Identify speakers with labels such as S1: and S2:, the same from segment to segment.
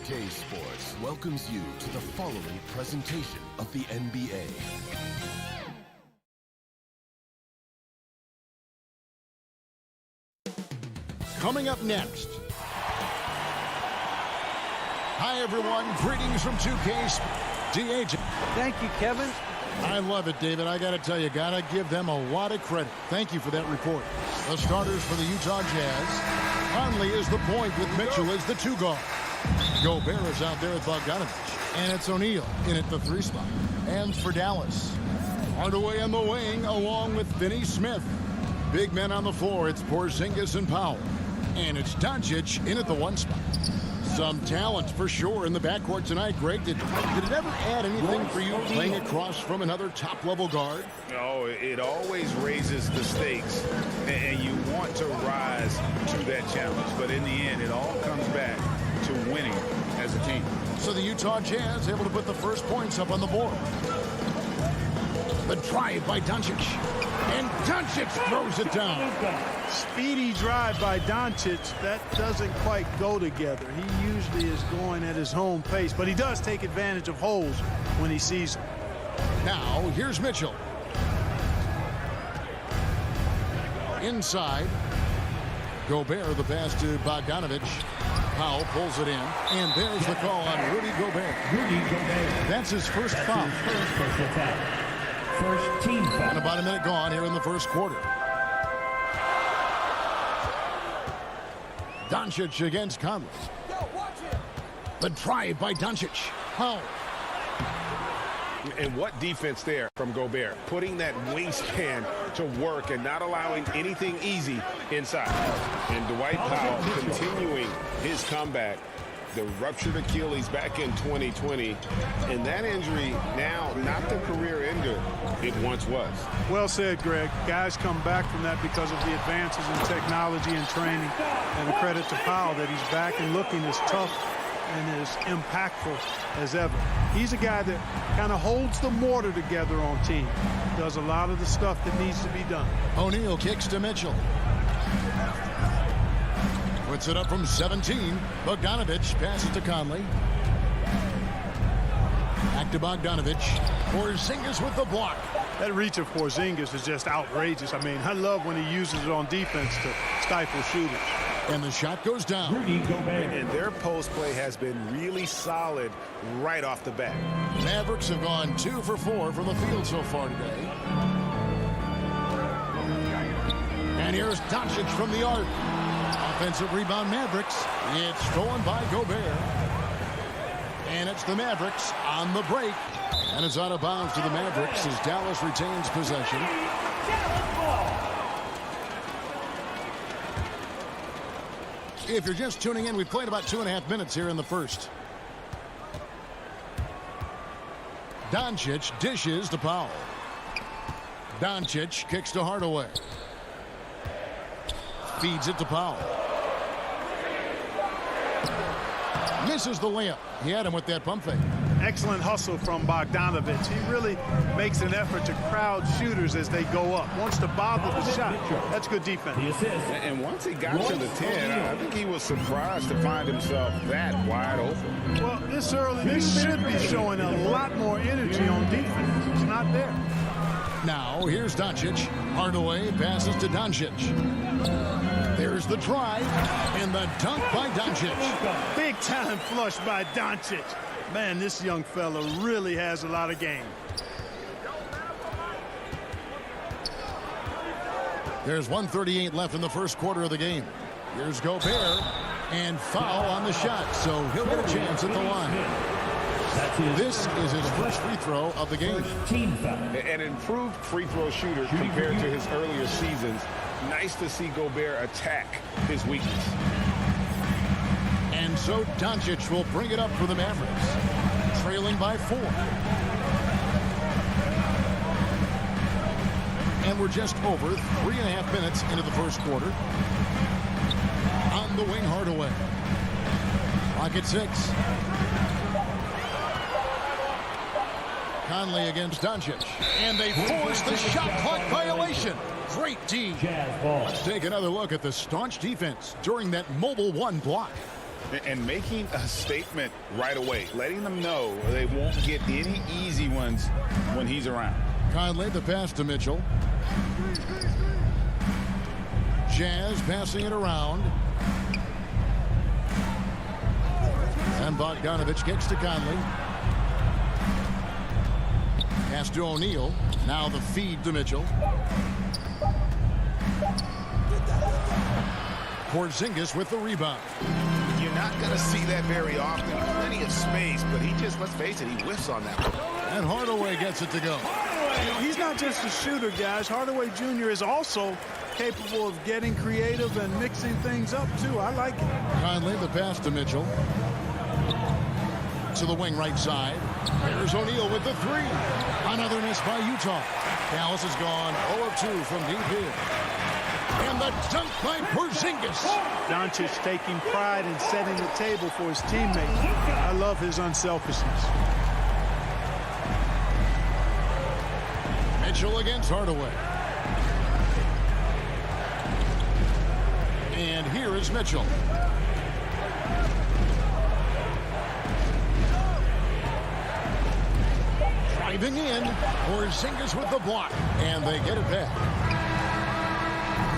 S1: 2K Sports welcomes you to the following presentation of the NBA.
S2: Coming up next. Hi, everyone. Greetings from 2K Sports.
S3: Thank you, Kevin.
S2: I love it, David. I got to tell you, got to give them a lot of credit. Thank you for that report. The starters for the Utah Jazz. Conley is the point with Mitchell as the two guard. Gobert is out there with Bogdanovich. And it's O'Neal in at the 3 spot. And for Dallas, Hardaway on the wing along with Finney Smith. Big men on the floor, it's Porzingis and Powell. And it's Doncic in at the 1 spot. Some talent for sure in the backcourt tonight. Greg, did it ever add anything for you playing across from another top-level guard?
S4: Oh, it always raises the stakes, and you want to rise to that challenge. But in the end, it all comes back to winning as a team.
S2: So the Utah Jazz able to put the first points up on the board. The drive by Doncic. And Doncic throws it down.
S5: Speedy drive by Doncic. That doesn't quite go together. He usually is going at his home pace, but he does take advantage of holes when he sees them.
S2: Now, here's Mitchell. Inside. Gobert, the pass to Bogdanovich. Powell pulls it in. And there's the call on Rudy Gobert. That's his first foul.
S6: First team foul.
S2: And about a minute gone here in the first quarter. Doncic against Conley. The drive by Doncic. Powell.
S4: And what defense there from Gobert, putting that wingspan to work and not allowing anything easy inside. And Dwight Powell continuing his comeback. The ruptured Achilles back in 2020, and that injury now not the career ender it once was.
S5: Well said, Greg. Guys come back from that because of the advances in technology and training. And a credit to Powell that he's back and looking as tough and as impactful as ever. He's a guy that kind of holds the mortar together on team. Does a lot of the stuff that needs to be done.
S2: O'Neal kicks to Mitchell. Puts it up from 17. Bogdanovich passes to Conley. Back to Bogdanovich. Porzingis with the block.
S5: That reach of Porzingis is just outrageous. I mean, I love when he uses it on defense to stifle shooters.
S2: And the shot goes down.
S4: And their post play has been really solid right off the bat.
S2: Mavericks have gone 2 for 4 from the field so far today. And here's Doncic from the arc. Offensive rebound Mavericks. It's stolen by Gobert. And it's the Mavericks on the break. And it's out of bounds to the Mavericks as Dallas retains possession. If you're just tuning in, we played about 2.5 minutes here in the first. Doncic dishes to Powell. Doncic kicks to Hardaway. Feeds it to Powell. Misses the layup. He had him with that pump fake.
S5: Excellent hustle from Bogdanovich. He really makes an effort to crowd shooters as they go up. Wants to bother the shot. That's good defense.
S4: And once he got to the 10, I think he was surprised to find himself that wide open.
S5: Well, this early, this should be showing a lot more energy on defense. It's not there.
S2: Now, here's Doncic. Hardaway passes to Doncic. There's the drive and the dunk by Doncic.
S5: Big time flush by Doncic. Man, this young fella really has a lot of game.
S2: There's 1:38 left in the first quarter of the game. Here's Gobert and foul on the shot, so he'll get a chance at the line. This is his first free throw of the game.
S4: An improved free throw shooter compared to his earlier seasons. Nice to see Gobert attack his weakness.
S2: And so Doncic will bring it up for the Mavericks, trailing by 4. And we're just over 3.5 minutes into the first quarter. On the wing, Hardaway. Clock at 6. Conley against Doncic. And they force the shot clock violation. Great D. Let's take another look at the staunch defense during that mobile 1 block.
S3: And making a statement right away, letting them know they won't get any easy ones when he's around.
S2: Conley, the pass to Mitchell. Jazz passing it around. And Bogdanovich kicks to Conley. Pass to O'Neal. Now the feed to Mitchell. Porzingis with the rebound.
S3: You're not going to see that very often. Plenty of space, but he just, let's face it, he whiffs on that one.
S2: And Hardaway gets it to go.
S5: You know, he's not just a shooter, guys. Hardaway Jr. is also capable of getting creative and mixing things up, too. I like it.
S2: Conley, the pass to Mitchell. To the wing right side. There's O'Neal with the three. Another miss by Utah. Dallas has gone 0 of 2 from deep here. And the dunk by Porzingis.
S5: Doncic taking pride in setting the table for his teammates. I love his unselfishness.
S2: Mitchell against Hardaway. And here is Mitchell. Driving in. Porzingis with the block. And they get it back.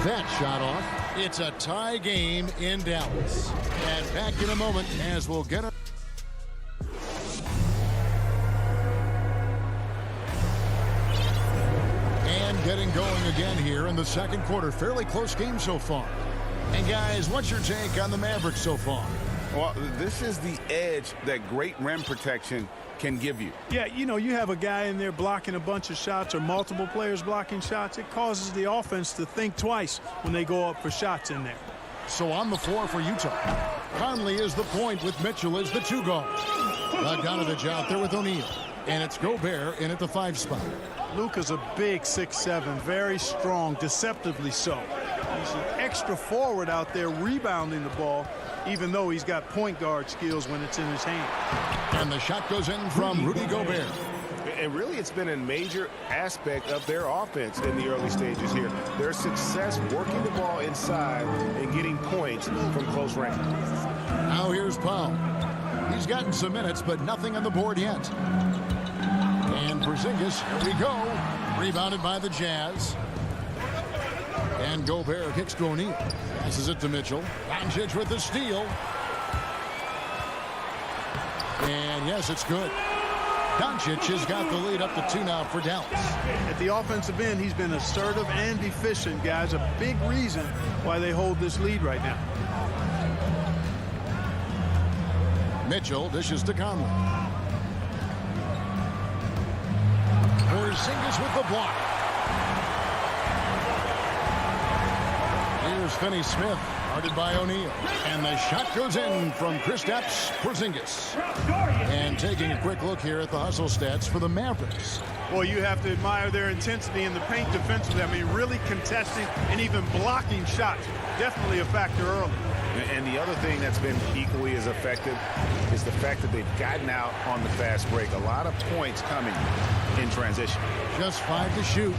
S2: That shot off. It's a tie game in Dallas. And back in a moment as we'll get it. And getting going again here in the second quarter. Fairly close game so far. And guys, what's your take on the Mavericks so far?
S3: Well, this is the edge that great rim protection can give you.
S5: Yeah, you know, you have a guy in there blocking a bunch of shots or multiple players blocking shots. It causes the offense to think twice when they go up for shots in there.
S2: So on the floor for Utah. Conley is the point with Mitchell as the 2 guard. Bogdanovich out there with O'Neal. And it's Gobert in at the 5 spot.
S5: Luka's a big 6'7", very strong, deceptively so. He's an extra forward out there rebounding the ball, even though he's got point guard skills when it's in his hand.
S2: And the shot goes in from Rudy Gobert.
S4: And really, it's been a major aspect of their offense in the early stages here. Their success working the ball inside and getting points from close range.
S2: Now here's Powell. He's gotten some minutes, but nothing on the board yet. And Porzingis, here we go. Rebounded by the Jazz. And Gobert kicks to O'Neal. Passes it to Mitchell. Doncic with the steal. And yes, it's good. Doncic has got the lead up to 2 now for Dallas.
S5: At the offensive end, he's been assertive and efficient, guys. A big reason why they hold this lead right now.
S2: Mitchell dishes to Conley. Porzingis with the block. Here's Finney-Smith, guarded by O'Neal. And the shot goes in from Kristaps Porzingis. And taking a quick look here at the hustle stats for the Mavericks.
S5: Well, you have to admire their intensity in the paint defensively. I mean, really contesting and even blocking shots. Definitely a factor early.
S3: And the other thing that's been equally as effective is the fact that they've gotten out on the fast break. A lot of points coming in transition.
S2: Just 5 to shoot.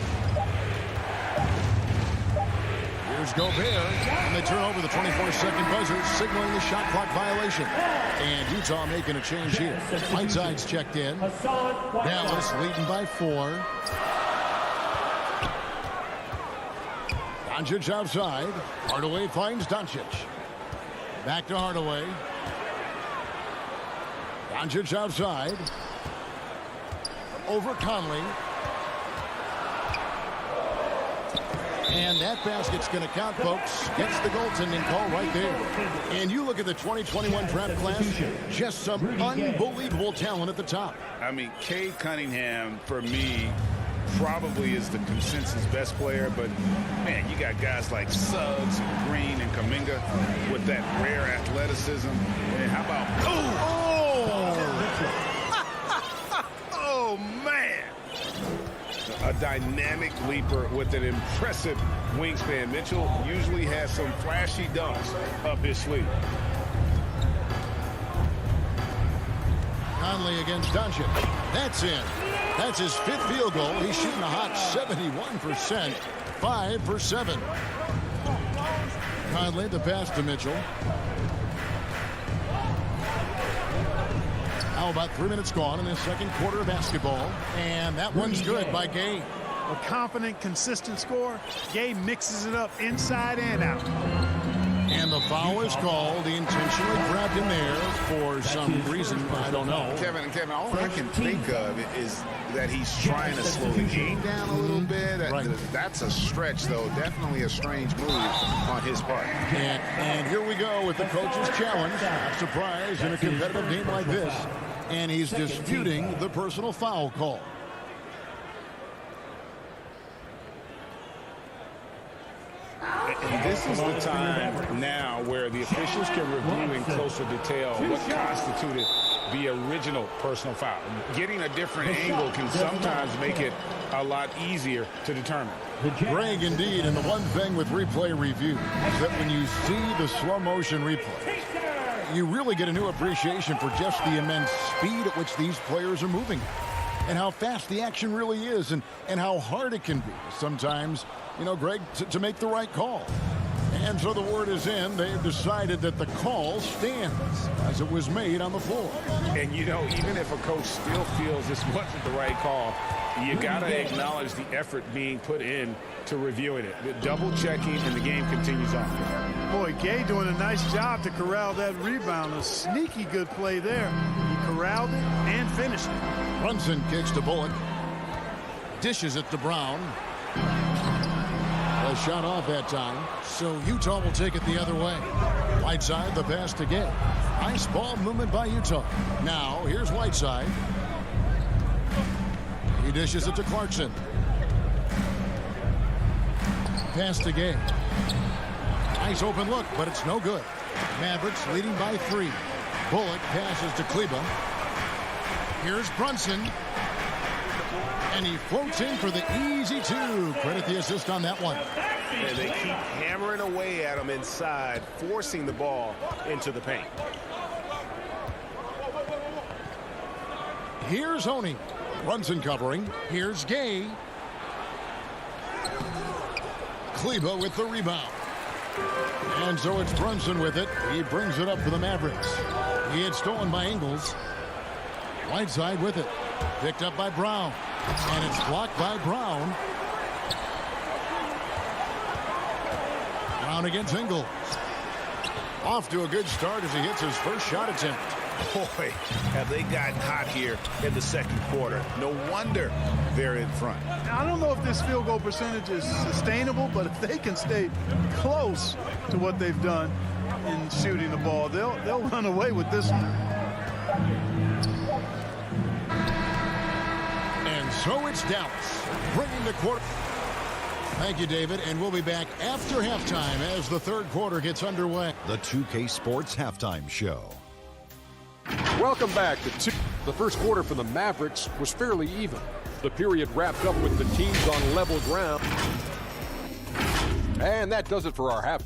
S2: Here's Gobert, and they turn over the 24-second buzzer, signaling the shot clock violation. And Utah making a change here. Whiteside's checked in. Dallas leading by 4. Doncic outside. Hardaway finds Doncic. Back to Hardaway. Doncic outside. Over Conley. And that basket's going to count, folks. Gets the goaltending call right there. And you look at the 2021 draft class, just some unbelievable talent at the top.
S3: I mean, Cade Cunningham, for me, probably is the consensus best player. But, man, you got guys like Suggs, Green, and Kuminga with that rare athleticism. And how about... Oh, man! A dynamic leaper with an impressive wingspan. Mitchell usually has some flashy dunks up his sleeve.
S2: Conley against Doncic. That's in. That's his 5th field goal. He's shooting a hot 71%. 5 for 7. Conley, the pass to Mitchell. Now about 3 minutes gone in the second quarter of basketball. And that one's good by Gay.
S5: A confident, consistent score. Gay mixes it up inside and out.
S2: And the foul is called. He intentionally grabbed him there for some reason. I don't know.
S3: Kevin, all I can think of is that he's trying to slow the game down a little bit.
S2: Right.
S3: That's a stretch, though. Definitely a strange move on his part.
S2: And here we go with the coach's challenge. Not surprised in a competitive game like this. And he's disputing the personal foul call.
S4: And this is the time now where the officials can review in closer detail what constituted the original personal foul. Getting a different angle can sometimes make it a lot easier to determine.
S2: Greg, indeed, and the one thing with replay review is that when you see the slow motion replay, you really get a new appreciation for just the immense speed at which these players are moving and how fast the action really is and how hard it can be sometimes, you know, Greg, to make the right call. And so the word is in. They have decided that the call stands as it was made on the floor.
S4: And, you know, even if a coach still feels this wasn't the right call, you got to acknowledge the effort being put in to reviewing it. The double checking, and the game continues on.
S5: Boy, Gay doing a nice job to corral that rebound. A sneaky good play there. He corralled it and finished it.
S2: Brunson kicks to Bullock. Dishes it to Brown. A shot off that time. So Utah will take it the other way. Whiteside, the pass to Gay. Nice ball movement by Utah. Now, here's Whiteside. He dishes it to Clarkson. Pass to Gay. Nice open look, but it's no good. Mavericks leading by 3. Bullock passes to Kleba. Here's Brunson. And he floats in for the easy 2. Credit the assist on that one.
S4: And they keep hammering away at him inside, forcing the ball into the paint.
S2: Here's Honey. Brunson covering. Here's Gay. Kleba with the rebound. And so it's Brunson with it. He brings it up for the Mavericks. He had stolen by Ingles. Whiteside with it. Picked up by Brown. And it's blocked by Brown. Brown against Ingles. Off to a good start as he hits his first shot attempt.
S3: Boy, have they gotten hot here in the second quarter. No wonder they're in front.
S5: I don't know if this field goal percentage is sustainable, but if they can stay close to what they've done in shooting the ball, they'll run away with this one.
S2: And so it's Dallas bringing the quarter. Thank you, David, and we'll be back after halftime as the third quarter gets underway.
S6: The 2K Sports Halftime Show.
S7: Welcome back to the first quarter for the Mavericks was fairly even. The period wrapped up with the teams on level ground. And that does it for our half.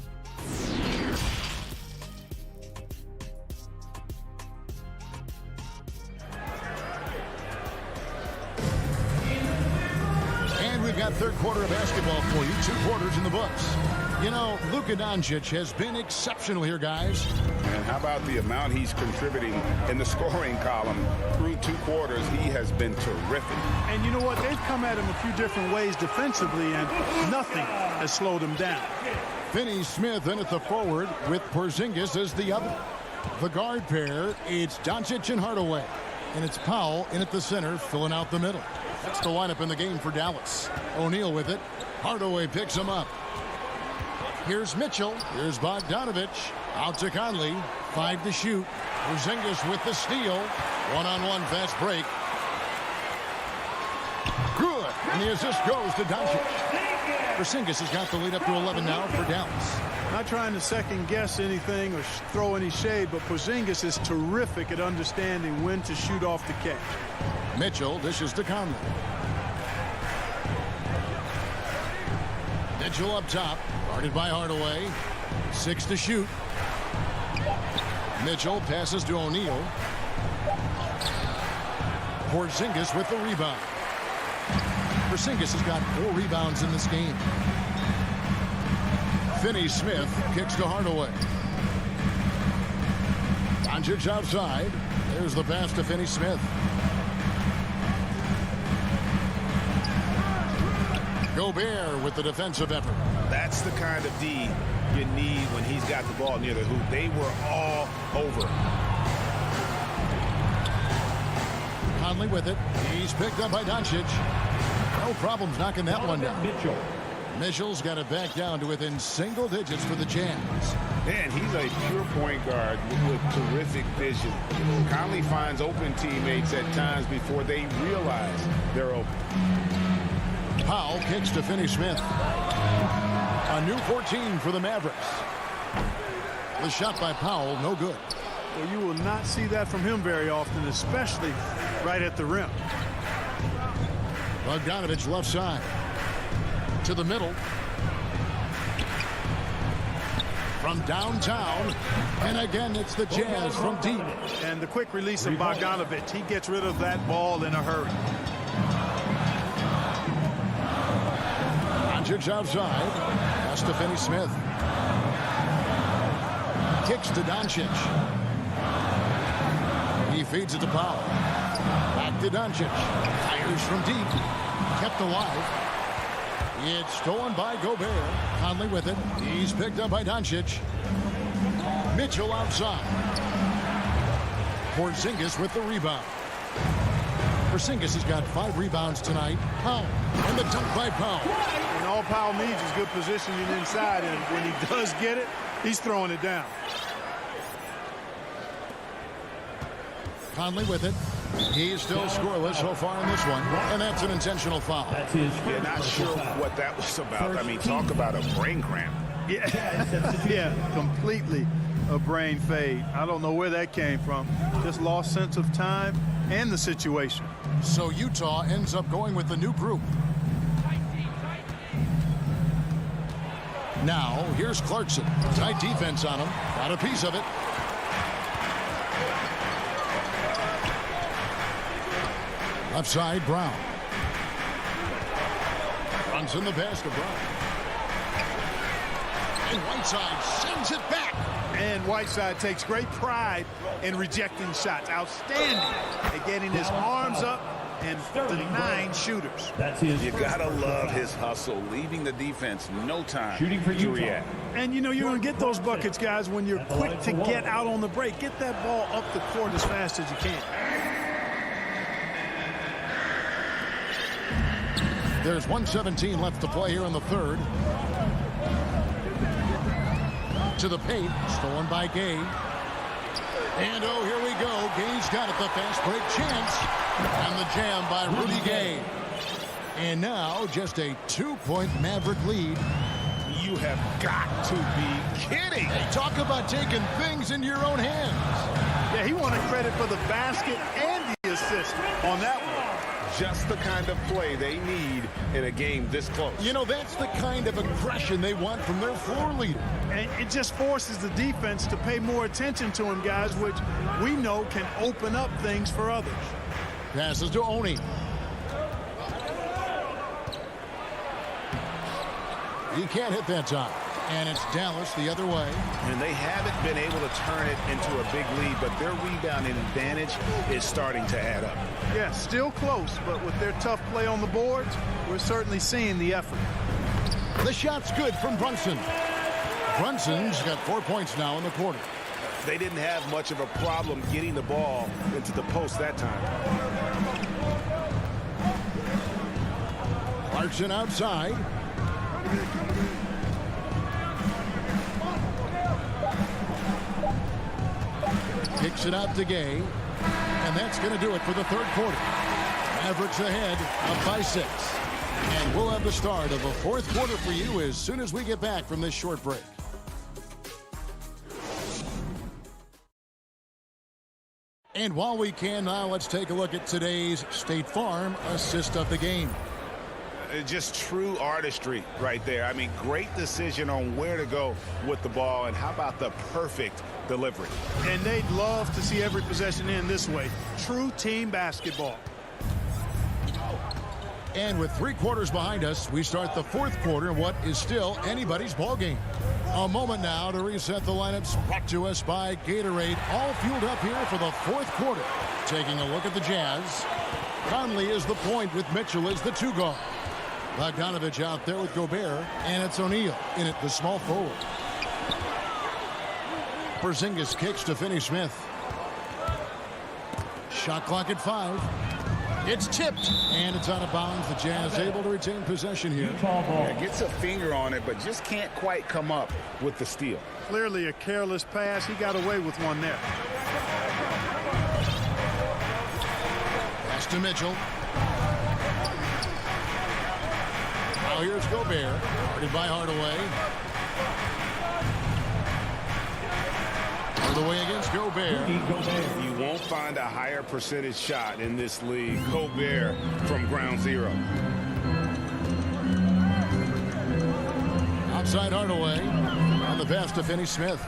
S2: And we've got third quarter of basketball for you. 2 quarters in the books. You know, Luka Doncic has been exceptional here, guys.
S3: And how about the amount he's contributing in the scoring column through 2 quarters? He has been terrific.
S5: And you know what? They've come at him a few different ways defensively, and nothing has slowed him down.
S2: Finney-Smith in at the forward with Porzingis as the other. The guard pair, it's Doncic and Hardaway. And it's Powell in at the center, filling out the middle. That's the lineup in the game for Dallas. O'Neal with it. Hardaway picks him up. Here's Mitchell. Here's Bogdanovich. Out to Conley. 5 to shoot. Porzingis with the steal. One-on-one fast break. Good. And the assist goes to Doncic. Porzingis has got the lead up to 11 now for Dallas.
S5: Not trying to second guess anything or throw any shade, but Porzingis is terrific at understanding when to shoot off the catch.
S2: Mitchell dishes to Conley. Mitchell up top, guarded by Hardaway. 6 to shoot. Mitchell passes to O'Neal. Porzingis with the rebound. Porzingis has got 4 rebounds in this game. Finney-Smith kicks to Hardaway. Doncic outside. There's the pass to Finney-Smith. Gobert with the defensive effort.
S3: That's the kind of D you need when he's got the ball near the hoop. They were all over.
S2: Conley with it. He's picked up by Doncic. No problems knocking that one down. Mitchell's got it back down to within single digits for the Jazz.
S3: Man, he's a pure point guard with terrific vision. Conley finds open teammates at times before they realize they're open.
S2: Powell kicks to Finney-Smith. A new 14 for the Mavericks. The shot by Powell, no good.
S5: Well, you will not see that from him very often, especially right at the rim.
S2: Bogdanovich left side. To the middle. From downtown. And again, it's the Jazz from deep.
S5: And the quick release of Bogdanovich. He gets rid of that ball in a hurry.
S2: Doncic outside. Pass to Finney-Smith. Kicks to Doncic. He feeds it to Powell. Back to Doncic. Fires from deep. Kept alive. It's stolen by Gobert. Conley with it. He's picked up by Doncic. Mitchell outside. Porzingis with the rebound. Porzingis has got 5 rebounds tonight. Powell. And the dunk by Powell.
S5: And all Powell needs is good positioning inside. And when he does get it, he's throwing it down.
S2: Conley with it. He's still scoreless so far in this one, and that's an intentional foul.
S3: Yeah, not sure what that was about. I mean, talk about a brain cramp.
S5: Yeah, completely a brain fade. I don't know where that came from. Just lost sense of time and the situation.
S2: So Utah ends up going with the new group. Now, here's Clarkson. Tight defense on him. Got a piece of it. Left side, Brown. Runs in the pass to Brown. And Whiteside sends it back.
S5: And Whiteside takes great pride in rejecting shots. Outstanding at getting his arms up and denying shooters.
S3: You gotta love his hustle, leaving the defense no time to react.
S5: And you know you're gonna get those buckets, guys, when you're quick to get out on the break. Get that ball up the court as fast as you can.
S2: There's 1:17 left to play here in the third. To the paint, stolen by Gay. And oh, here we go. Gay's got it, the fast break chance. And the jam by Rudy Gay. And now just a 2-point Maverick lead.
S3: You have got to be kidding.
S2: Hey, talk about taking things into your own hands.
S5: Yeah, he wanted credit for the basket and the assist on that one.
S3: Just the kind of play they need in a game this close.
S2: You know, that's the kind of aggression they want from their floor leader.
S5: And it just forces the defense to pay more attention to him, guys, which we know can open up things for others.
S2: Passes to Oni. He can't hit that time. And it's Dallas the other way.
S3: And they haven't been able to turn it into a big lead, but their rebounding advantage is starting to add up.
S5: Yeah, still close, but with their tough play on the boards, we're certainly seeing the effort.
S2: The shot's good from Brunson. Brunson's got 4 points now in the quarter.
S3: They didn't have much of a problem getting the ball into the post that time.
S2: Clarkson outside. Kicks it out to Gay. And that's going to do it for the third quarter. Mavericks ahead, up by 6. And we'll have the start of the fourth quarter for you as soon as we get back from this short break. And while we can now, let's take a look at today's State Farm assist of the game.
S3: Just true artistry right there. I mean, great decision on where to go with the ball, and how about the perfect delivery.
S5: And they'd love to see every possession end this way. True team basketball.
S2: And with 3 quarters behind us, we start the 4th quarter in what is still anybody's ball game. A moment now to reset the lineups, brought to us by Gatorade. All fueled up here for the 4th quarter. Taking a look at the Jazz. Conley is the point with Mitchell as the 2 guard. Bogdanovich out there with Gobert, and it's O'Neal in at the small forward. Porzingis kicks to Finney-Smith. Shot clock at 5. It's tipped, and it's out of bounds. The Jazz able to retain possession here.
S3: Yeah, gets a finger on it, but just can't quite come up with the steal.
S5: Clearly a careless pass. He got away with one there.
S2: Pass to Mitchell. Now here's Gobert, guarded by Hardaway. Hardaway against Gobert.
S3: You won't find a higher percentage shot in this league. Gobert from ground zero.
S2: Outside Hardaway. On the pass to Finney-Smith.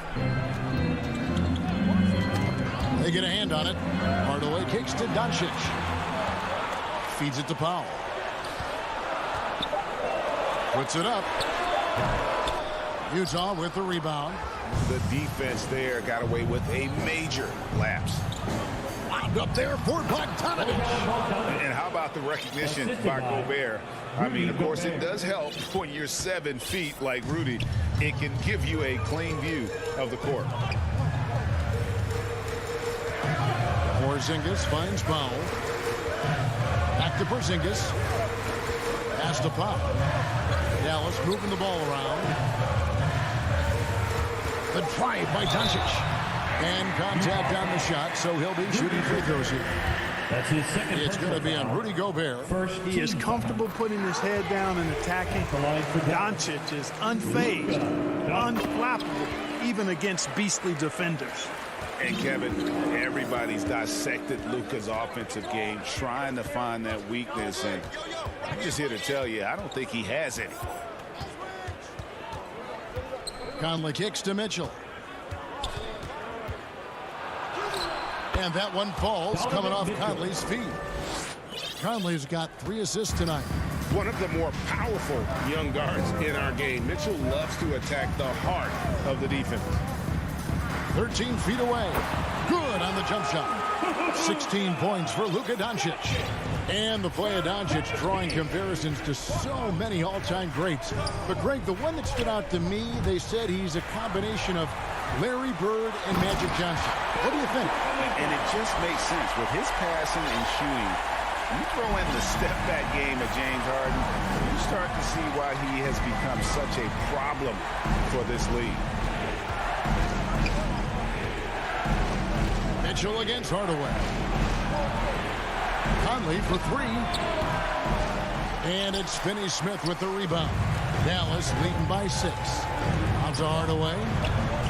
S2: They get a hand on it. Hardaway kicks to Doncic. Feeds it to Powell. Puts it up. Utah with the rebound.
S3: The defense there got away with a major lapse.
S2: Wound up there for Bogdanovich.
S3: And how about the recognition by Gobert? I mean, of course, it does help when you're 7 feet like Rudy. It can give you a clean view of the court.
S2: Porzingis finds Powell. Back to Porzingis. Pass to Powell. Dallas moving the ball around. The drive by Doncic. And contact on the shot, so he'll be shooting free throws here.
S8: That's his second.
S2: It's going to be on Rudy Gobert.
S5: He is comfortable putting his head down and attacking. Doncic is unfazed, unflappable, even against beastly defenders.
S3: And Kevin, everybody's dissected Luka's offensive game, trying to find that weakness. And I'm just here to tell you, I don't think he has any.
S2: Conley kicks to Mitchell. And that one falls, coming off Conley's feet. Conley's got 3 assists tonight.
S4: One of the more powerful young guards in our game. Mitchell loves to attack the heart of the defense.
S2: 13 feet away. Good on the jump shot. 16 points for Luka Doncic. And the play of Doncic drawing comparisons to so many all-time greats. But, Greg, the one that stood out to me, they said he's a combination of Larry Bird and Magic Johnson. What do you think?
S3: And it just makes sense. With his passing and shooting, you throw in the step-back game of James Harden, you start to see why he has become such a problem for this league.
S2: Mitchell against Hardaway. Conley for 3. And it's Finney-Smith with the rebound. Dallas leading by 6. On to Hardaway.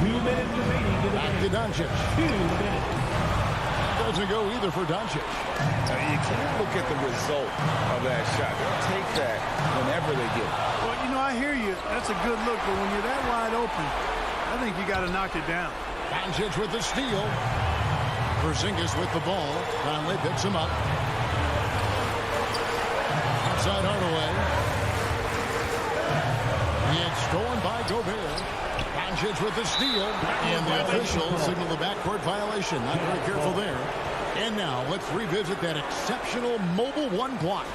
S8: 2 minutes remaining.
S2: Back to Doncic.
S8: 2 minutes.
S2: Doesn't go either for Doncic.
S3: You can't look at the result of that shot. They'll take that whenever they get it.
S5: Well, you know, I hear you. That's a good look, but when you're that wide open, I think you got to knock it down.
S2: Doncic with the steal. Porzingis with the ball. Conley picks him up. Outside Hardaway. It's stolen by Gobert. Doncic with the steal. And the official signaled the backcourt violation. Not very careful there. And now let's revisit that exceptional mobile 1 block.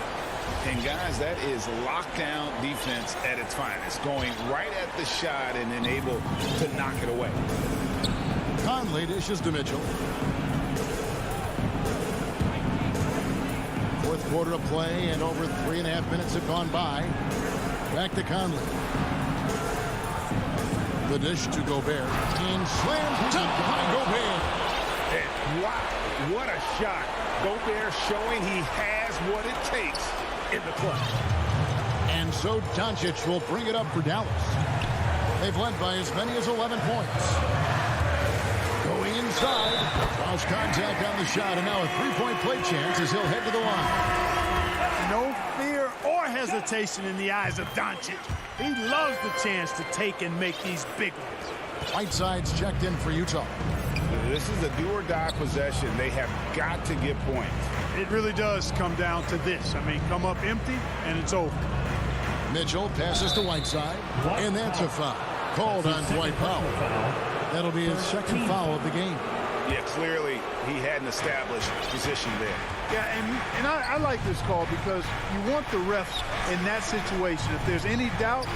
S3: And, guys, that is lockdown defense at its finest. Going right at the shot and then able to knock it away.
S2: Conley dishes to Mitchell. 4th quarter of play, and over 3.5 minutes have gone by. Back to Conley. The dish to Gobert. And slammed dunked by Gobert.
S4: And wow, what a shot. Gobert showing he has what it takes in the clutch.
S2: And so Doncic will bring it up for Dallas. They've led by as many as 11 points. Going inside. Draws contact on the shot, and now a 3-point play chance as he'll head to the line.
S5: No fear or hesitation in the eyes of Doncic. He loves the chance to take and make these big ones.
S2: Whiteside's checked in for Utah.
S3: This is a do-or-die possession. They have got to get points.
S5: It really does come down to this. I mean, come up empty, and it's over.
S2: Mitchell passes to Whiteside, and that's a foul. Called on Dwight Powell. That'll be his second foul of the game.
S3: Yeah, clearly he hadn't established position there.
S5: Yeah, and I like this call because you want the refs in that situation. If there's any doubt,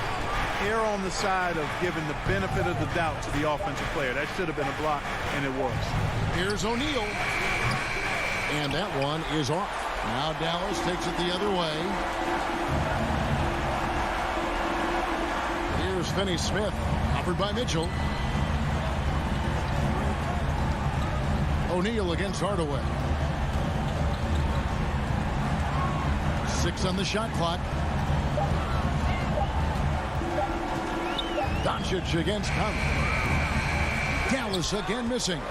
S5: err on the side of giving the benefit of the doubt to the offensive player. That should have been a block, and it was.
S2: Here's O'Neal. And that one is off. Now Dallas takes it the other way. Here's Finney-Smith, offered by Mitchell. O'Neal against Hardaway. 6 on the shot clock. Doncic against Conley. Dallas again missing.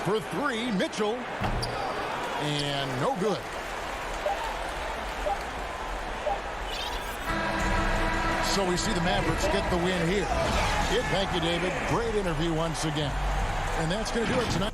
S2: For 3, Mitchell. And no good. So we see the Mavericks get the win here. Thank you, David. Great interview once again. And that's going to do it tonight.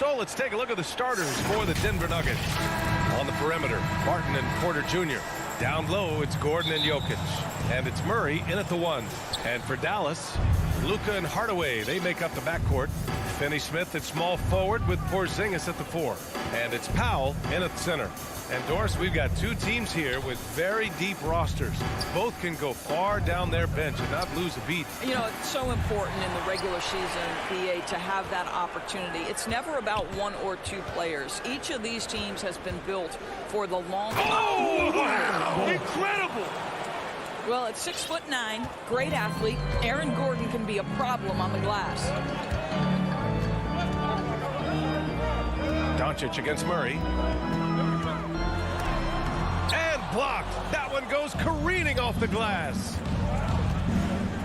S9: So let's take a look at the starters for the Denver Nuggets. On the perimeter, Martin and Porter Jr. Down low, it's Gordon and Jokic. And it's Murray in at the 1. And for Dallas, Luka and Hardaway, they make up the backcourt. Finney-Smith at small forward with Porzingis at the 4. And it's Powell in at the center. And Doris, we've got two teams here with very deep rosters. Both can go far down their bench and not lose a beat.
S10: You know, it's so important in the regular season, BA, to have that opportunity. It's never about one or two players. Each of these teams has been built for the long run.
S9: Oh, wow. Incredible!
S10: Well, at 6'9", great athlete, Aaron Gordon can be a problem on the glass.
S9: Doncic against Murray. And blocked. That one goes careening off the glass.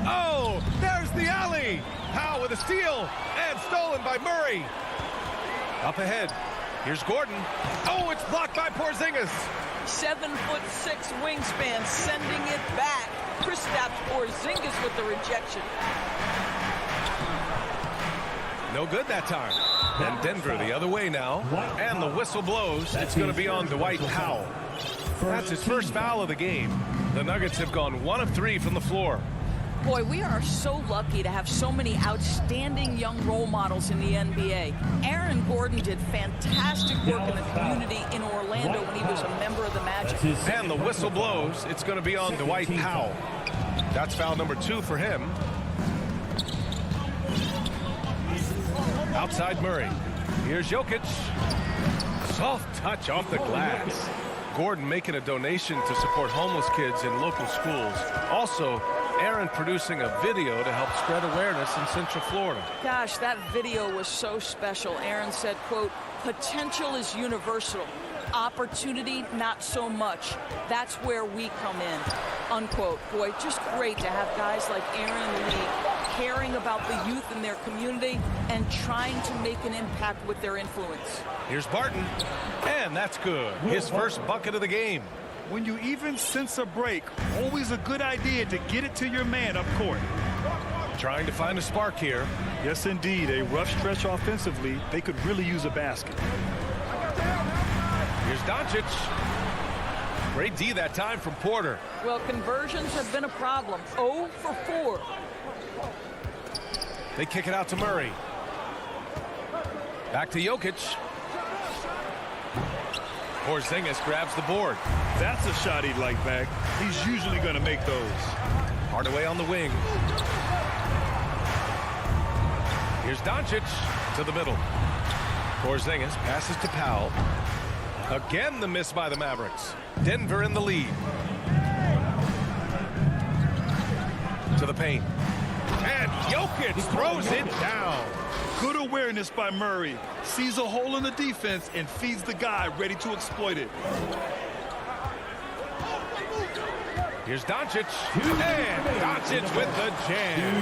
S9: Oh, there's the alley. Powell with a steal and stolen by Murray. Up ahead. Here's Gordon. Oh, it's blocked by Porzingis.
S10: 7'6" wingspan, sending it back. Kristaps Porzingis with the rejection.
S9: No good that time. And Denver the other way now. And the whistle blows. It's going to be on Dwight Powell. That's his first foul of the game. The Nuggets have gone 1 of 3 from the floor.
S10: Boy, we are so lucky to have so many outstanding young role models in the NBA. Aaron Gordon did fantastic work in the community in Orlando when he was a member of the Magic.
S9: And the whistle blows. It's going to be on Dwight Powell. That's foul number 2 for him. Outside Murray. Here's Jokic. Soft touch off the glass. Gordon making a donation to support homeless kids in local schools. Also, Aaron producing a video to help spread awareness in Central Florida.
S10: Gosh, that video was so special. Aaron said, quote, "Potential is universal. Opportunity, not so much. That's where we come in, unquote. Boy, just great to have guys like Aaron in the league caring about the youth in their community and trying to make an impact with their influence.
S9: Here's Barton, and that's good. His first bucket of the game.
S11: When you even sense a break, always a good idea to get it to your man up court.
S9: Trying to find a spark here.
S11: Yes, indeed. A rough stretch offensively. They could really use a basket.
S9: Here's Doncic. Great D that time from Porter.
S10: Well, conversions have been a problem. 0 for 4.
S9: They kick it out to Murray. Back to Jokic. Porzingis grabs the board.
S11: That's a shot he'd like back. He's usually going to make those.
S9: Hardaway on the wing. Here's Doncic to the middle. Porzingis passes to Powell. Again, the miss by the Mavericks. Denver in the lead. To the paint. And Jokic throws it down.
S11: Good awareness by Murray. Sees a hole in the defense and feeds the guy ready to exploit it.
S9: Here's Doncic. And Doncic with the jam.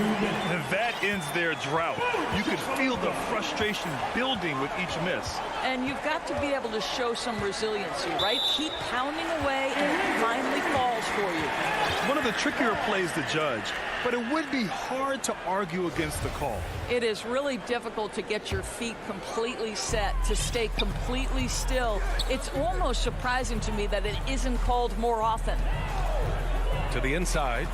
S11: And that ends their drought. You could feel the frustration building with each miss.
S10: And you've got to be able to show some resiliency, right? Keep pounding away and it finally falls for you.
S11: One of the trickier plays to judge, but it would be hard to argue against the call.
S10: It is really difficult to get your feet completely set, to stay completely still. It's almost surprising to me that it isn't called more often.
S9: To the inside.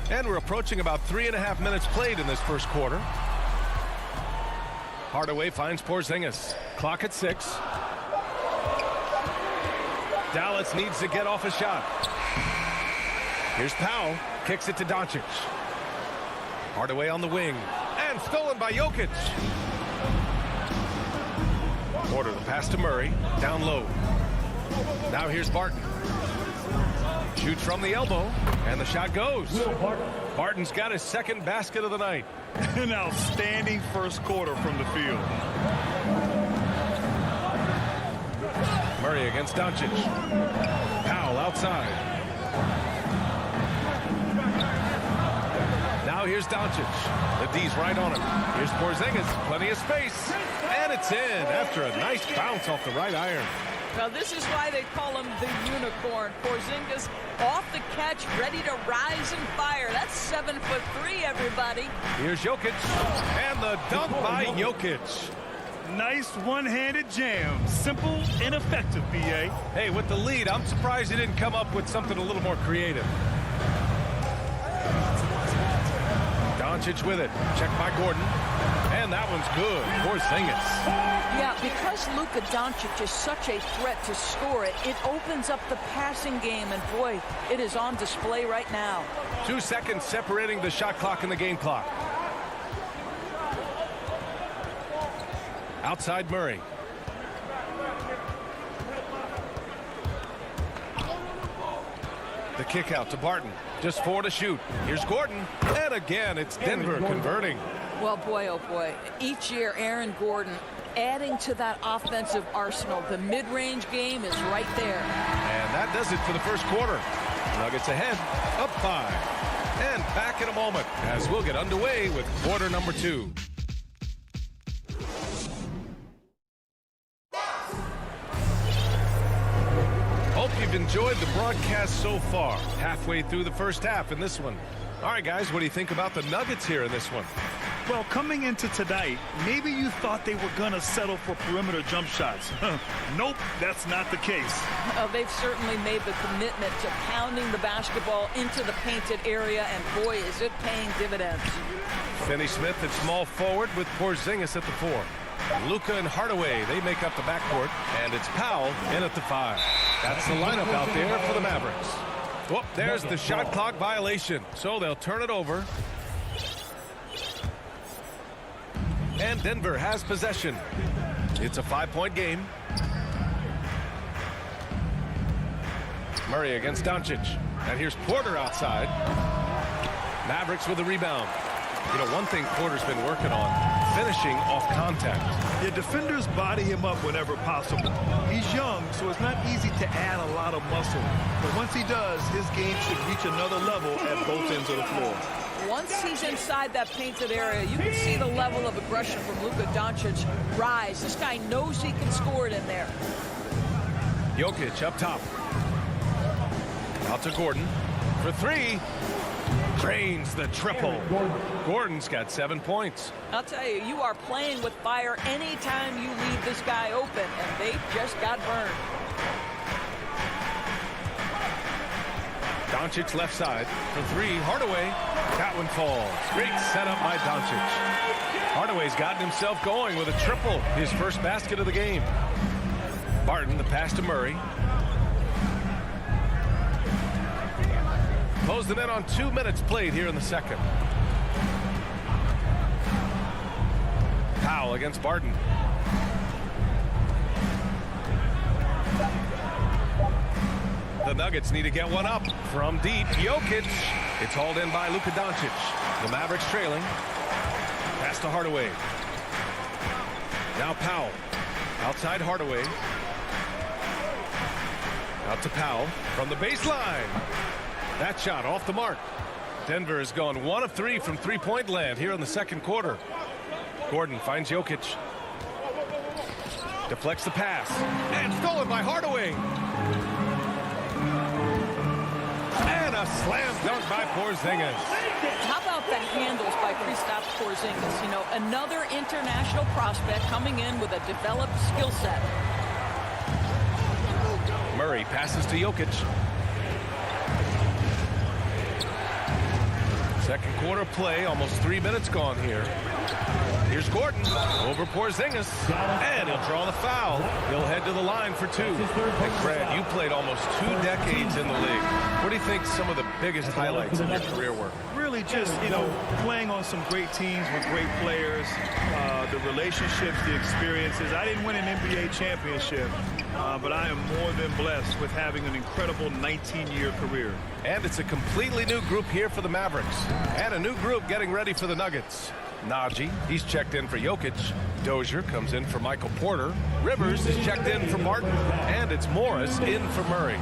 S9: And we're approaching about 3.5 minutes played in this first quarter. Hardaway finds Porzingis. Clock at 6. Dallas needs to get off a shot. Here's Powell. Kicks it to Doncic. Hardaway on the wing. And stolen by Jokic. Porter the pass to Murray. Down low. Now here's Barton. Shoots from the elbow, and the shot goes. Barton's got his second basket of the night.
S11: An outstanding first quarter from the field.
S9: Murray against Doncic. Powell outside. Now here's Doncic. The D's right on him. Here's Porzingis. Plenty of space. And it's in after a nice bounce off the right iron.
S10: Well, this is why they call him the unicorn. Porzingis off the catch, ready to rise and fire. That's 7'3", everybody.
S9: Here's Jokic, and the dunk by Jokic.
S11: Nice one-handed jam. Simple and effective, B.A.
S9: Hey, with the lead, I'm surprised he didn't come up with something a little more creative. Doncic with it. Checked by Gordon. And that one's good. Porzingis.
S10: Yeah, because Luka Doncic is such a threat to score it, it opens up the passing game, and boy, it is on display right now.
S9: 2 seconds separating the shot clock and the game clock. Outside Murray. The kick out to Barton. Just 4 to shoot. Here's Gordon. And again, it's Denver converting.
S10: Well, boy, oh boy. Each year, Aaron Gordon adding to that offensive arsenal. The mid-range game is right there.
S9: And that does it for the first quarter. Nuggets ahead, up 5. And back in a moment as we'll get underway with quarter number 2. Hope you've enjoyed the broadcast so far. Halfway through the first half in this one. All right, guys, what do you think about the Nuggets here in this one?
S11: Well, coming into tonight, maybe you thought they were going to settle for perimeter jump shots. Nope, that's not the case.
S10: They've certainly made the commitment to pounding the basketball into the painted area, and boy, is it paying dividends.
S9: Finney Smith at small forward with Porzingis at the 4. Luka and Hardaway, they make up the backcourt, and it's Powell in at the 5. That's the lineup out there for the Mavericks. Whoop, there's the shot clock violation, so they'll turn it over. And Denver has possession. It's a 5-point game. Murray against Doncic. And here's Porter outside. Mavericks with the rebound. You know, one thing Porter's been working on finishing off contact.
S11: Yeah, defenders body him up whenever possible. He's young, so it's not easy to add a lot of muscle. But once he does, his game should reach another level at both ends of the floor.
S10: Once he's inside that painted area, you can see the level of aggression from Luka Doncic rise. This guy knows he can score it in there.
S9: Jokic up top. Out to Gordon for three. Drains the triple. Gordon's got 7 points.
S10: I'll tell you, you are playing with fire anytime you leave this guy open, and they just got burned.
S9: Doncic left side for three. Hardaway. That one falls. Great setup by Doncic. Hardaway's gotten himself going with a triple. His first basket of the game. Barton, the pass to Murray. Closing in on 2 minutes played here in the second. Powell against Barton. The Nuggets need to get one up from deep. Jokic. It's hauled in by Luka Doncic. The Mavericks trailing. Pass to Hardaway. Now Powell. Outside Hardaway. Out to Powell from the baseline. That shot off the mark. Denver has gone 1 of 3 from three-point land here in the second quarter. Gordon finds Jokic. Deflects the pass. And stolen by Hardaway. And a slam dunk by Porzingis.
S10: How about the handles by Kristaps Porzingis? You know, another international prospect coming in with a developed skill set.
S9: Murray passes to Jokic. Second quarter play, almost 3 minutes gone here. Here's Gordon over Porzingis, and he'll draw the foul. He'll head to the line for two. And Brad, you played almost 2 decades in the league. What do you think some of the biggest highlights in your career were?
S11: Really just, playing on some great teams with great players, the relationships, the experiences. I didn't win an NBA championship, but I am more than blessed with having an incredible 19-year career.
S9: And it's a completely new group here for the Mavericks. And a new group getting ready for the Nuggets. Najee, he's checked in for Jokic. Dozier comes in for Michael Porter. Rivers is checked in for Barton. And it's Morris in for Murray.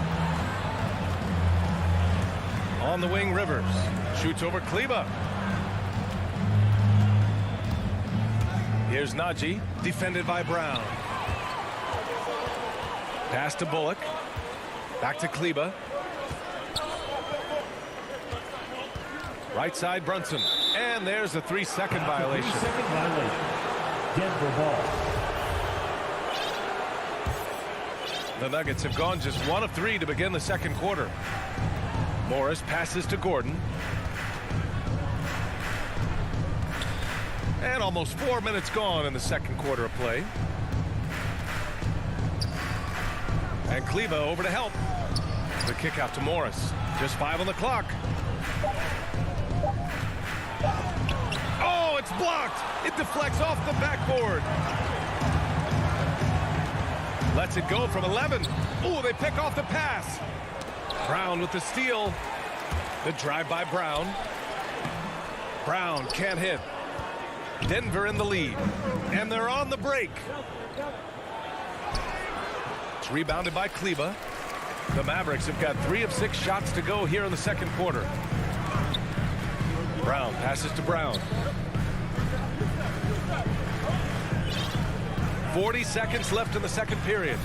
S9: On the wing, Rivers. Shoots over Kleba. Here's Najee, defended by Brown. Pass to Bullock. Back to Kleba. Right side, Brunson. And there's a 3-second violation.
S8: 3-second violation. Denver ball.
S9: The Nuggets have gone just 1 of 3 to begin the second quarter. Morris passes to Gordon. And almost 4 minutes gone in the second quarter of play. And Kleba over to help. The kick out to Morris. Just 5 on the clock. Oh, it's blocked. It deflects off the backboard. Lets it go from 11. Oh, they pick off the pass. Brown with the steal. The drive by Brown. Brown can't hit. Denver in the lead. And they're on the break. It's rebounded by Kleba. The Mavericks have got 3 of 6 shots to go here in the second quarter. Brown passes to Brown. 40 seconds left in the second period.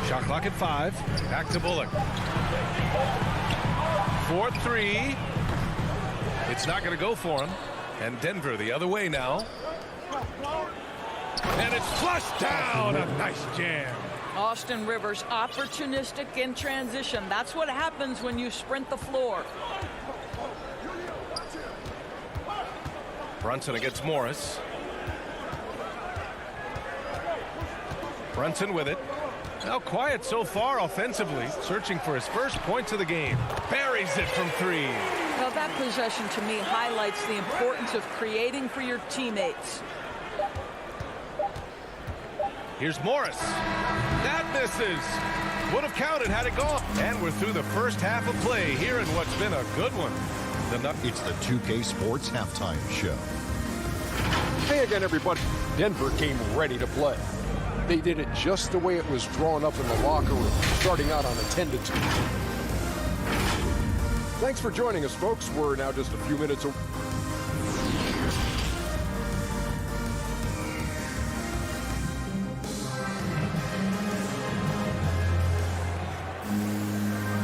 S9: Shot clock at 5. Back to Bullock. 4-3. It's not going to go for him. And Denver the other way now. And it's flushed down. A nice jam.
S10: Austin Rivers, opportunistic in transition. That's what happens when you sprint the floor.
S9: Brunson against Morris. Brunson with it. Now quiet so far offensively, searching for his first points of the game. Buries it from 3.
S10: Well, that possession to me highlights the importance of creating for your teammates.
S9: Here's Morris. That misses. Would have counted had it gone. And we're through the first half of play here in what's been a good one.
S6: It's the 2K Sports Halftime Show.
S7: Hey again, everybody. Denver came ready to play. They did it just the way it was drawn up in the locker room, starting out on a 10-2. Thanks for joining us, folks. We're now just a few minutes away.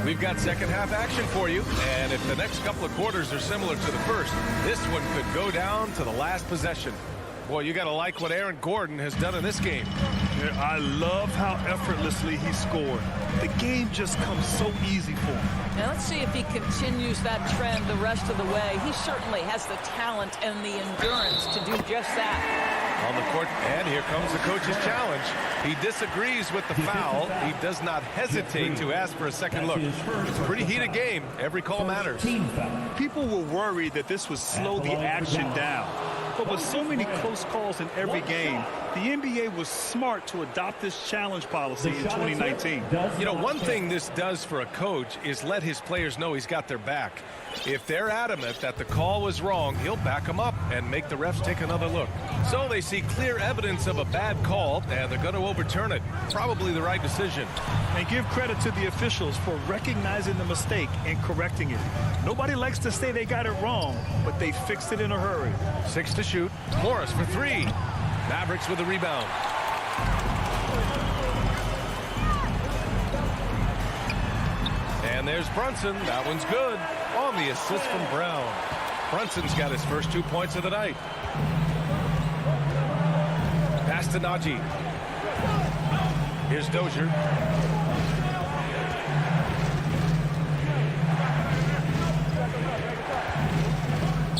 S9: We've got second half action for you, and if the next couple of quarters are similar to the first, this one could go down to the last possession. Boy, you got to like what Aaron Gordon has done in this game.
S11: Yeah, I love how effortlessly he scored. The game just comes so easy for him.
S10: Now let's see if he continues that trend the rest of the way. He certainly has the talent and the endurance to do just that.
S9: On the court, and here comes the coach's challenge. He disagrees with the foul. He does not hesitate to ask for a second look. It's a pretty heated game. Every call matters.
S11: People were worried that this would slow the action down. But with so many close calls in every game, the NBA was smart to adopt this challenge policy in 2019.
S9: You know, one thing this does for a coach is let his players know he's got their back. If they're adamant that the call was wrong, he'll back them up and make the refs take another look. So they see clear evidence of a bad call, and they're going to overturn it. Probably the right decision.
S11: And give credit to the officials for recognizing the mistake and correcting it. Nobody likes to say they got it wrong, but they fixed it in a hurry.
S9: 6 to shoot. Morris for 3. Mavericks with a rebound. And there's Brunson. That one's good. On the assist from Brown. Brunson's got his first 2 points of the night. Pass to Najee. Here's Dozier.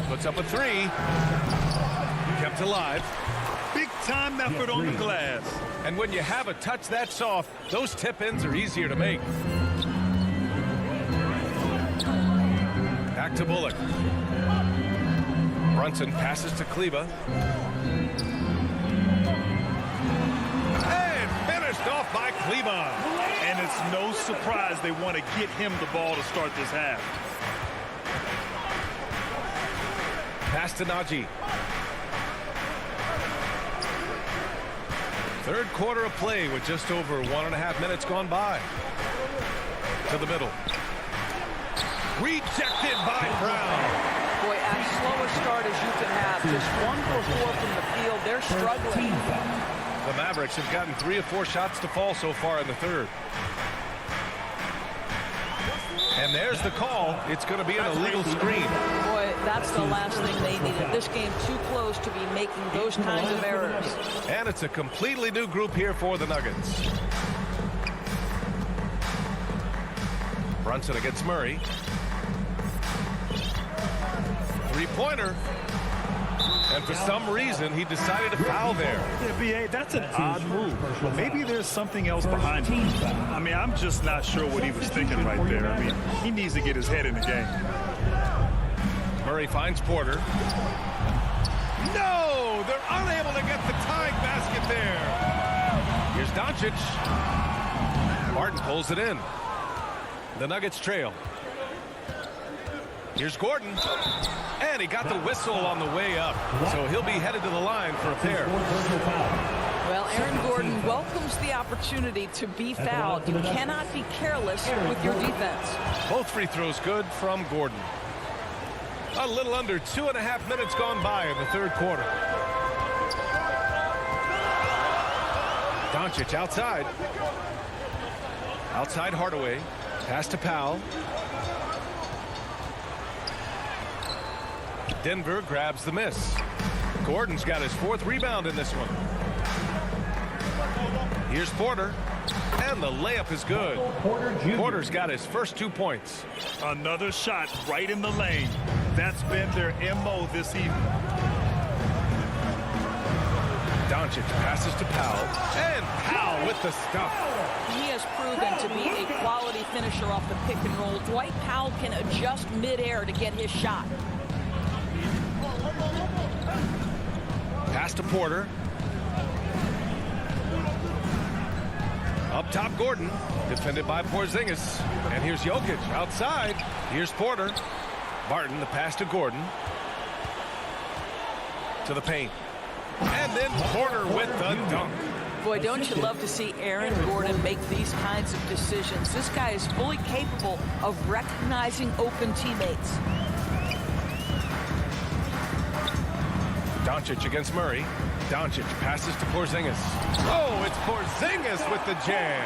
S9: Puts up a 3. Kept alive.
S11: Big time effort on the glass.
S9: And when you have a touch that soft, those tip-ins are easier to make. Back to Bullock. Brunson passes to Kleba. And finished off by Kleba.
S11: And it's no surprise they want to get him the ball to start this half.
S9: Pass to Najee. Third quarter of play with just over 1.5 minutes gone by. To the middle. Rejected by Brown.
S10: Boy, as slow a start as you can have. Just 1 for 4 from the field. They're struggling.
S9: The Mavericks have gotten 3 of 4 shots to fall so far in the third. And there's the call. It's going to be an illegal screen.
S10: Boy, that's the last thing they needed. This game too close to be making those kinds of errors.
S9: And it's a completely new group here for the Nuggets. Brunson against Murray. Three-pointer. And for some reason, he decided to foul there.
S11: Yeah, B.A., that's an odd move. Maybe there's something else behind it. I mean, I'm just not sure what he was thinking right there. I mean, he needs to get his head in the game.
S9: Murray finds Porter. No! They're unable to get the tying basket there. Here's Doncic. Martin pulls it in. The Nuggets trail. Here's Gordon. And he got the whistle on the way up. So he'll be headed to the line for a pair.
S10: Well, Aaron Gordon welcomes the opportunity to be fouled. You cannot be careless with your defense.
S9: Both free throws good from Gordon. A little under 2.5 minutes gone by in the third quarter. Doncic outside. Outside Hardaway. Pass to Powell. Denver grabs the miss. Gordon's got his 4th rebound in this one. Here's Porter. And the layup is good. Porter's got his first 2 points.
S11: Another shot right in the lane. That's been their MO this evening.
S9: Doncic passes to Powell. And Powell with the stuff.
S10: He has proven to be a quality finisher off the pick and roll. Dwight Powell can adjust midair to get his shot.
S9: Pass to Porter. Up top, Gordon. Defended by Porzingis. And here's Jokic outside. Here's Porter. Barton, the pass to Gordon. To the paint. And then Porter with the dunk.
S10: Boy, don't you love to see Aaron Gordon make these kinds of decisions. This guy is fully capable of recognizing open teammates.
S9: Doncic against Murray. Doncic passes to Porzingis. Oh, it's Porzingis with the jam.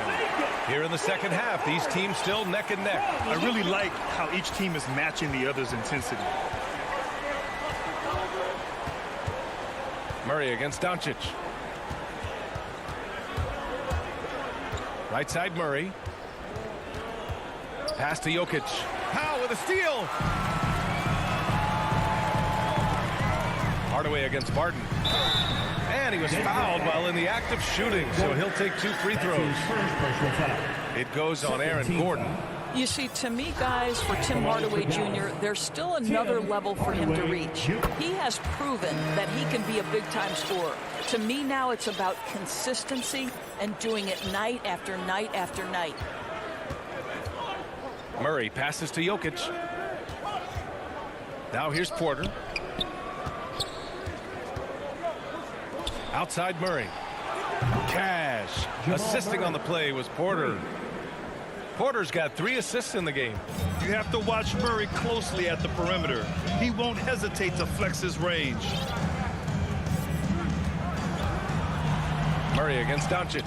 S9: Here in the second half, these teams still neck and neck.
S11: I really like how each team is matching the other's intensity.
S9: Murray against Doncic. Right side Murray. Pass to Jokic. Powell with a steal. Hardaway against Barton. And he was fouled while in the act of shooting, so he'll take 2 free throws. It goes on Aaron Gordon.
S10: You see, to me, guys, for Tim Hardaway Jr., there's still another level for him to reach. He has proven that he can be a big-time scorer. To me now, it's about consistency and doing it night after night after night.
S9: Murray passes to Jokic. Now here's Porter. Outside Murray. Cash. Assisting on the play was Porter. Porter's got 3 assists in the game.
S11: You have to watch Murray closely at the perimeter. He won't hesitate to flex his range.
S9: Murray against Doncic.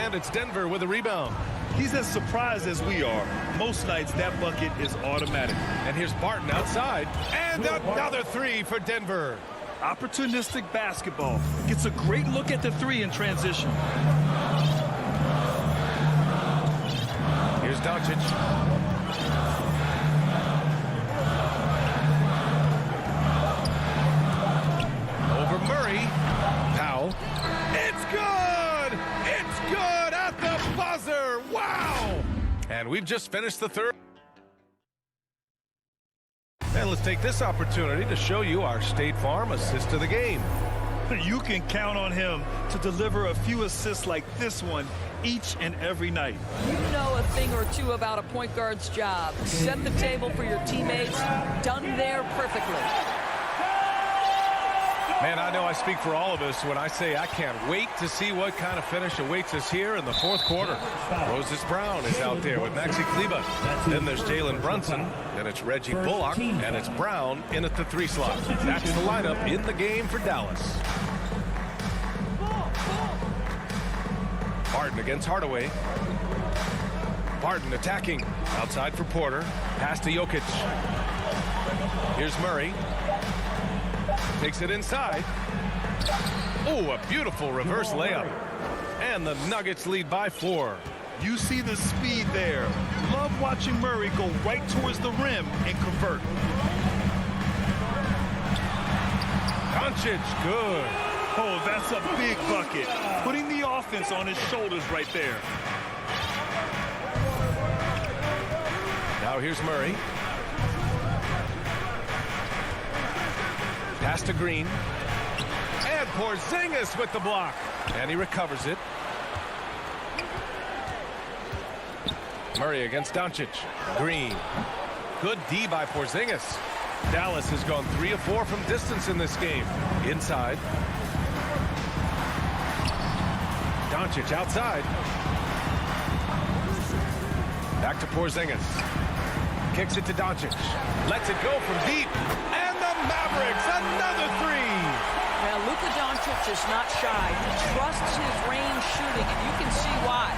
S9: And it's Denver with a rebound.
S11: He's as surprised as we are. Most nights that bucket is automatic.
S9: And here's Barton outside. And another 3 for Denver.
S11: Opportunistic basketball. Gets a great look at the 3 in transition.
S9: Here's Doncic. Over Murray. Powell. It's good! It's good at the buzzer! Wow! And we've just finished the third. And let's take this opportunity to show you our State Farm assist of the game.
S11: You can count on him to deliver a few assists like this one each and every night.
S10: You know a thing or two about a point guard's job. Set the table for your teammates. Done there perfectly.
S9: Man, I know I speak for all of us when I say I can't wait to see what kind of finish awaits us here in the fourth quarter. Moses Brown is out there with Maxi Kleber. Then there's Jalen Brunson. Then it's Reggie Bullock. And it's Brown in at the 3 slot. That's the lineup in the game for Dallas. Barton against Hardaway. Barton attacking. Outside for Porter. Pass to Jokic. Here's Murray. Takes it inside. Oh, a beautiful reverse layup. And the Nuggets lead by 4.
S11: You see the speed there. Love watching Murray go right towards the rim and convert.
S9: Doncic, good.
S11: Oh, that's a big bucket. Putting the offense on his shoulders right there.
S9: Now here's Murray. Pass to Green. And Porzingis with the block. And he recovers it. Murray against Doncic. Green. Good D by Porzingis. Dallas has gone 3 of 4 from distance in this game. Inside. Doncic outside. Back to Porzingis. Kicks it to Doncic. Lets it go from deep. And the Mavericks, another 3.
S10: Now, Luka Doncic is not shy. He trusts his range shooting, and you can see why.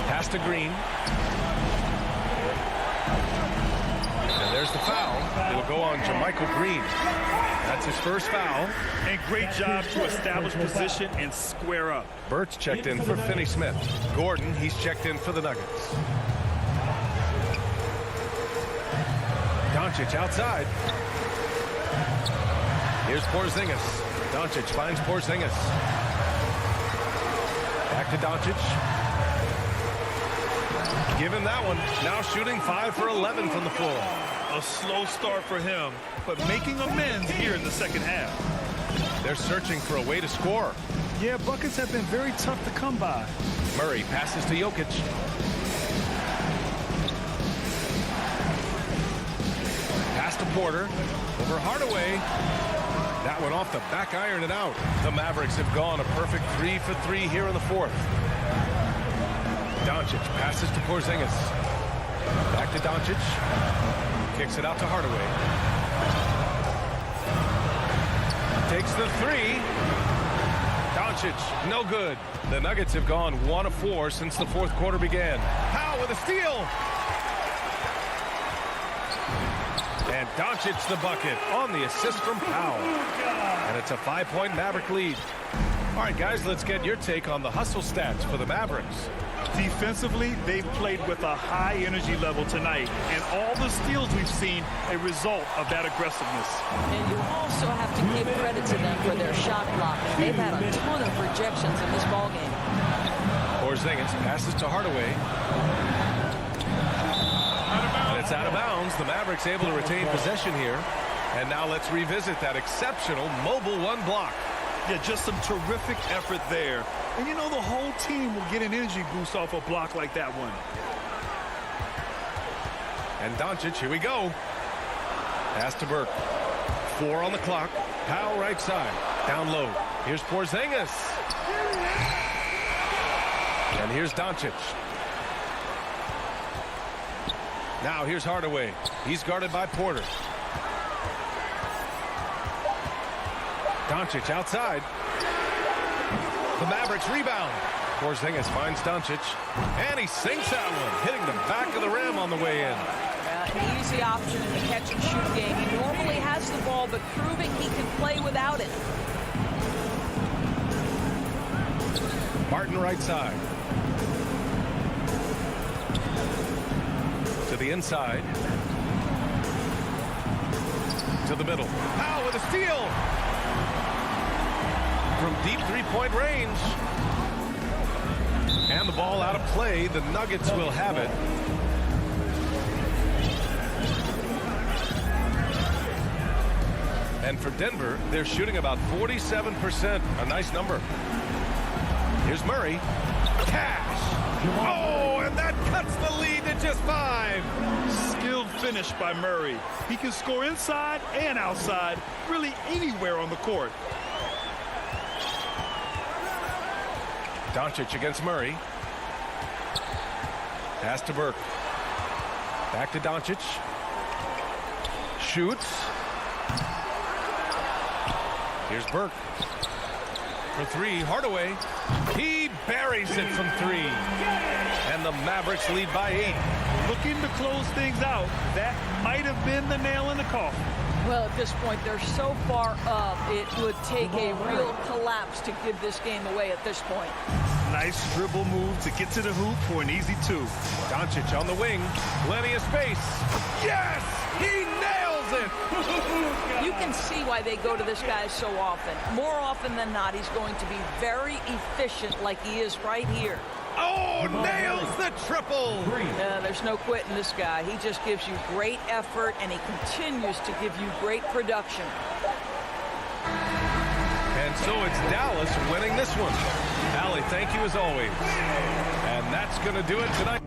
S9: Pass to Green. And there's the foul. It'll go on Jermichael Green. That's his first foul.
S11: And great job to establish position and square up.
S9: Burt's checked in for Finney-Smith. Gordon, he's checked in for the Nuggets. Doncic outside. Here's Porzingis. Doncic finds Porzingis. Back to Doncic. Give him that one. Now shooting 5 for 11 from the floor.
S11: A slow start for him, but making amends here in the second half.
S9: They're searching for a way to score.
S11: Yeah, buckets have been very tough to come by.
S9: Murray passes to Jokic. Porter. Over Hardaway. That one off the back iron and out. The Mavericks have gone a perfect 3 for 3 here in the fourth. Doncic passes to Porzingis. Back to Doncic. Kicks it out to Hardaway. Takes the three. Doncic, no good. The Nuggets have gone 1 of 4 since the fourth quarter began. Powell with a steal. And Doncic the bucket on the assist from Powell. And it's a 5-point Maverick lead. All right, guys, let's get your take on the hustle stats for the Mavericks.
S11: Defensively, they've played with a high energy level tonight, and all the steals we've seen a result of that aggressiveness.
S10: And you also have to give credit to them for their shot blocking. They've had a ton of rejections in this ballgame.
S9: Porzingis passes to Hardaway. And it's out of bounds. The Mavericks able to retain possession here. And now let's revisit that exceptional mobile one block.
S11: Yeah, just some terrific effort there. And you know, the whole team will get an energy boost off a block like that one.
S9: And Doncic, here we go. Pass to Burke. 4 on the clock. Powell right side. Down low. Here's Porzingis. And here's Doncic. Now here's Hardaway. He's guarded by Porter. Doncic outside. The Mavericks rebound. Porzingis finds Doncic. And he sinks that one, hitting the back of the rim on the way in.
S10: An easy option in the catch-and-shoot game. He normally has the ball, but proving he can play without it.
S9: Martin right side. To the inside. To the middle. Powell with a steal. From deep three-point range. And the ball out of play. The Nuggets will have it. And for Denver, they're shooting about 47%. A nice number. Here's Murray. Cash. Oh, and that cuts the lead to just 5.
S11: Skilled finish by Murray. He can score inside and outside, really anywhere on the court.
S9: Doncic against Murray. Pass to Burke. Back to Doncic. Shoots. Here's Burke. For 3, Hardaway. He buries it from 3. And the Mavericks lead by 8.
S11: Looking to close things out. That might have been the nail in the coffin.
S10: Well, at this point, they're so far up, it would take a real collapse to give this game away at this point.
S11: Nice dribble move to get to the hoop for an easy 2.
S9: Doncic on the wing. Plenty of space. Yes! He nails it!
S10: You can see why they go to this guy so often. More often than not, he's going to be very efficient like he is right here.
S9: Oh, nails the triple!
S10: There's no quitting this guy. He just gives you great effort, and he continues to give you great production.
S9: And so it's Dallas winning this one. Allie, thank you as always. And that's going to do it tonight.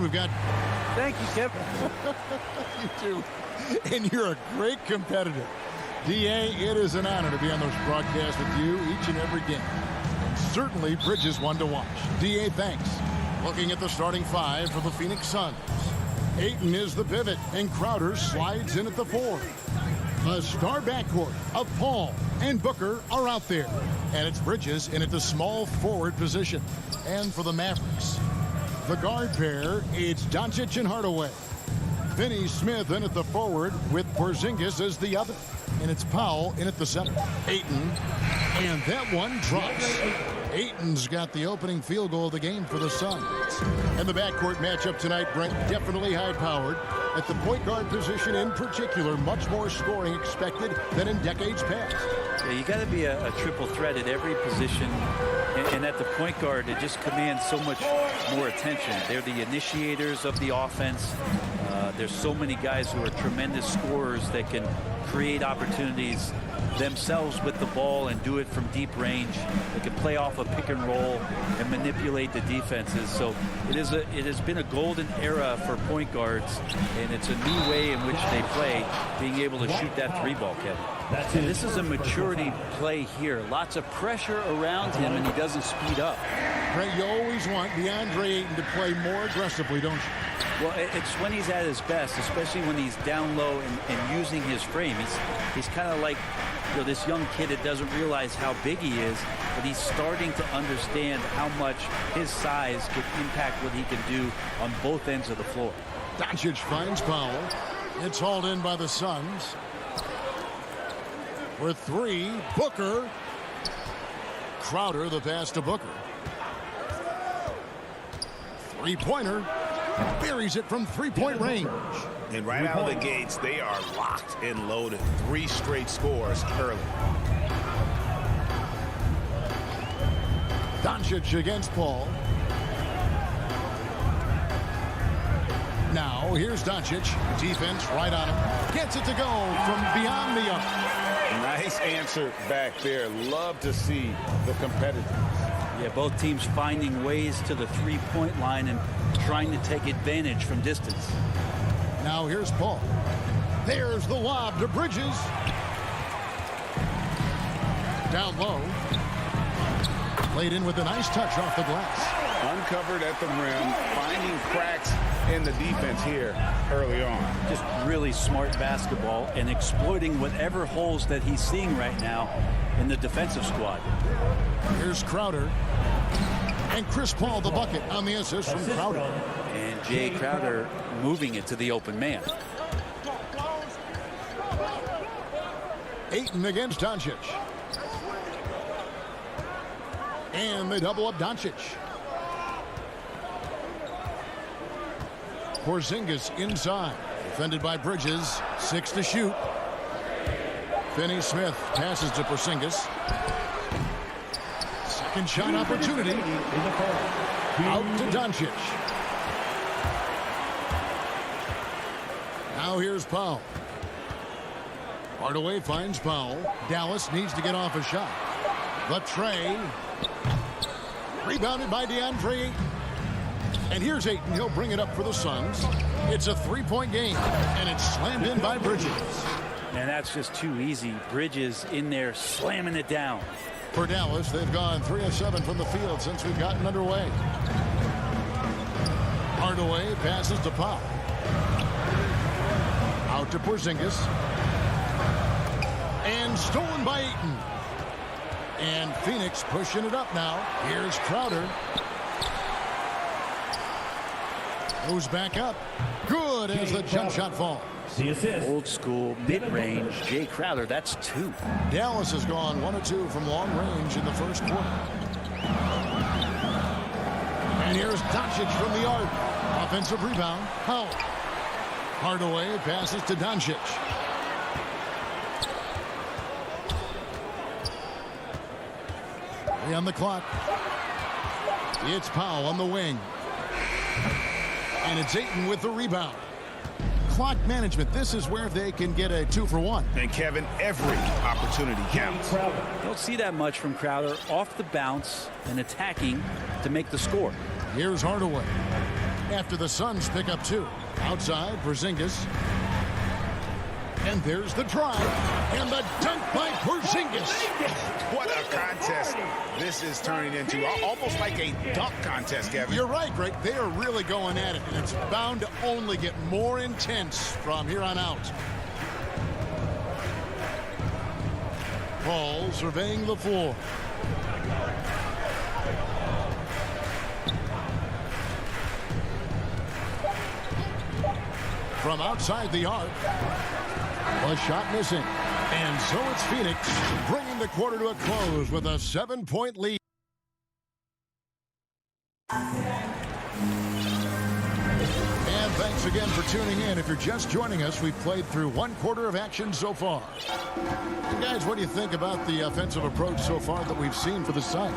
S2: We've got...
S12: Thank you, Kip.
S2: You too. And you're a great competitor. D.A., it is an honor to be on those broadcasts with you each and every game. And certainly Bridges one to watch. D.A., thanks. Looking at the starting five for the Phoenix Suns. Ayton is the pivot, and Crowder slides in at the 4. A star backcourt of Paul and Booker are out there. And it's Bridges in at the small forward position. And for the Mavericks, the guard pair, it's Doncic and Hardaway. Finney Smith in at the forward with Porzingis as the other. And it's Powell in at the center. Ayton, and that one drops. Ayton's got the opening field goal of the game for the Suns. And the backcourt matchup tonight, Brent, definitely high-powered. At the point guard position in particular, much more scoring expected than in decades past.
S12: Yeah, you got to be a triple threat at every position. And at the point guard, it just commands so much more attention. They're the initiators of the offense. There's so many guys who are tremendous scorers that can create opportunities themselves with the ball and do it from deep range. They can play off a pick and roll and manipulate the defenses. So it has been a golden era for point guards, and it's a new way in which they play, being able to shoot that 3-ball, Kevin. And this is a maturity play here. Lots of pressure around him, and he doesn't speed up.
S2: Brent, you always want DeAndre Ayton to play more aggressively, don't you?
S12: Well, it's when he's at his best, especially when he's down low and using his frame. He's kind of like, you know, this young kid that doesn't realize how big he is, but he's starting to understand how much his size could impact what he can do on both ends of the floor.
S2: Doncic finds Powell. It's hauled in by the Suns. For 3, Booker. Crowder, the pass to Booker. Three-pointer. Buries it from three-point range.
S3: And right out of the gates, they are locked and loaded. 3 straight scores early.
S2: Doncic against Paul. Now, here's Doncic. Defense right on him. Gets it to go from beyond the arc.
S3: Nice answer back there. Love to see the competitiveness.
S12: Yeah, both teams finding ways to the three-point line and trying to take advantage from distance.
S2: Now here's Paul. There's the lob to Bridges. Down low. Played in with a nice touch off the glass.
S3: Uncovered at the rim, finding cracks in the defense here early on.
S12: Just really smart basketball and exploiting whatever holes that he's seeing right now in the defensive squad.
S2: Here's Crowder. And Chris Paul the bucket on the assist from Crowder.
S12: And Jay Crowder moving it to the open man.
S2: Ayton against Doncic. And they double up Doncic. Porzingis inside. Defended by Bridges. 6 to shoot. Finney-Smith passes to Porzingis. Second shot opportunity. Out to Doncic. Now here's Powell. Hardaway finds Powell. Dallas needs to get off a shot. The tray. Rebounded by DeAndre Ayton. And here's Ayton. He'll bring it up for the Suns. It's a three-point game, and it's slammed in by Bridges.
S12: And that's just too easy. Bridges in there slamming it down.
S2: For Dallas, they've gone 3 of 7 from the field since we've gotten underway. Hardaway passes to Powell. Out to Porzingis. And stolen by Ayton. And Phoenix pushing it up now. Here's Crowder. Goes back up. Good as the jump shot falls.
S12: Old school, mid-range, Jay Crowder, that's 2.
S2: Dallas has gone 1 of 2 from long range in the first quarter. And here's Doncic from the arc. Offensive rebound. Powell. Hardaway passes to Doncic. On the clock. It's Powell on the wing. And it's Ayton with the rebound. Clock management. This is where they can get a 2-for-1.
S3: And Kevin, every opportunity counts.
S12: Don't see that much from Crowder. Off the bounce and attacking to make the score.
S2: Here's Hardaway. After the Suns pick up 2. Outside, Porzingis. And there's the drive. And the dunk by Porzingis.
S3: What a contest this is turning into. Almost like a dunk contest, Kevin.
S2: You're right, Greg. They are really going at it. And it's bound to only get more intense from here on out. Paul surveying the floor. From outside the arc. A shot missing. And so it's Phoenix bringing the quarter to a close with a 7-point lead. And thanks again for tuning in. If you're just joining us, we've played through 1 quarter of action so far. And guys, what do you think about the offensive approach so far that we've seen for the Suns?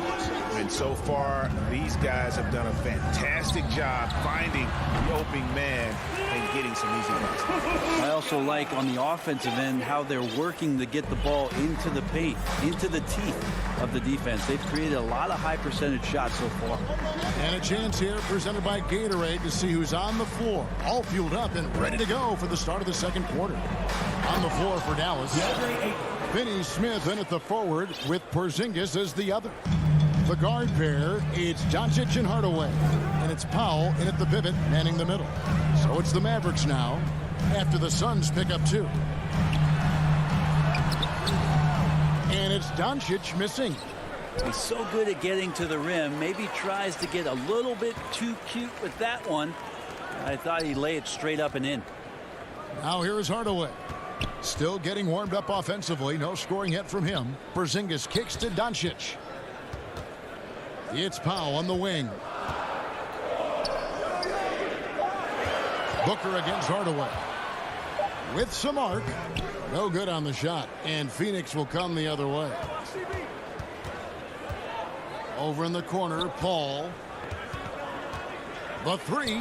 S3: And so far, these guys have done a fantastic job finding the opening man and getting some easy baskets.
S12: I also like on the offensive end how they're working to get the ball into the paint, into the teeth of the defense. They've created a lot of high percentage shots so far.
S2: And a chance here presented by Gatorade to see who's on the floor, all fueled up and ready to go for the start of the second quarter. On the floor for Dallas, Finney-Smith in at the forward with Porzingis as the other. The guard pair, it's Doncic and Hardaway. And it's Powell in at the pivot, manning the middle. So it's the Mavericks now, after the Suns pick up 2. And it's Doncic missing.
S12: He's so good at getting to the rim. Maybe tries to get a little bit too cute with that one. I thought he'd lay it straight up and in.
S2: Now here is Hardaway. Still getting warmed up offensively. No scoring yet from him. Porzingis kicks to Doncic. It's Powell on the wing. Booker against Hardaway. With some arc. No good on the shot. And Phoenix will come the other way. Over in the corner, Paul. The three.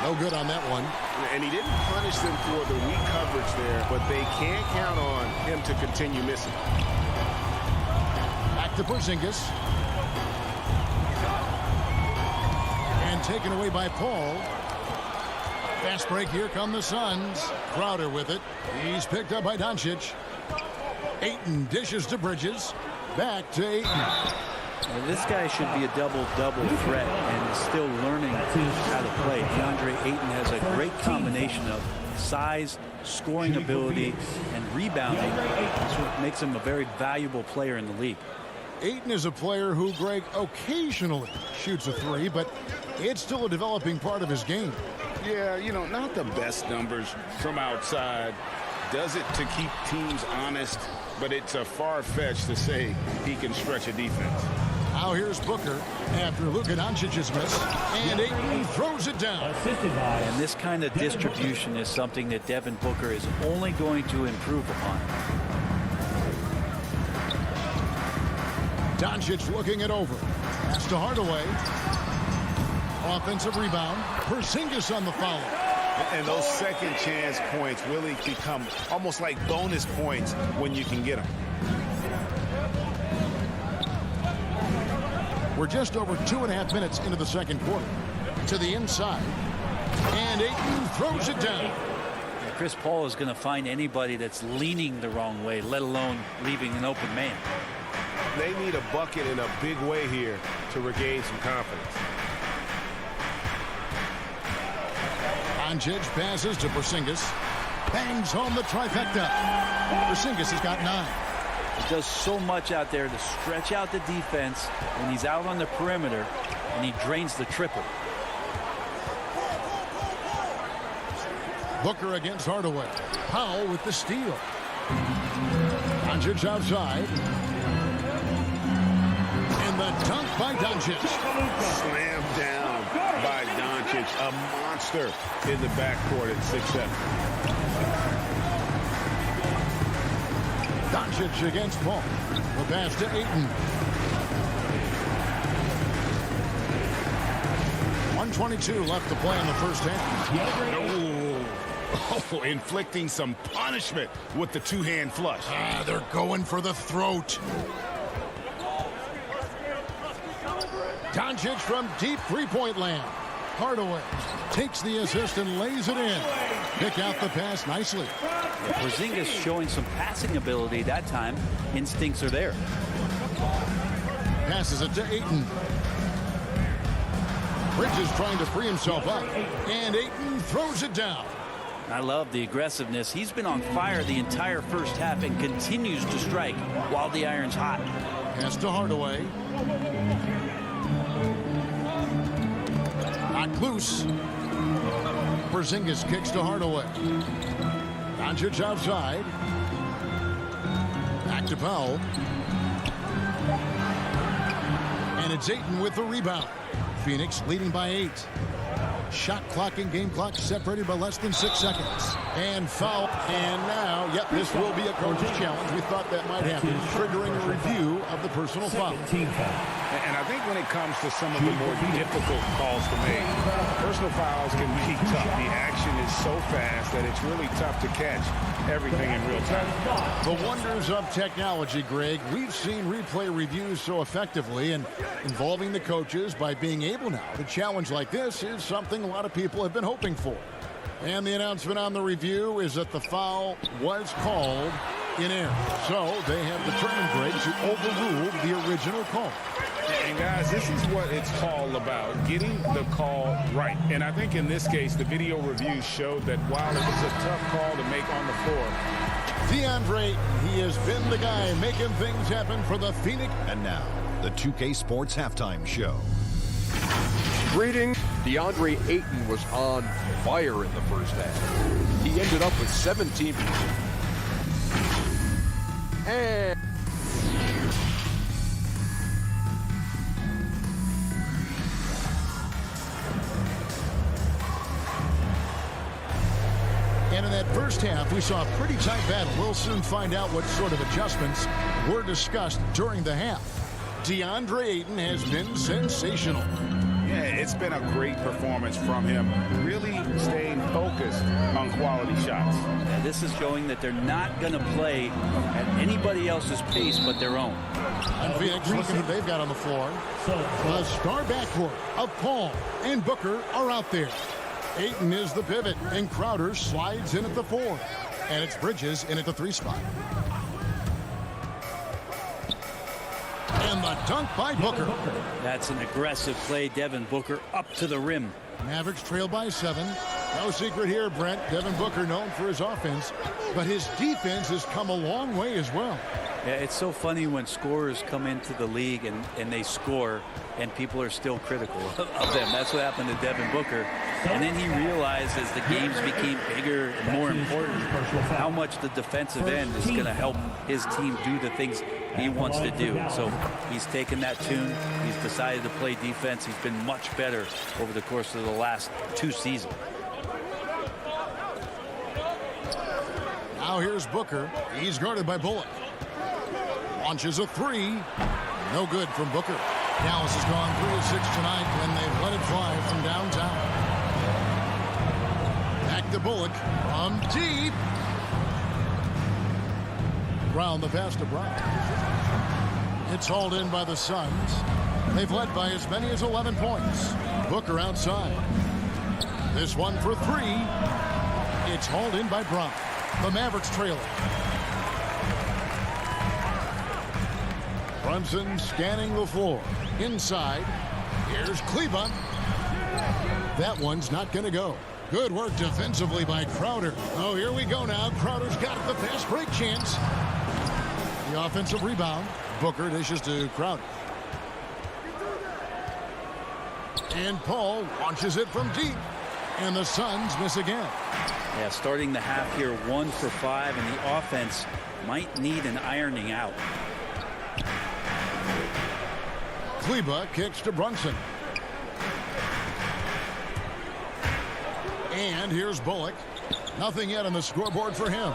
S2: No good on that one.
S4: And he didn't punish them for the weak coverage there, but they can't count on him to continue missing.
S2: Back to Porzingis. And taken away by Paul. Fast break. Here come the Suns. Crowder with it. He's picked up by Doncic. Ayton dishes to Bridges. Back to Ayton.
S12: Well, this guy should be a double-double threat and is still learning how to play. DeAndre Ayton has a great combination of size, scoring ability, and rebounding. That's what makes him a very valuable player in the league.
S2: Ayton is a player who, Greg, occasionally shoots a three, but it's still a developing part of his game.
S3: Yeah, you know, not the best numbers from outside. Does it to keep teams honest, but it's a far-fetched to say he can stretch a defense.
S2: Now here's Booker after Luka Doncic's miss, and Ayton throws it down.
S12: And this kind of distribution is something that Devin Booker is only going to improve upon.
S2: Doncic looking it over. Pass to Hardaway. Offensive rebound. Porzingis on the foul.
S3: And those second chance points really become almost like bonus points when you can get them.
S2: We're just over 2.5 minutes into the second quarter. To the inside. And Ayton throws it down.
S12: Chris Paul is going to find anybody that's leaning the wrong way, let alone leaving an open man.
S4: They need a bucket in a big way here to regain some confidence.
S2: Doncic passes to Porzingis. Bangs home the trifecta. Porzingis has got 9.
S12: He does so much out there to stretch out the defense when he's out on the perimeter, and he drains the triple.
S2: Booker against Hardaway. Powell with the steal. Doncic outside. And the dunk by Doncic.
S3: Slam down by Doncic. A monster in the backcourt at 6'7".
S2: Doncic against Paul. The pass to Ayton. 1:22 left to play in the first half.
S3: Oh, inflicting some punishment with the two-hand flush.
S2: They're going for the throat. Doncic from deep three-point land. Hardaway takes the assist and lays it in. Pick out the pass nicely.
S12: Porzingis showing some passing ability that time. Instincts are there.
S2: Passes it to Ayton. Bridges trying to free himself up. And Ayton throws it down.
S12: I love the aggressiveness. He's been on fire the entire first half and continues to strike while the iron's hot.
S2: Pass to Hardaway. Knocked loose. Porzingis kicks to Hardaway. Doncic outside. Back to Powell. And it's Ayton with the rebound. Phoenix leading by 8. Shot clock and game clock separated by less than 6 seconds. And foul. And now, yep, this will be a coach's challenge. We thought that might happen, triggering a review of the personal foul.
S3: And I think when it comes to some of the more difficult calls to make, personal fouls can be tough. The action is so fast that it's really tough to catch everything in real time.
S2: The wonders of technology, Greg. We've seen replay reviews so effectively, and involving the coaches by being able now to challenge like this is something a lot of people have been hoping for. And the announcement on the review is that the foul was called in error. So they have determined, Greg, to overrule the original call.
S3: And guys, this is what it's all about, getting the call right. And I think in this case, the video review showed that while it was a tough call to make on the floor,
S2: DeAndre, he has been the guy making things happen for the Phoenix.
S6: And now, the 2K Sports Halftime Show.
S7: Greetings. DeAndre Ayton was on fire in the first half. He ended up with 17. And
S2: first half, we saw a pretty tight battle. We'll soon find out what sort of adjustments were discussed during the half. DeAndre Ayton has been sensational.
S3: Yeah, it's been a great performance from him. Really staying focused on quality shots.
S12: Yeah, this is showing that they're not going to play at anybody else's pace but their own.
S2: And Phoenix looking what they've got on the floor. The star backcourt of Paul and Booker are out there. Ayton is the pivot, and Crowder slides in at the 4. And it's Bridges in at the 3 spot. And the dunk by Booker.
S12: That's an aggressive play. Devin Booker up to the rim.
S2: Mavericks trail by 7. No secret here, Brent. Devin Booker known for his offense, but his defense has come a long way as well.
S12: Yeah, it's so funny when scorers come into the league and they score and people are still critical of them. That's what happened to Devin Booker. And then he realized as the games became bigger and more important how much the defensive end is going to help his team do the things he wants to do. So he's taken that tune. He's decided to play defense. He's been much better over the course of the last 2 seasons.
S2: Now here's Booker. He's guarded by Bullock. Launches a 3. No good from Booker. Dallas has gone 3 of 6 tonight, and they've let it fly from downtown. Back to Bullock from deep. Brown the pass to Brown. It's hauled in by the Suns. They've led by as many as 11 points. Booker outside. This one for 3. It's hauled in by Brown. The Mavericks trailing. Brunson scanning the floor. Inside. Here's Kleba. That one's not going to go. Good work defensively by Crowder. Oh, here we go now. Crowder's got the fast break chance. The offensive rebound. Booker dishes to Crowder. And Paul launches it from deep. And the Suns miss again.
S12: Yeah, starting the half here 1 for 5, and the offense might need an ironing out.
S2: Kleba kicks to Brunson. And here's Bullock. Nothing yet on the scoreboard for him.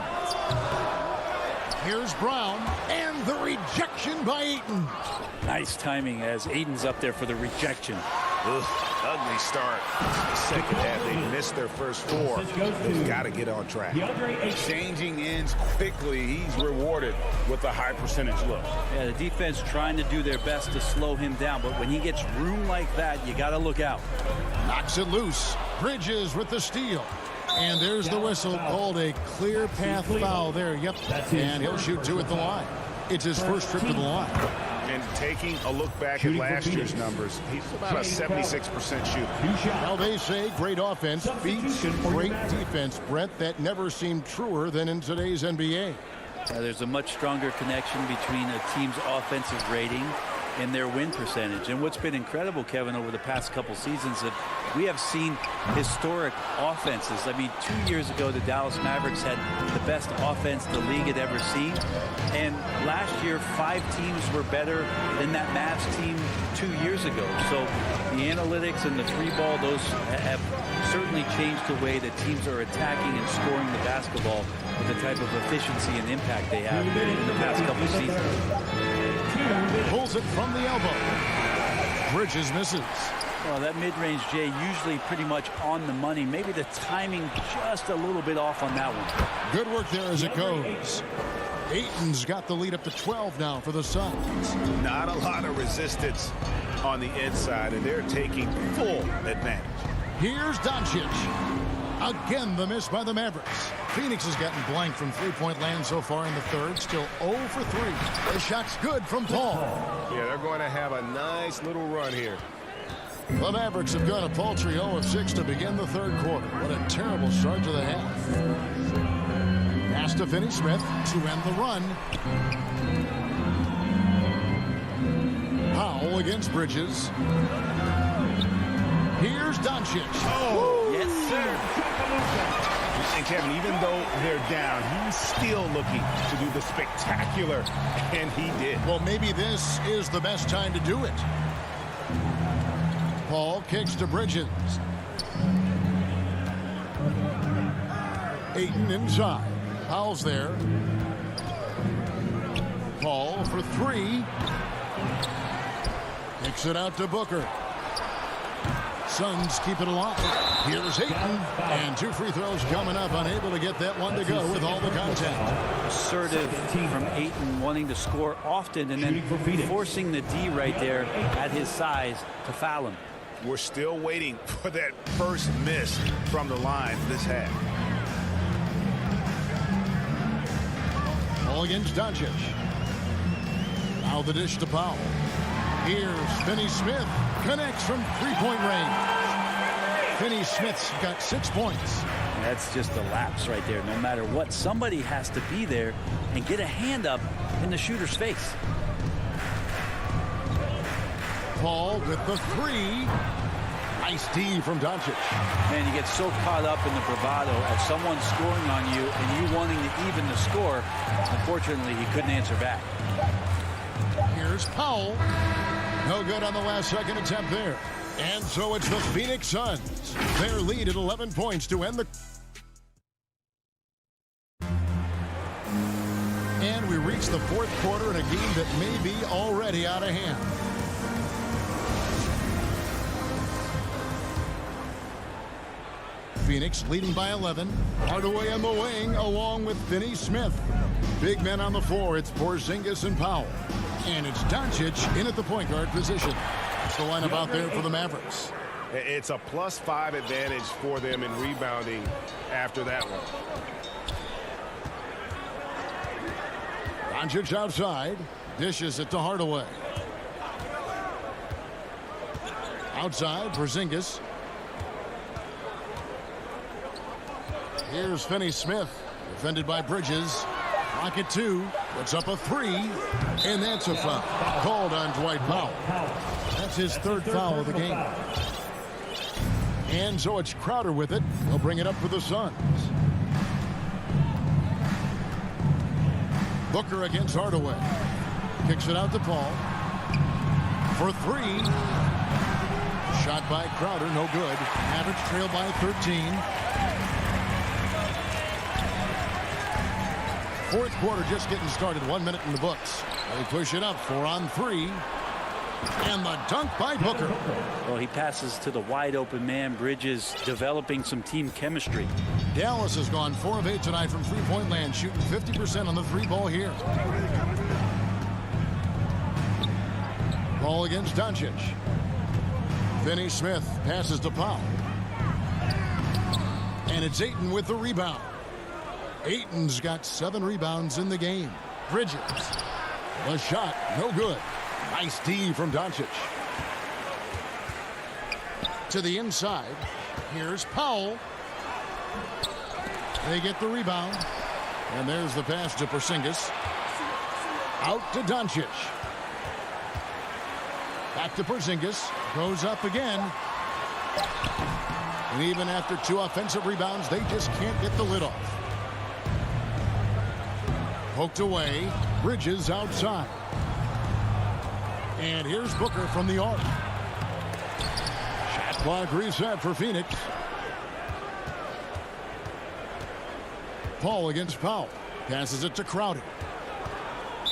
S2: Here's Brown. And the rejection by Ayton.
S12: Nice timing as Ayton's up there for the rejection.
S3: Ugly start. Second half, they missed their first 4. They've got to get on track. Changing ends quickly. He's rewarded with a high percentage look.
S12: Yeah, the defense trying to do their best to slow him down, but when he gets room like that, you got to look out.
S2: Knocks it loose. Bridges with the steal. And there's the whistle, called a clear path foul there. Yep, and he'll shoot 2 at the line. It's his first trip to the line.
S3: And taking a look back at last year's numbers, he's about a 76% shooter.
S2: Well, they say great offense beats great defense, Brett. That never seemed truer than in today's NBA.
S12: There's a much stronger connection between a team's offensive rating and their win percentage. And what's been incredible, Kevin, over the past couple seasons, that we have seen historic offenses. I mean, 2 years ago, the Dallas Mavericks had the best offense the league had ever seen. And last year, 5 teams were better than that Mavs team 2 years ago. So the analytics and the 3-ball, those have certainly changed the way that teams are attacking and scoring the basketball with the type of efficiency and impact they have in the past couple of seasons.
S2: Pulls it from the elbow. Bridges misses.
S12: Well, that mid-range, Jay, usually pretty much on the money. Maybe the timing just a little bit off on that one.
S2: Good work there as it goes. Ayton's got the lead up to 12 now for the Suns.
S3: Not a lot of resistance on the inside, and they're taking full advantage.
S2: Here's Doncic. Again, the miss by the Mavericks. Phoenix has gotten blank from three-point land so far in the third. Still 0 for 3. The shot's good from Paul.
S4: Yeah, they're going to have a nice little run here.
S2: The Mavericks have gone a paltry 0 of 6 to begin the third quarter. What a terrible start to the half. Pass to Finney-Smith to end the run. Powell against Bridges. Here's Doncic.
S3: Oh, yes, sir. And Kevin, even though they're down, he's still looking to do the spectacular, and he did.
S2: Well, maybe this is the best time to do it. Paul kicks to Bridges. Ayton inside. Powell's there. Paul for three. Kicks it out to Booker. Suns keep it alive. Here's Ayton. And 2 free throws coming up. Unable to get that one to go with all the contact.
S12: Assertive from Ayton, wanting to score often and then forcing the D right there at his size to foul him.
S3: We're still waiting for that first miss from the line this half.
S2: Ball against Doncic. Now the dish to Powell. Here's Finney-Smith. Connects from three-point range. Finney-Smith's got 6 points.
S12: That's just a lapse right there. No matter what, somebody has to be there and get a hand up in the shooter's face.
S2: Paul with the three. Nice D from Doncic.
S12: Man, you get so caught up in the bravado of someone scoring on you and you wanting to even the score. Unfortunately, he couldn't answer back.
S2: Here's Powell. No good on the last second attempt there. And so it's the Phoenix Suns. Their lead at 11 points to end the... And we reach the fourth quarter in a game that may be already out of hand. Phoenix leading by 11. Hardaway on the wing along with Finney-Smith. Big men on the floor. It's Porzingis and Powell. And it's Doncic in at the point guard position. That's the lineup out there for the Mavericks.
S4: It's a +5 advantage for them in rebounding after that one.
S2: Doncic outside. Dishes it to Hardaway. Outside, Porzingis. Here's Finney-Smith. Defended by Bridges. Rocket 2. Puts up a 3. And that's a foul. Called on Dwight Powell. That's his third foul of the game. And so it's Crowder with it. He'll bring it up for the Suns. Booker against Hardaway. Kicks it out to Paul. For 3. Shot by Crowder, no good. Mavericks trail by 13. Fourth quarter just getting started. 1 minute in the books. They push it up. 4 on 3. And the dunk by Booker.
S12: Well, he passes to the wide open man. Bridges developing some team chemistry.
S2: Dallas has gone 4 of 8 tonight from three-point land, shooting 50% on the 3-ball here. Ball against Doncic. Finney-Smith passes to Powell. And it's Ayton with the rebound. Ayton's got 7 rebounds in the game. Bridges. The shot, no good. Nice D from Doncic. To the inside. Here's Powell. They get the rebound. And there's the pass to Porzingis. Out to Doncic. Back to Porzingis. Goes up again. And even after 2 offensive rebounds, they just can't get the lid off. Poked away. Bridges outside. And here's Booker from the arc. Shot clock reset for Phoenix. Paul against Powell. Passes it to Crowder.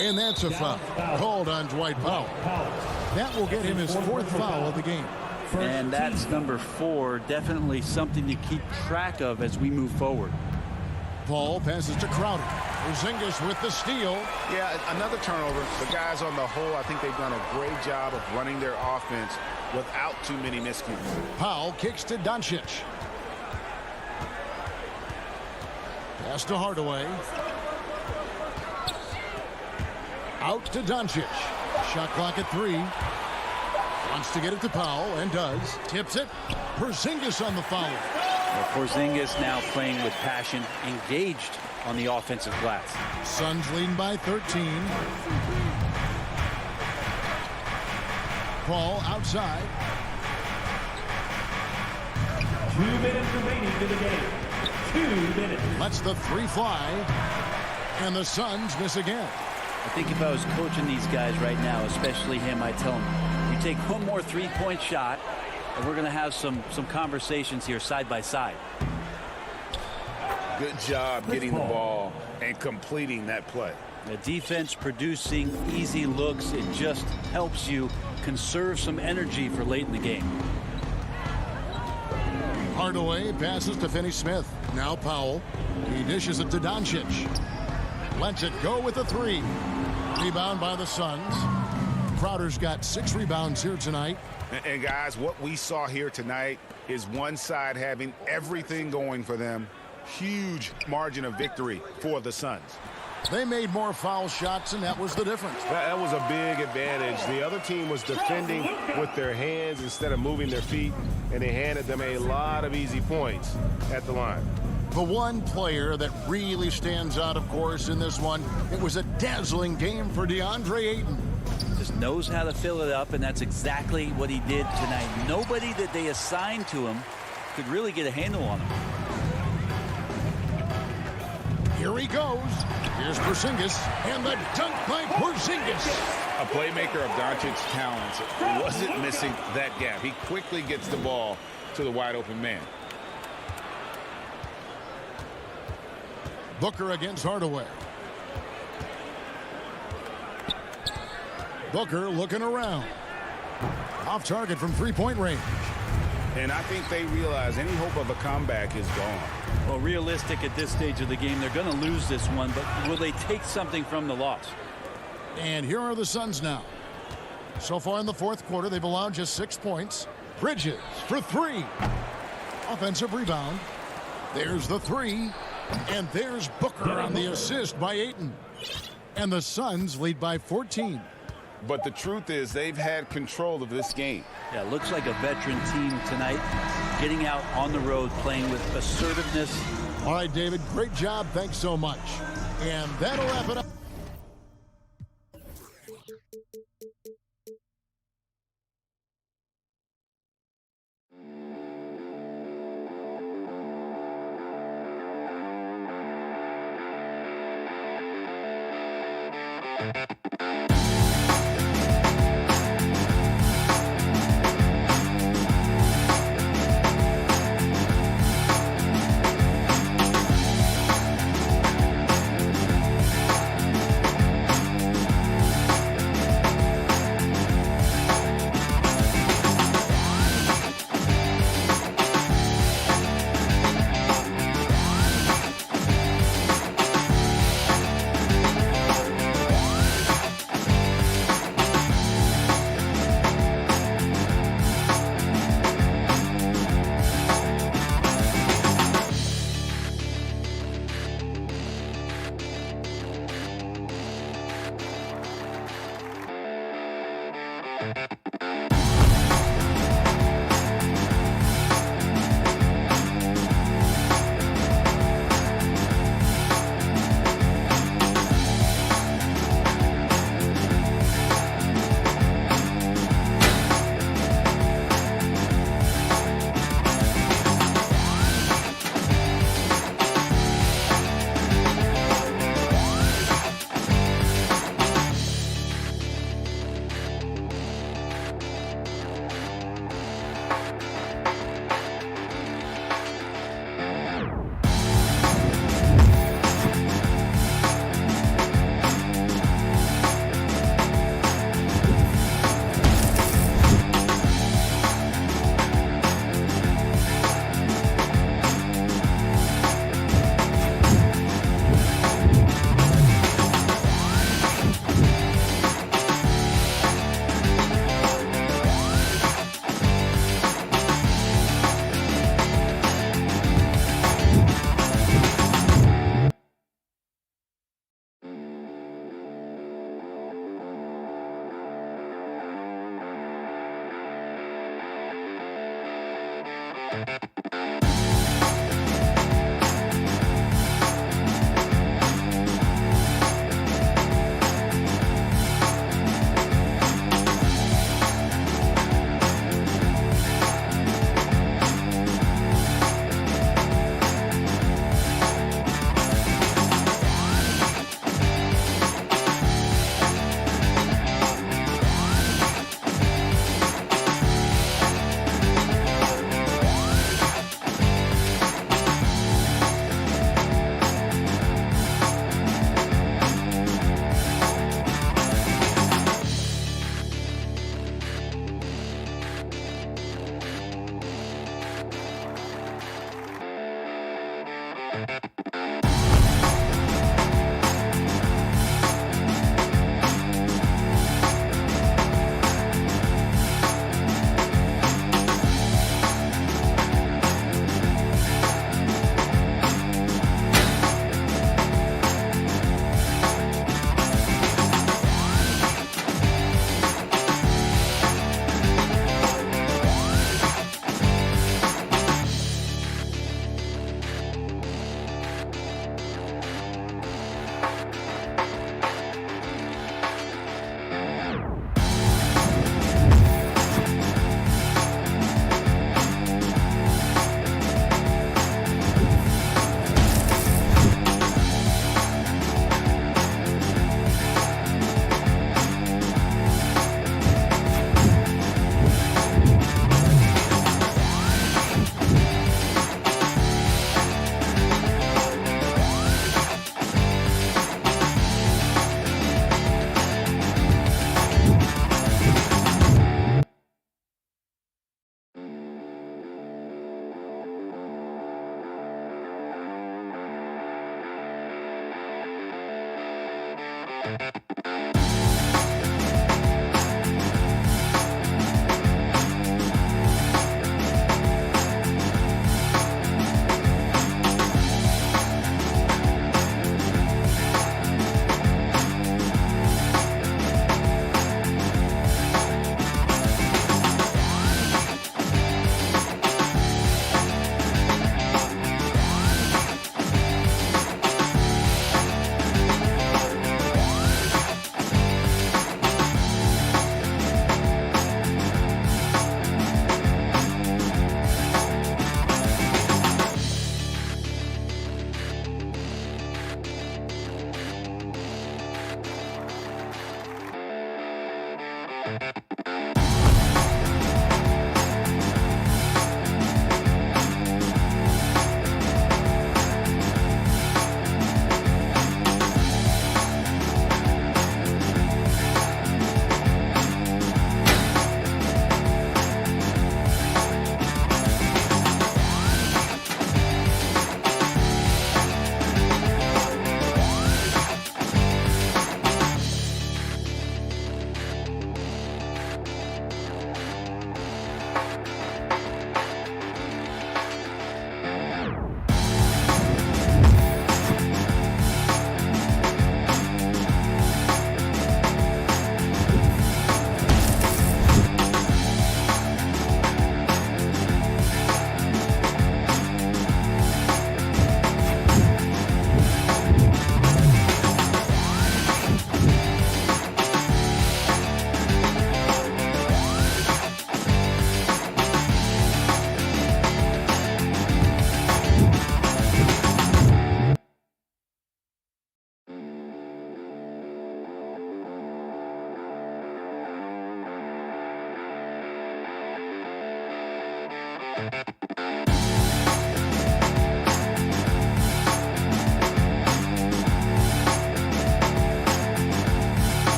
S2: And that's a foul. Called on Dwight Powell. That will get him his 4th foul of the game.
S12: And that's number 4. Definitely something to keep track of as we move forward.
S2: Paul passes to Crowder. Porzingis with the steal.
S3: Yeah, another turnover. The guys on the whole, I think they've done a great job of running their offense without too many miscues.
S2: Powell kicks to Doncic. Pass to Hardaway. Out to Doncic. Shot clock at 3. Wants to get it to Powell and does. Tips it. Porzingis on the foul.
S12: Well, Porzingis now playing with passion, engaged on the offensive glass.
S2: Suns leading by 13. Paul outside.
S8: 2 minutes remaining to the game. 2 minutes.
S2: Lets the 3 fly. And the Suns miss again.
S12: I think if I was coaching these guys right now, especially him, I'd tell him, you take one more 3-point shot, and we're going to have some conversations here side by side.
S3: Good job getting the ball and completing that play.
S12: The defense producing easy looks. It just helps you conserve some energy for late in the game.
S2: Hardaway passes to Finney-Smith. Now Powell. He dishes it to Doncic. Lets it go with the three. Rebound by the Suns. Crowder's got 6 rebounds here tonight.
S3: And guys, what we saw here tonight is one side having everything going for them. Huge margin of victory for the Suns.
S2: They made more foul shots, and that was the difference.
S4: That was a big advantage. The other team was defending with their hands instead of moving their feet, and they handed them a lot of easy points at the line.
S2: The one player that really stands out, of course, in this one, it was a dazzling game for DeAndre Ayton.
S12: Just knows how to fill it up, and that's exactly what he did tonight. Nobody that they assigned to him could really get a handle on him.
S2: Here he goes. Here's Porzingis, and the dunk by Porzingis.
S3: A playmaker of Doncic's talents wasn't missing that gap. He quickly gets the ball to the wide open man.
S2: Booker against Hardaway. Booker looking around. Off target from three-point range.
S3: And I think they realize any hope of a comeback is gone.
S12: Well, realistic at this stage of the game, they're going to lose this one, but will they take something from the loss?
S2: And here are the Suns now. So far in the fourth quarter, they've allowed just 6 points. Bridges for 3. Offensive rebound. There's the 3. And there's Booker on the assist by Ayton. And the Suns lead by 14.
S3: But the truth is they've had control of this game.
S12: Yeah, looks like a veteran team tonight, getting out on the road, playing with assertiveness.
S2: All right, David, great job. Thanks so much. And that'll wrap it up.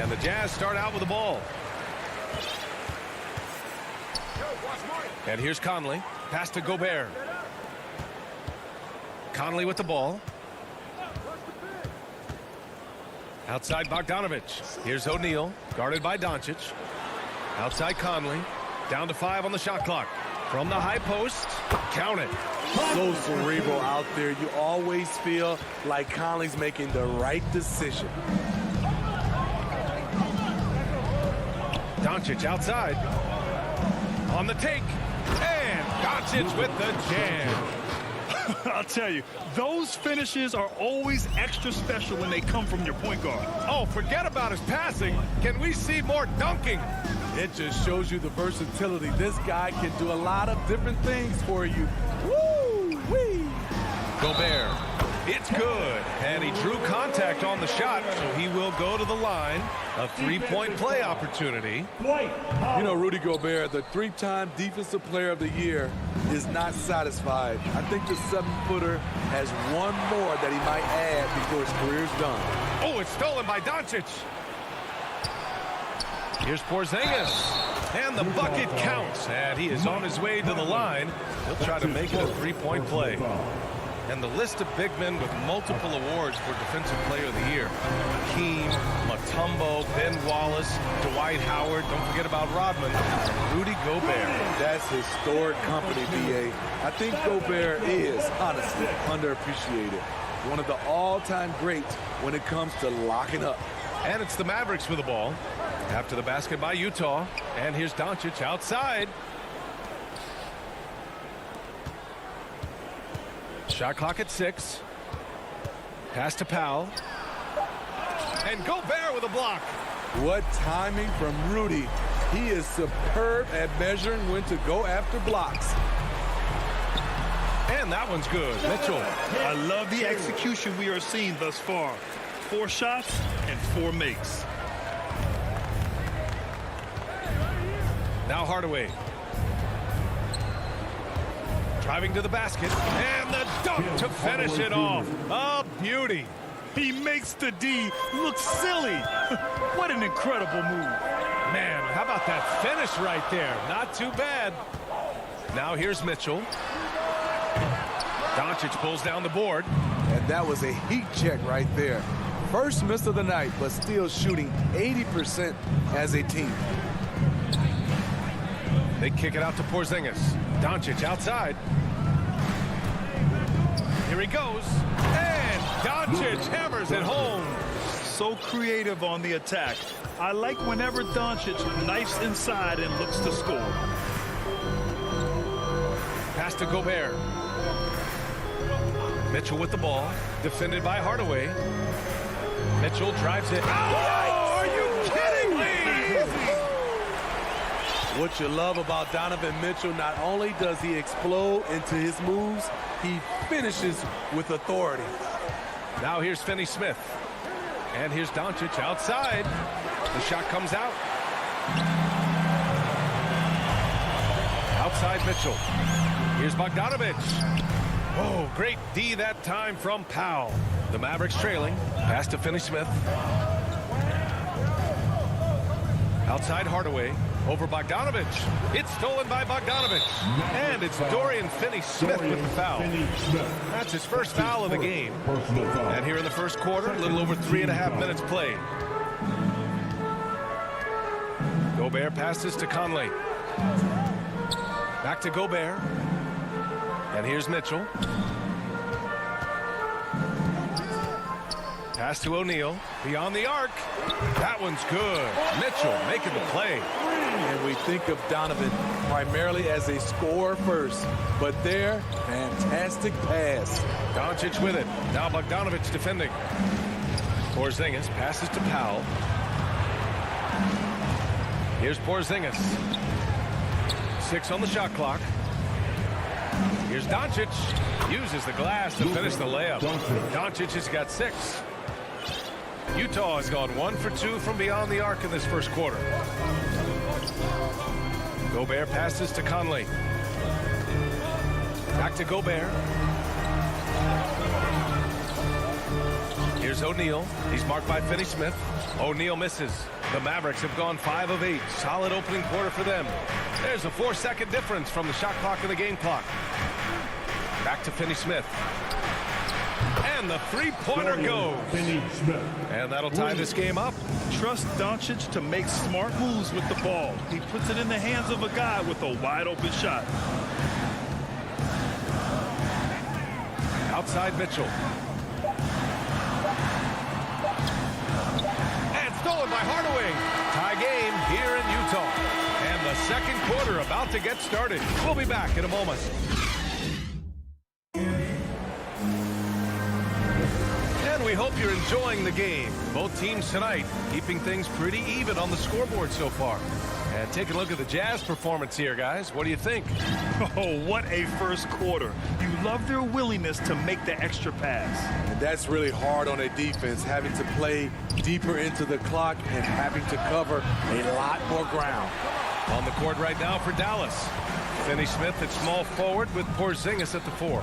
S9: And the Jazz start out with the ball. And here's Conley. Pass to Gobert. Conley with the ball. Outside Bogdanovich. Here's O'Neal, guarded by Doncic. Outside Conley. Down to 5 on the shot clock. From the high post. Count it.
S13: So cerebral out there. You always feel like Conley's making the right decision.
S9: Doncic outside. On the take. And Doncic with the jam.
S11: I'll tell you, those finishes are always extra special when they come from your point guard.
S9: Oh, forget about his passing. Can we see more dunking?
S13: It just shows you the versatility. This guy can do a lot of different things for you. Woo-wee!
S9: Gobert. It's good. And he drew contact on the shot, so he will go to the line. A three-point play opportunity.
S13: You know, Rudy Gobert, the 3-time Defensive Player of the Year, is not satisfied. I think the 7-footer has one more that he might add before his career's done.
S9: Oh, it's stolen by Doncic. Here's Porzingis. And the bucket counts. And he is on his way to the line. He'll try to make it a three-point play. And the list of big men with multiple awards for Defensive Player of the Year. Hakeem, Mutombo, Ben Wallace, Dwight Howard. Don't forget about Rodman. Rudy Gobert.
S13: That's historic company, B.A. I think Gobert is, honestly, underappreciated. One of the all-time greats when it comes to locking up.
S9: And it's the Mavericks with the ball. After the basket by Utah. And here's Doncic outside. Shot clock at 6. Pass to Powell. And Gobert with a block.
S13: What timing from Rudy. He is superb at measuring when to go after blocks.
S9: And that one's good. Mitchell.
S11: I love the execution we are seeing thus far. 4 shots and 4 makes.
S9: Now Hardaway. Driving to the basket. And the dunk to finish it off. A beauty.
S11: He makes the D look silly. What an incredible move.
S9: Man, how about that finish right there? Not too bad. Now here's Mitchell. Doncic pulls down the board.
S13: And that was a heat check right there. First miss of the night, but still shooting 80% as a team.
S9: They kick it out to Porzingis. Doncic outside. Here he goes. And Doncic hammers it home.
S11: So creative on the attack. I like whenever Doncic knifes inside and looks to score.
S9: Pass to Gobert. Mitchell with the ball. Defended by Hardaway. Mitchell drives it. Oh, are you kidding me?
S13: What you love about Donovan Mitchell, not only does he explode into his moves, he finishes with authority.
S9: Now here's Finney-Smith. And here's Doncic outside. The shot comes out. Outside Mitchell. Here's Bogdanovich. Oh, great D that time from Powell. The Mavericks trailing. Pass to Finney-Smith. Outside Hardaway. over Bogdanovich. It's stolen by Bogdanovich. And it's Dorian Finney-Smith with the foul. That's his first foul of the game. And here in the first quarter, a little over 3.5 minutes played. Gobert passes to Conley. Back to Gobert. And here's Mitchell. Pass to O'Neal. Beyond the arc. That one's good. Mitchell making the play.
S13: And we think of Donovan primarily as a scorer first, but there, fantastic pass.
S9: Doncic with it. Now Bogdanovich defending. Porzingis passes to Powell. Here's Porzingis. 6 on the shot clock. Here's Doncic. Uses the glass to finish the layup. Doncic has got 6. Utah has gone 1 for 2 from beyond the arc in this first quarter. Gobert passes to Conley. Back to Gobert. Here's O'Neal. He's marked by Finney-Smith. O'Neal misses. The Mavericks have gone 5 of 8. Solid opening quarter for them. There's a 4-second difference from the shot clock and the game clock. Back to Finney-Smith. And the three-pointer goes. And that'll tie this game up.
S11: Trust Doncic to make smart moves with the ball. He puts it in the hands of a guy with a wide-open shot.
S9: Outside Mitchell. And stolen by Hardaway. Tie game here in Utah. And the second quarter about to get started. We'll be back in a moment. We hope you're enjoying the game. Both teams tonight keeping things pretty even on the scoreboard so far. And take a look at the Jazz performance here, guys. What do you think?
S11: Oh, what a first quarter. You love their willingness to make the extra pass.
S13: And that's really hard on a defense, having to play deeper into the clock and having to cover a lot more ground.
S9: On the court right now for Dallas. Finney-Smith at small forward with Porzingis at the 4.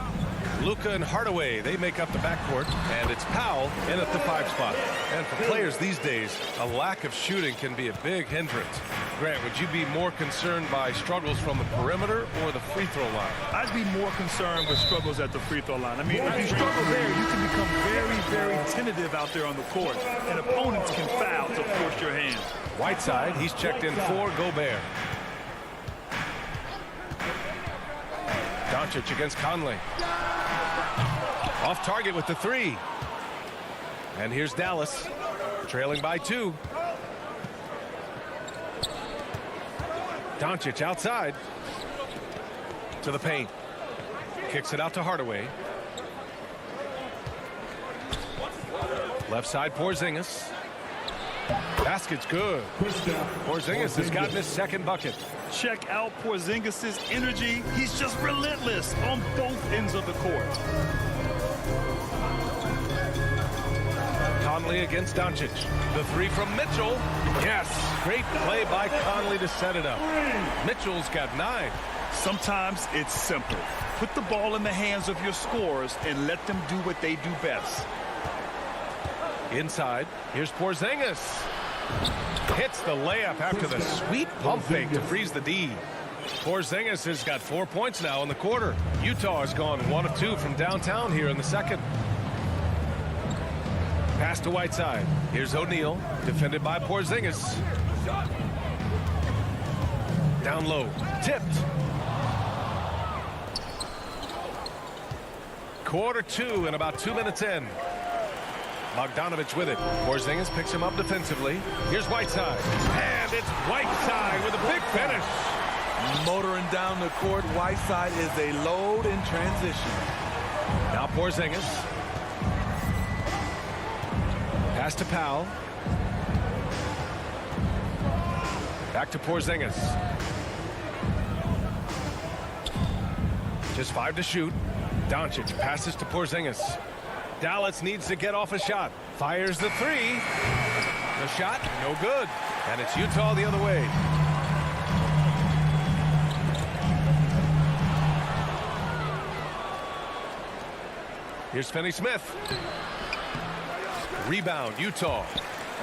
S9: Luka and Hardaway, they make up the backcourt, and it's Powell in at the 5 spot. And for players these days, a lack of shooting can be a big hindrance. Grant, would you be more concerned by struggles from the perimeter or the free throw line?
S11: I'd be more concerned with struggles at the free throw line. I mean, if you struggle there, you can become very, very tentative out there on the court, and opponents can foul to force your hand.
S9: Whiteside, he's checked in for Gobert. Doncic against Conley. Off target with the 3. And here's Dallas, trailing by 2. Doncic outside. To the paint. Kicks it out to Hardaway. Left side Porzingis. Basket's good. Porzingis has gotten his second bucket.
S11: Check out Porzingis' energy. He's just relentless on both ends of the court.
S9: Conley against Doncic. The 3 from Mitchell. Yes, great play by Conley to set it up. Mitchell's got 9.
S11: Sometimes it's simple. Put the ball in the hands of your scorers and let them do what they do best.
S9: Inside, here's Porzingis. Hits the layup after the sweet pump fake to freeze the D. Porzingis has got 4 points now in the quarter. Utah has gone 1 of 2 from downtown here in the second. Pass to Whiteside. Here's O'Neal, defended by Porzingis. Down low, tipped. Quarter 2 and about 2 minutes in. Bogdanovich with it. Porzingis picks him up defensively. Here's Whiteside. And it's Whiteside with a big finish.
S13: Motoring down the court, Whiteside is a load in transition.
S9: Now Porzingis. Pass to Powell. Back to Porzingis. Just 5 to shoot. Doncic passes to Porzingis. Dallas needs to get off a shot. Fires the 3. The shot, no good. And it's Utah the other way. Here's Finney-Smith. Rebound, Utah.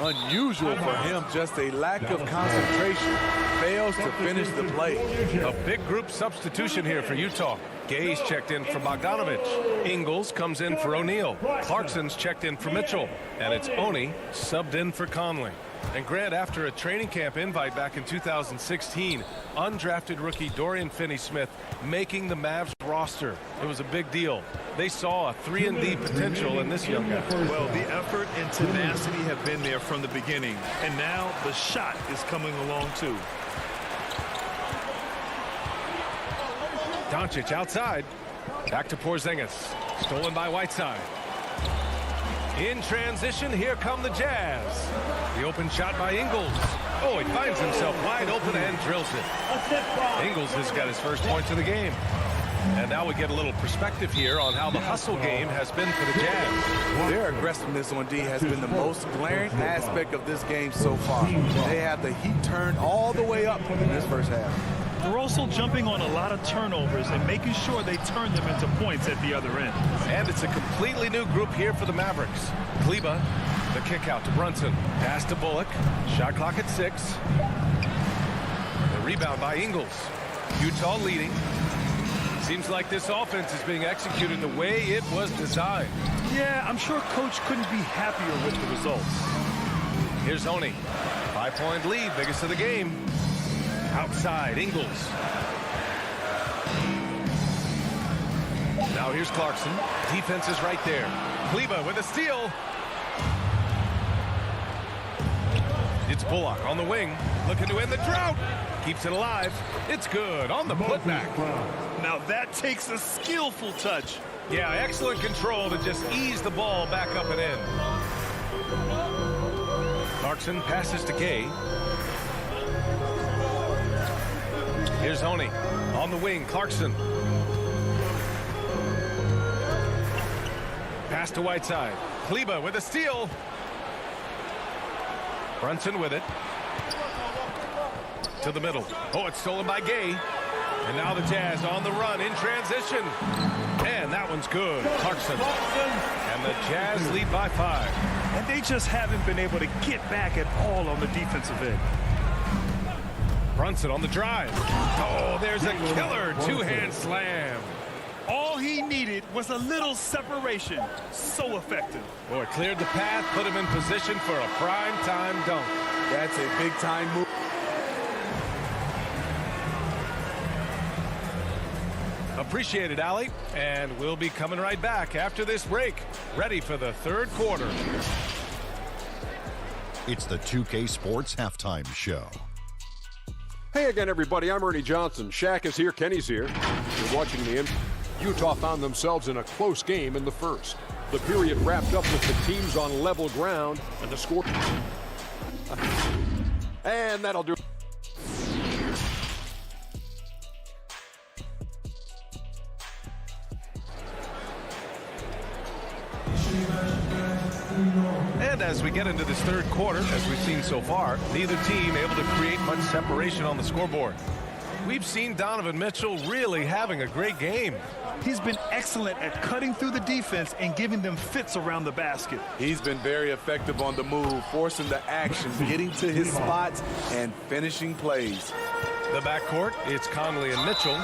S13: Unusual for him, just a lack of concentration. Fails to finish the play.
S9: A big group substitution here for Utah. Gay's checked in for Bogdanovich. Ingles comes in for O'Neal. Clarkson's checked in for Mitchell. And it's Oni subbed in for Conley. And Grant, after a training camp invite back in 2016, undrafted rookie Dorian Finney-Smith making the Mavs roster. It was a big deal. They saw a 3-and-D potential in this young guy.
S11: Well, the effort and tenacity have been there from the beginning. And now the shot is coming along too.
S9: Doncic outside. Back to Porzingis. Stolen by Whiteside. In transition, here come the Jazz. The open shot by Ingles. Oh, he finds himself wide open and drills it. Ingles has got his first points of the game. And now we get a little perspective here on how the hustle game has been for the Jazz.
S13: Their aggressiveness on D has been the most glaring aspect of this game so far. They have the heat turned all the way up in this first half.
S11: They're also jumping on a lot of turnovers and making sure they turn them into points at the other end.
S9: And it's a completely new group here for the Mavericks. Kleba, the kick out to Brunson. Pass to Bullock. Shot clock at 6. The rebound by Ingles. Utah leading. Seems like this offense is being executed the way it was designed.
S11: Yeah, I'm sure Coach couldn't be happier with the results.
S9: Here's Oni. 5-point lead, biggest of the game. Outside, Ingles. Now here's Clarkson. Defense is right there. Kleba with a steal. It's Bullock on the wing. Looking to end the drought. Keeps it alive. It's good on the putback.
S11: Now that takes a skillful touch.
S9: Yeah, excellent control to just ease the ball back up and in. Clarkson passes to Gay. Here's Oni on the wing. Clarkson. Pass to Whiteside. Kleba with a steal. Brunson with it. To the middle. Oh, it's stolen by Gay. And now the Jazz on the run in transition. And that one's good. Clarkson. And the Jazz lead by 5.
S11: And they just haven't been able to get back at all on the defensive end.
S9: Brunson on the drive. Oh, there's a killer two-hand slam.
S11: All he needed was a little separation. So effective.
S9: Boy, cleared the path, put him in position for a prime-time dunk.
S13: That's a big-time move.
S9: Appreciate it, Allie. And we'll be coming right back after this break. Ready for the third quarter.
S6: It's the 2K Sports Halftime Show.
S7: Hey again, everybody. I'm Ernie Johnson. Shaq is here. Kenny's here. You're watching the end. Utah found themselves in a close game in the first. The period wrapped up with the teams on level ground and the score. And that'll do.
S9: And as we get into this third quarter, as we've seen so far, neither team able to create much separation on the scoreboard. We've seen Donovan Mitchell really having a great game.
S11: He's been excellent at cutting through the defense and giving them fits around the basket.
S13: He's been very effective on the move, forcing the action, getting to his spots, and finishing plays.
S9: The backcourt, it's Conley and Mitchell.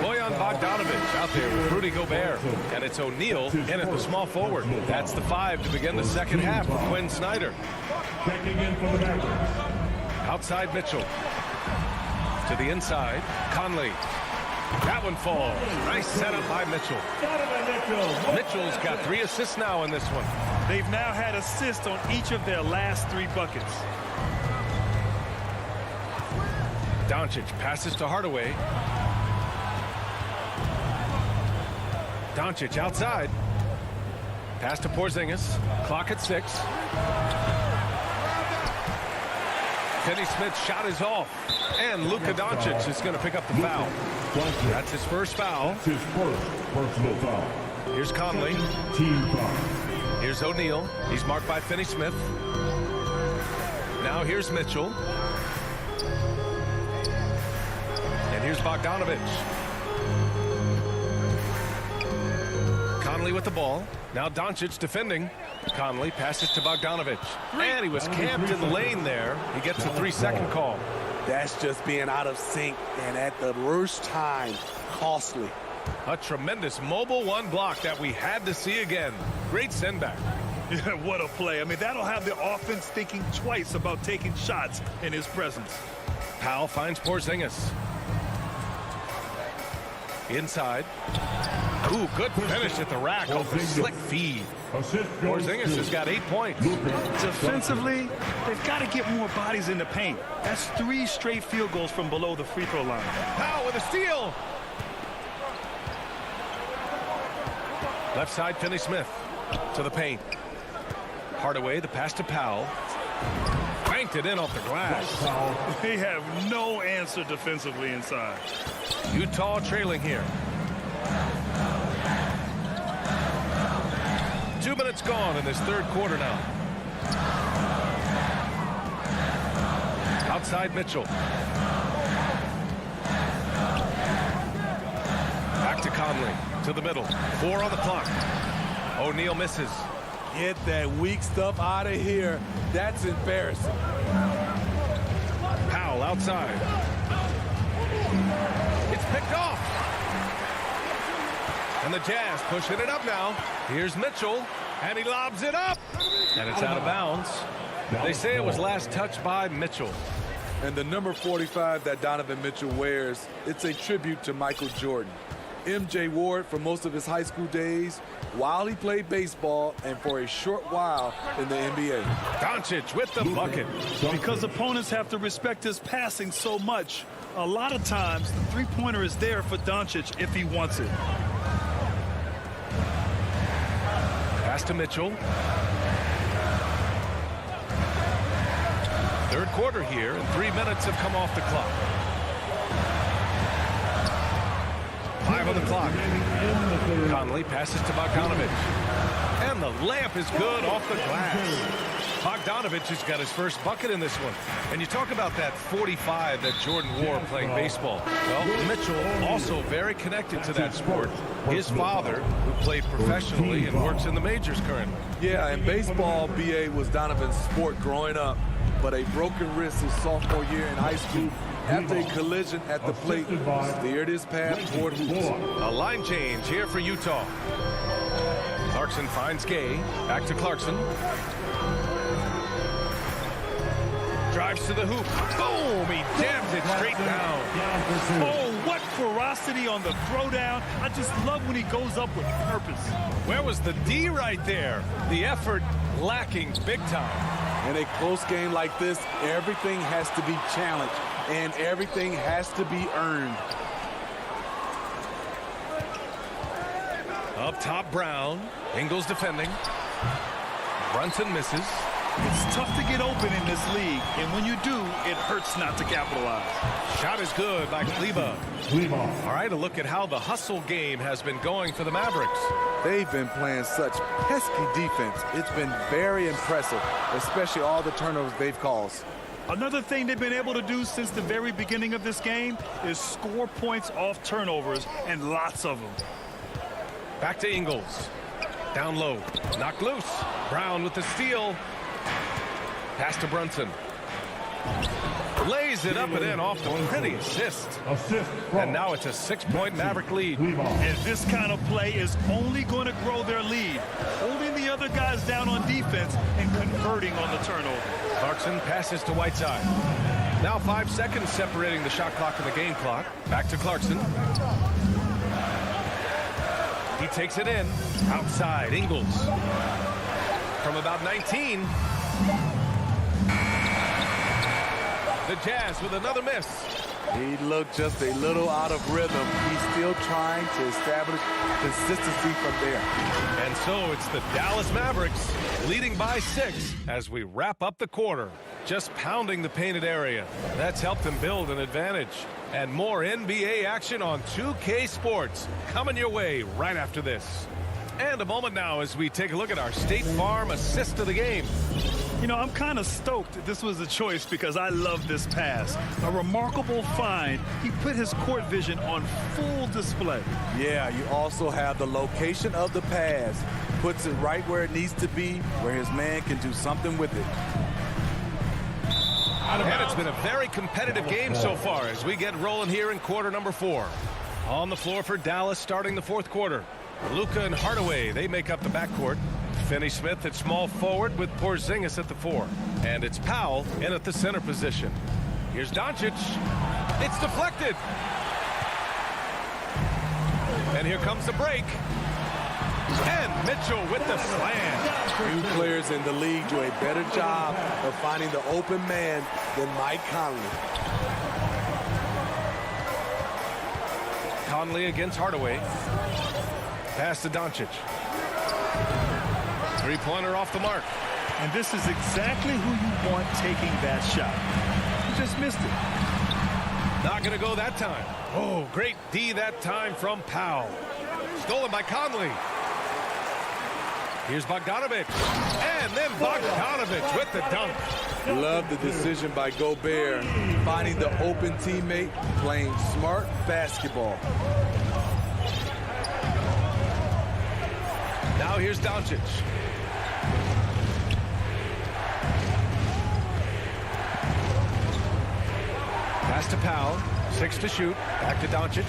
S9: Bojan Bogdanovich out there with Rudy Gobert. And it's O'Neal in at the small forward. That's the 5 to begin the second half for Quinn Snyder.
S8: Checking in for the Mavericks.
S9: Outside Mitchell. To the inside, Conley. That one falls. Nice setup by Mitchell. Mitchell's got 3 assists now in this one.
S11: They've now had assists on each of their last 3 buckets.
S9: Doncic passes to Hardaway. Doncic outside. Pass to Porzingis. Clock at 6. Finney-Smith's shot is off. And Luka Doncic is going to pick up the foul. That's his first foul.
S8: His first personal foul.
S9: Here's Conley.
S8: Team foul.
S9: Here's O'Neal. He's marked by Finney-Smith. Now here's Mitchell. And here's Bogdanovich. Conley with the ball. Now Doncic defending. Conley passes to Bogdanovich. And he was camped in the lane there. He gets a 3-second call.
S13: That's just being out of sync, and at the worst time, costly.
S9: A tremendous mobile one block that we had to see again. Great send back.
S11: Yeah, what a play. I mean, that'll have the offense thinking twice about taking shots in his presence.
S9: Powell finds Porzingis. Inside. Ooh, good finish at the rack off the slick feed. Porzingis has got 8 points.
S11: Defensively, they've got to get more bodies in the paint. That's 3 straight field goals from below the free throw line.
S9: Powell with a steal. Left side, Finney-Smith to the paint. Hardaway, the pass to Powell. Banked it in off the glass.
S11: They have no answer defensively inside.
S9: Utah trailing here. 2 minutes gone in this third quarter now. Outside Mitchell. Back to Conley. To the middle. 4 on the clock. O'Neal misses.
S13: Get that weak stuff out of here. That's embarrassing.
S9: Powell outside. It's picked off. And the Jazz pushing it up now. Here's Mitchell. And he lobs it up. And it's out of bounds. They say it was last touched by Mitchell.
S13: And the number 45 that Donovan Mitchell wears, it's a tribute to Michael Jordan. MJ wore it for most of his high school days while he played baseball and for a short while in the NBA.
S9: Doncic with the bucket.
S11: Because opponents have to respect his passing so much, a lot of times the three-pointer is there for Doncic if he wants it.
S9: Pass to Mitchell. Third quarter here, and 3 minutes have come off the clock. 5 on the clock. Conley passes to Bogdanovich. And the layup is good off the glass. Bogdanovich has got his first bucket in this one. And you talk about that 45 that Jordan wore playing baseball. Well, Mitchell also very connected to that sport. His father, who played professionally and works in the majors currently.
S13: Yeah, and baseball, BA, was Donovan's sport growing up. But a broken wrist his sophomore year in high school after a collision at the plate steered his path toward hoops.
S9: A line change here for Utah. Clarkson finds Gay. Back to Clarkson. Drives to the hoop. Boom! He jams it straight down.
S11: Oh, what ferocity on the throwdown. I just love when he goes up with purpose.
S9: Where was the D right there? The effort lacking big time.
S13: In a close game like this, everything has to be challenged and everything has to be earned.
S9: Up top, Brown. Ingles defending. Brunson misses.
S11: It's tough to get open in this league, and when you do, it hurts not to capitalize.
S9: Shot is good by Kleba. All right, a look at how the hustle game has been going for the Mavericks.
S13: They've been playing such pesky defense. It's been very impressive, especially all the turnovers they've caused.
S11: Another thing they've been able to do since the very beginning of this game is score points off turnovers, and lots of them.
S9: Back to Ingles. Down low. Knocked loose. Brown with the steal. Pass to Brunson. Lays it up and in off the pretty assist. And now it's a 6-point Maverick lead.
S11: And this kind of play is only going to grow their lead. Holding the other guys down on defense and converting on the turnover.
S9: Clarkson passes to Whiteside. Now 5 seconds separating the shot clock and the game clock. Back to Clarkson. He takes it in. Outside, Ingles. From about 19. The Jazz with another miss.
S13: He looked just a little out of rhythm. He's still trying to establish consistency from there.
S9: And so it's the Dallas Mavericks leading by 6 as we wrap up the quarter. Just pounding the painted area. That's helped them build an advantage. And more NBA action on 2K Sports coming your way right after this. And a moment now as we take a look at our State Farm assist of the game.
S11: You know, I'm kind of stoked this was a choice because I love this pass. A remarkable find. He put his court vision on full display.
S13: Yeah, you also have the location of the pass. puts it right where it needs to be, where his man can do something with it.
S9: And it's been a very competitive game so far as we get rolling here in quarter number 4. On the floor for Dallas starting the fourth quarter. Luka and Hardaway, they make up the backcourt. Finney Smith at small forward with Porzingis at the 4. And it's Powell in at the center position. Here's Doncic. It's deflected. And here comes the break. And Mitchell with the slam.
S13: Few players in the league do a better job of finding the open man than Mike Conley.
S9: Conley against Hardaway. Pass to Doncic. Three-pointer off the mark.
S11: And this is exactly who you want taking that shot. He just missed it.
S9: Not going to go that time. Oh, great D that time from Powell. Stolen by Conley. Here's Bogdanovic. And then Bogdanovic with the dunk.
S13: Love the decision by Gobert, finding the open teammate, playing smart basketball.
S9: Now here's Doncic. Pass to Powell. 6 to shoot. Back to Doncic.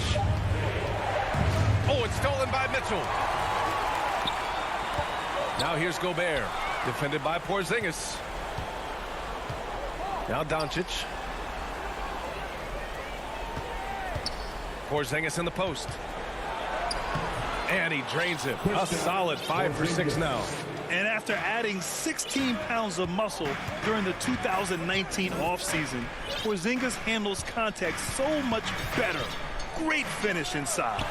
S9: Oh, it's stolen by Mitchell. Now here's Gobert. Defended by Porzingis. Now Doncic. Porzingis in the post. And he drains it. A solid 5 for 6 now.
S11: And after adding 16 pounds of muscle during the 2019 offseason, Porzingis handles contact so much better. Great finish inside.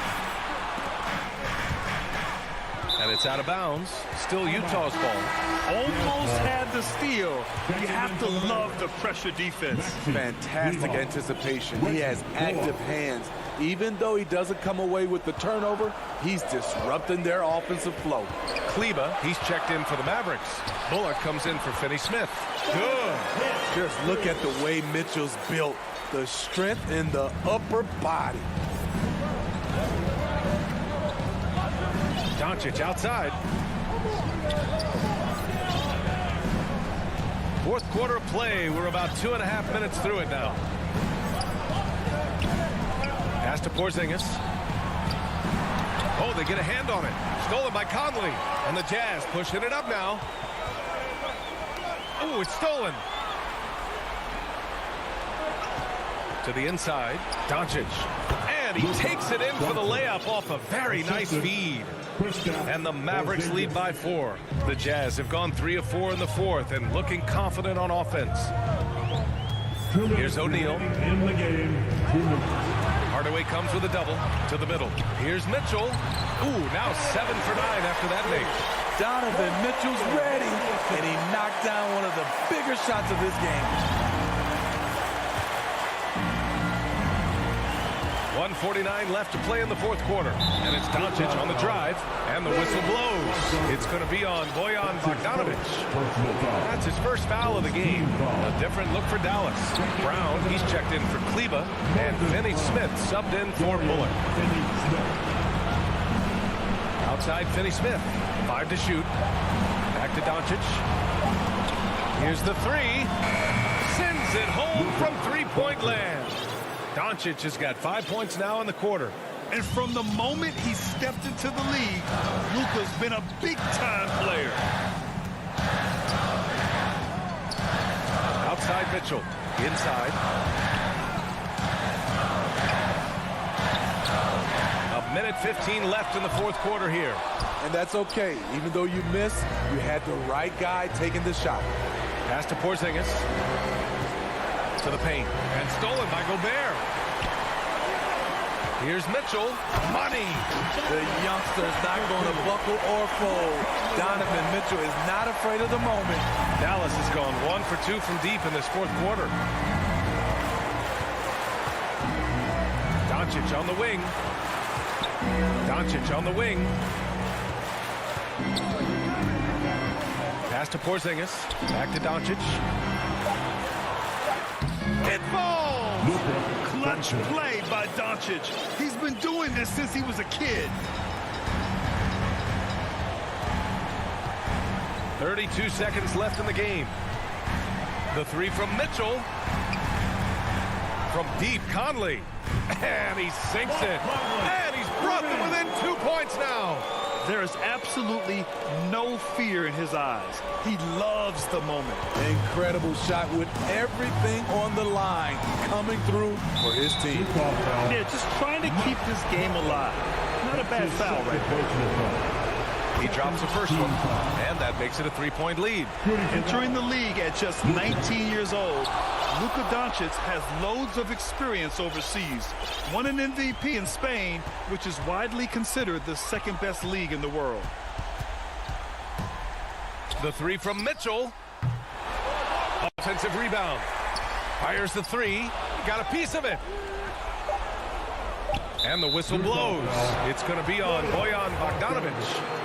S9: And it's out of bounds. Still Utah's ball.
S11: Almost had the steal. You have to love the pressure defense.
S13: Fantastic anticipation. He has active hands. Even though he doesn't come away with the turnover, he's disrupting their offensive flow.
S9: Kleba, he's checked in for the Mavericks. Bullock comes in for Finney Smith. Good.
S13: Just look at the way Mitchell's built. The strength in the upper body.
S9: Doncic outside. Fourth quarter of play. We're about 2.5 minutes through it now. Pass to Porzingis. Oh, they get a hand on it. Stolen by Conley. And the Jazz pushing it up now. Oh, it's stolen. To the inside. Doncic. And he takes it in for the layup off a very nice feed. And the Mavericks lead by 4. The Jazz have gone 3 of 4 in the fourth and looking confident on offense. Here's O'Neal. Hardaway comes with a double to the middle. Here's Mitchell. Ooh, now 7 for 9 after that make.
S13: Donovan Mitchell's ready, and he knocked down one of the bigger shots of this game.
S9: 1:49 left to play in the fourth quarter. And it's Doncic on the drive, and the whistle blows. It's going to be on Bojan Bogdanovic. That's his first foul of the game. A different look for Dallas. Brown, he's checked in for Kleba, and Finney Smith subbed in for Bullock. Outside Finney Smith. 5 to shoot. Back to Doncic. Here's the 3. Sends it home from three-point land. Doncic has got 5 points now in the quarter.
S11: And from the moment he stepped into the league, Luka's been a big-time player.
S9: Outside Mitchell. Inside. A minute 15 left in the fourth quarter here.
S13: And that's okay. Even though you missed, you had the right guy taking the shot.
S9: Pass to Porzingis. To the paint. And stolen by Gobert. Here's Mitchell. Money.
S13: The youngster's not going to buckle or fold. Donovan Mitchell is not afraid of the moment.
S9: Dallas has gone 1 for 2 from deep in this fourth quarter. Doncic on the wing. Doncic on the wing. Pass to Porzingis. Back to Doncic. It falls!
S11: Clutch play by Doncic. He's been doing this since he was a kid.
S9: 32 seconds left in the game. The three from Mitchell. From deep, Conley. And he sinks it. And he's brought them within 2 points now.
S11: There is absolutely no fear in his eyes. He loves the moment.
S13: Incredible shot with everything on the line coming through for his team.
S11: Yeah, just trying to keep this game alive. Not a bad foul right there.
S9: He drops the first one, and that makes it a 3-point lead.
S11: Entering the league at just 19 years old, Luka Doncic has loads of experience overseas. Won an MVP in Spain, which is widely considered the second-best league in the world.
S9: The three from Mitchell. Offensive rebound. Fires the three. Got a piece of it. And the whistle blows. It's going to be on Bojan Bogdanovic.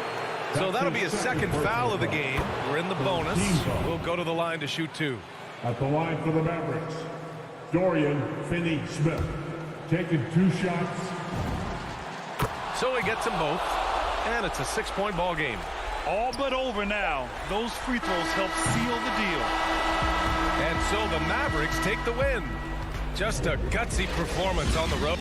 S9: So that'll be his second foul of the game. We're in the bonus. We'll go to the line to shoot two.
S14: At the line for the Mavericks, Dorian Finney-Smith, taking 2 shots.
S9: So he gets them both, and it's a 6-point ball game.
S11: All but over now. Those free throws help seal the deal.
S9: And so the Mavericks take the win. Just a gutsy performance on the road.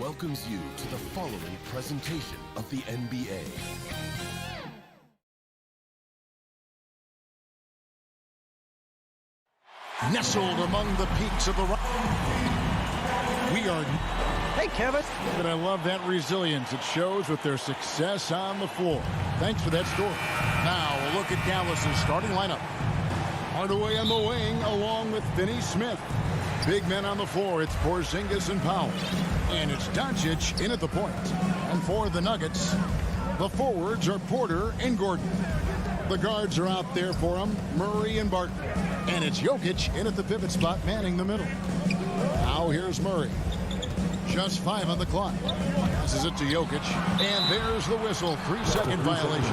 S1: welcomes you to the following presentation of the NBA.
S2: Nestled among the peaks of the rock. We are...
S15: Hey, Kevin.
S2: But I love that resilience. It shows with their success on the floor. Thanks for that story. Now, a look at Dallas's starting lineup. Hardaway on the wing, along with Finney Smith. Big men on the floor, it's Porzingis and Powell. And it's Doncic in at the point. And for the Nuggets, the forwards are Porter and Gordon. The guards are out there for them, Murray and Barton. And it's Jokic in at the pivot spot, manning the middle. Now here's Murray. Just 5 on the clock. Passes it to Jokic. And there's the whistle. 3-second violation.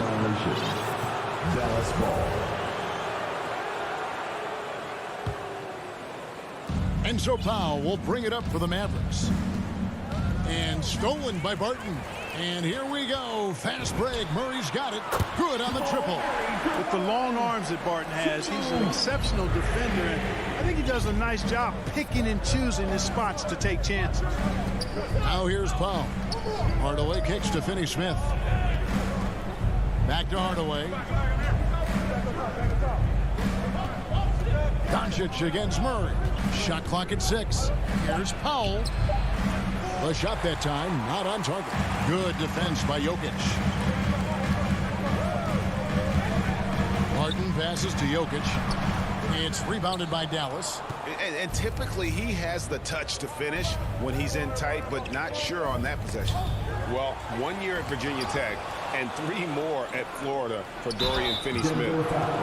S14: Dallas ball.
S2: And so Powell will bring it up for the Mavericks. And stolen by Barton. And here we go. Fast break. Murray's got it. Good on the triple.
S5: With the long arms that Barton has, he's an exceptional defender. And I think he does a nice job picking and choosing his spots to take chances.
S2: Now here's Powell. Hardaway kicks to Finney Smith. Back to Hardaway. Doncic against Murray. Shot clock at 6. Here's Powell. The shot that time, not on target. Good defense by Jokic. Barton passes to Jokic. It's rebounded by Dallas.
S3: And typically he has the touch to finish when he's in tight, but not sure on that possession.
S4: Well, 1 year at Virginia Tech and 3 more at Florida for Dorian Finney-Smith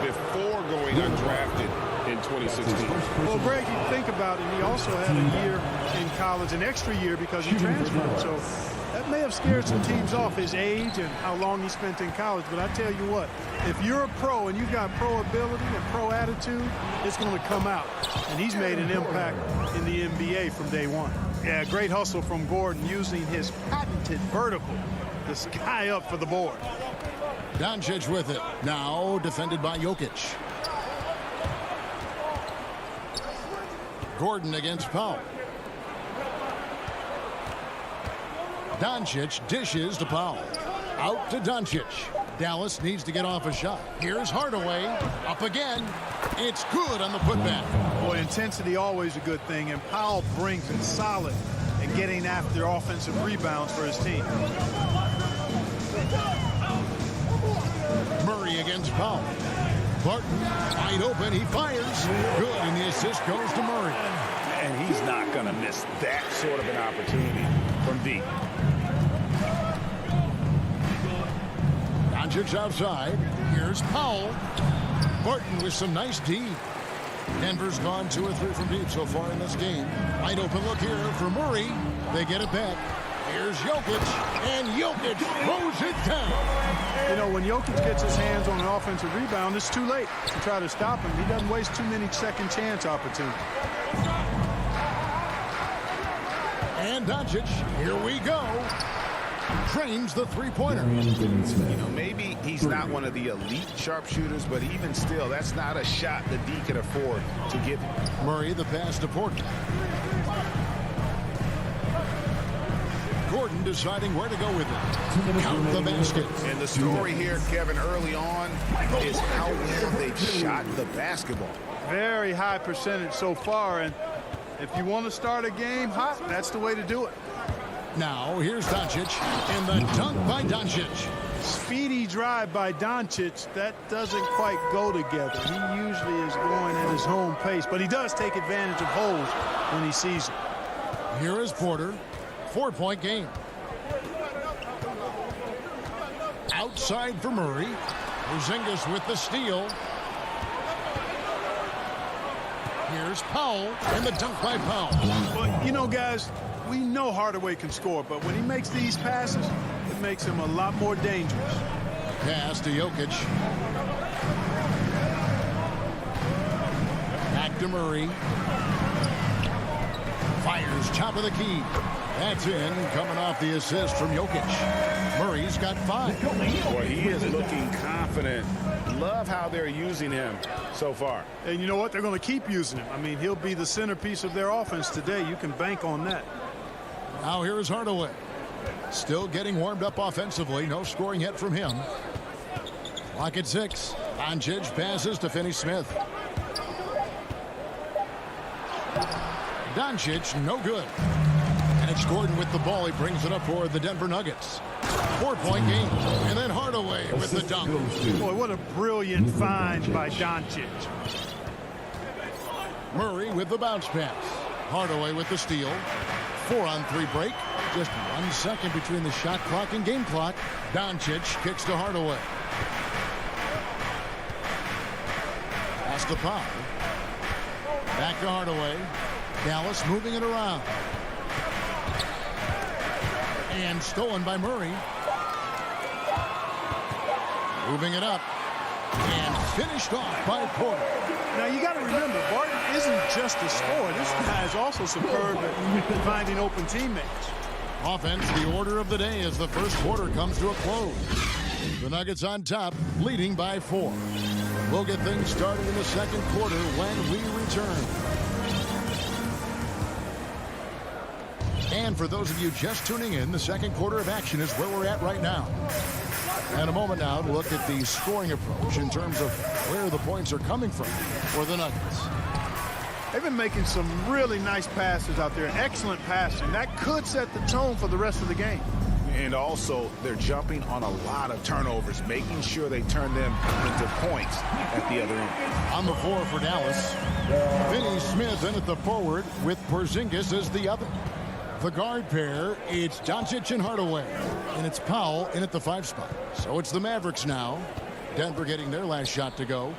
S4: before going undrafted in 2016.
S5: Well, Greg, you think about it, he also had a year in college, an extra year because he transferred. So that may have scared some teams off, his age and how long he spent in college. But I tell you what, if you're a pro and you've got pro ability and pro attitude, it's going to come out. And he's made an impact in the NBA from day one. Yeah, great hustle from Gordon using his patented vertical to sky up for the board.
S2: Doncic with it. Now defended by Jokic. Gordon against Powell. Doncic dishes to Powell. Out to Doncic. Dallas needs to get off a shot. Here's Hardaway. Up again. It's good on the putback.
S5: Boy, intensity always a good thing, and Powell brings it solid and getting after offensive rebounds for his team.
S2: Murray against Powell. Barton wide open. He fires. Good, and the assist goes to Murray.
S3: And he's not going to miss that sort of an opportunity from deep.
S2: Doncic outside. Here's Powell. Barton with some nice D. Denver's gone 2 or 3 from deep so far in this game. Wide open look here for Murray. They get it back. Here's Jokic, and Jokic throws it down.
S5: You know, when Jokic gets his hands on an offensive rebound, it's too late to try to stop him. He doesn't waste too many second chance opportunities.
S2: And Doncic, here we go. Trains the three-pointer.
S3: You know, maybe he's not one of the elite sharpshooters, but even still, that's not a shot that D can afford to give him.
S2: Murray, the pass to Porter. Gordon deciding where to go with it. Count the basket.
S3: And the story here, Kevin, early on is how well they've shot the basketball.
S5: Very high percentage so far, and if you want to start a game hot, that's the way to do it.
S2: Now, here's Doncic, and the dunk by Doncic.
S5: Speedy drive by Doncic. That doesn't quite go together. He usually is going at his home pace, but he does take advantage of holes when he sees it.
S2: Here is Porter. 4-point game. Outside for Murray. Porzingis with the steal. Here's Powell, and the dunk by Powell.
S5: But, you know, guys, we know Hardaway can score, but when he makes these passes, it makes him a lot more dangerous.
S2: Pass to Jokic. Back to Murray. Fires top of the key. That's in, coming off the assist from Jokic. Murray's got 5.
S3: Boy, he is looking confident. Love how they're using him so far.
S5: And you know what? They're going to keep using him. I mean, he'll be the centerpiece of their offense today. You can bank on that.
S2: Now here is Hardaway. Still getting warmed up offensively. No scoring yet from him. Clock at 6. Doncic passes to Finney-Smith. Doncic, no good. And it's Gordon with the ball. He brings it up for the Denver Nuggets. 4-point game. And then Hardaway with the dunk.
S5: Boy, what a brilliant find by Doncic.
S2: Murray with the bounce pass. Hardaway with the steal. 4-on-3 break. Just 1 second between the shot clock and game clock. Doncic kicks to Hardaway. Pass to Powell. Back to Hardaway. Dallas moving it around. And stolen by Murray. Moving it up. And finished off by Porter.
S5: Now, you got to remember, Barton isn't just a scorer. This guy is also superb at finding open teammates.
S2: Offense, the order of the day as the first quarter comes to a close. The Nuggets on top, leading by 4. We'll get things started in the second quarter when we return. And for those of you just tuning in, the second quarter of action is where we're at right now. And a moment now to look at the scoring approach in terms of where the points are coming from for the Nuggets.
S5: They've been making some really nice passes out there. Excellent passing. That could set the tone for the rest of the game.
S3: And also, they're jumping on a lot of turnovers, making sure they turn them into points at the other end.
S2: On the floor for Dallas, Finney-Smith in at the forward with Porzingis as the other. The guard pair, it's Doncic and Hardaway. And it's Powell in at the 5 spot. So it's the Mavericks now. Denver getting their last shot to go.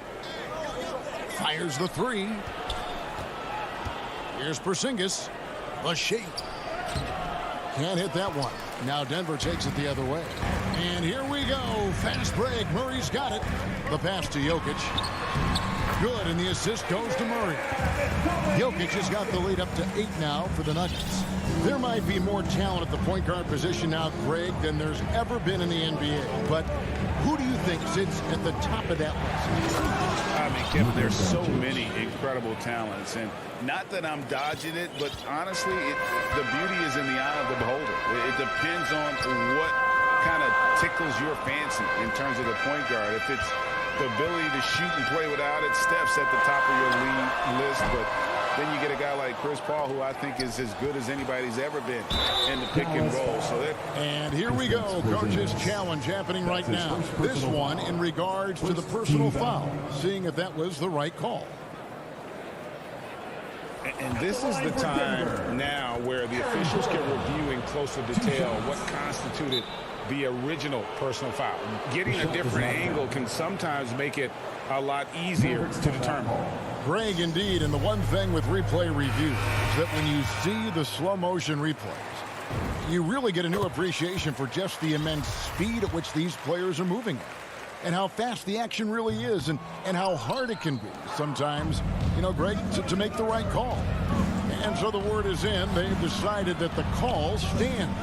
S2: Fires the 3. Here's Porzingis. The shape. Can't hit that one. Now Denver takes it the other way. And here we go. Fast break. Murray's got it. The pass to Jokic. Good, and the assist goes to Murray. Jokic has got the lead up to 8 now for the Nuggets. There might be more talent at the point guard position now, Greg, than there's ever been in the NBA. But who do you think sits at the top of that list?
S3: I mean, Kevin, there's so many incredible talents. And not that I'm dodging it, but honestly, the beauty is in the eye of the beholder. It depends on what kind of tickles your fancy in terms of the point guard. If it's the ability to shoot and play without it, Steph's at the top of your league list. But then you get a guy like Chris Paul, who I think is as good as anybody's ever been in the pick and roll.
S2: And here we go. Coach's challenge happening right now. This one in regards to the personal foul, seeing if that was the right call.
S4: And this is the time now where the officials can review in closer detail what constituted the original personal foul. Getting a different angle can sometimes make it a lot easier to determine.
S2: Greg, indeed, and the one thing with replay review is that when you see the slow motion replays, you really get a new appreciation for just the immense speed at which these players are moving at, and how fast the action really is, and how hard it can be sometimes, you know, Greg, to make the right call. And so the word is in. They've decided that the call stands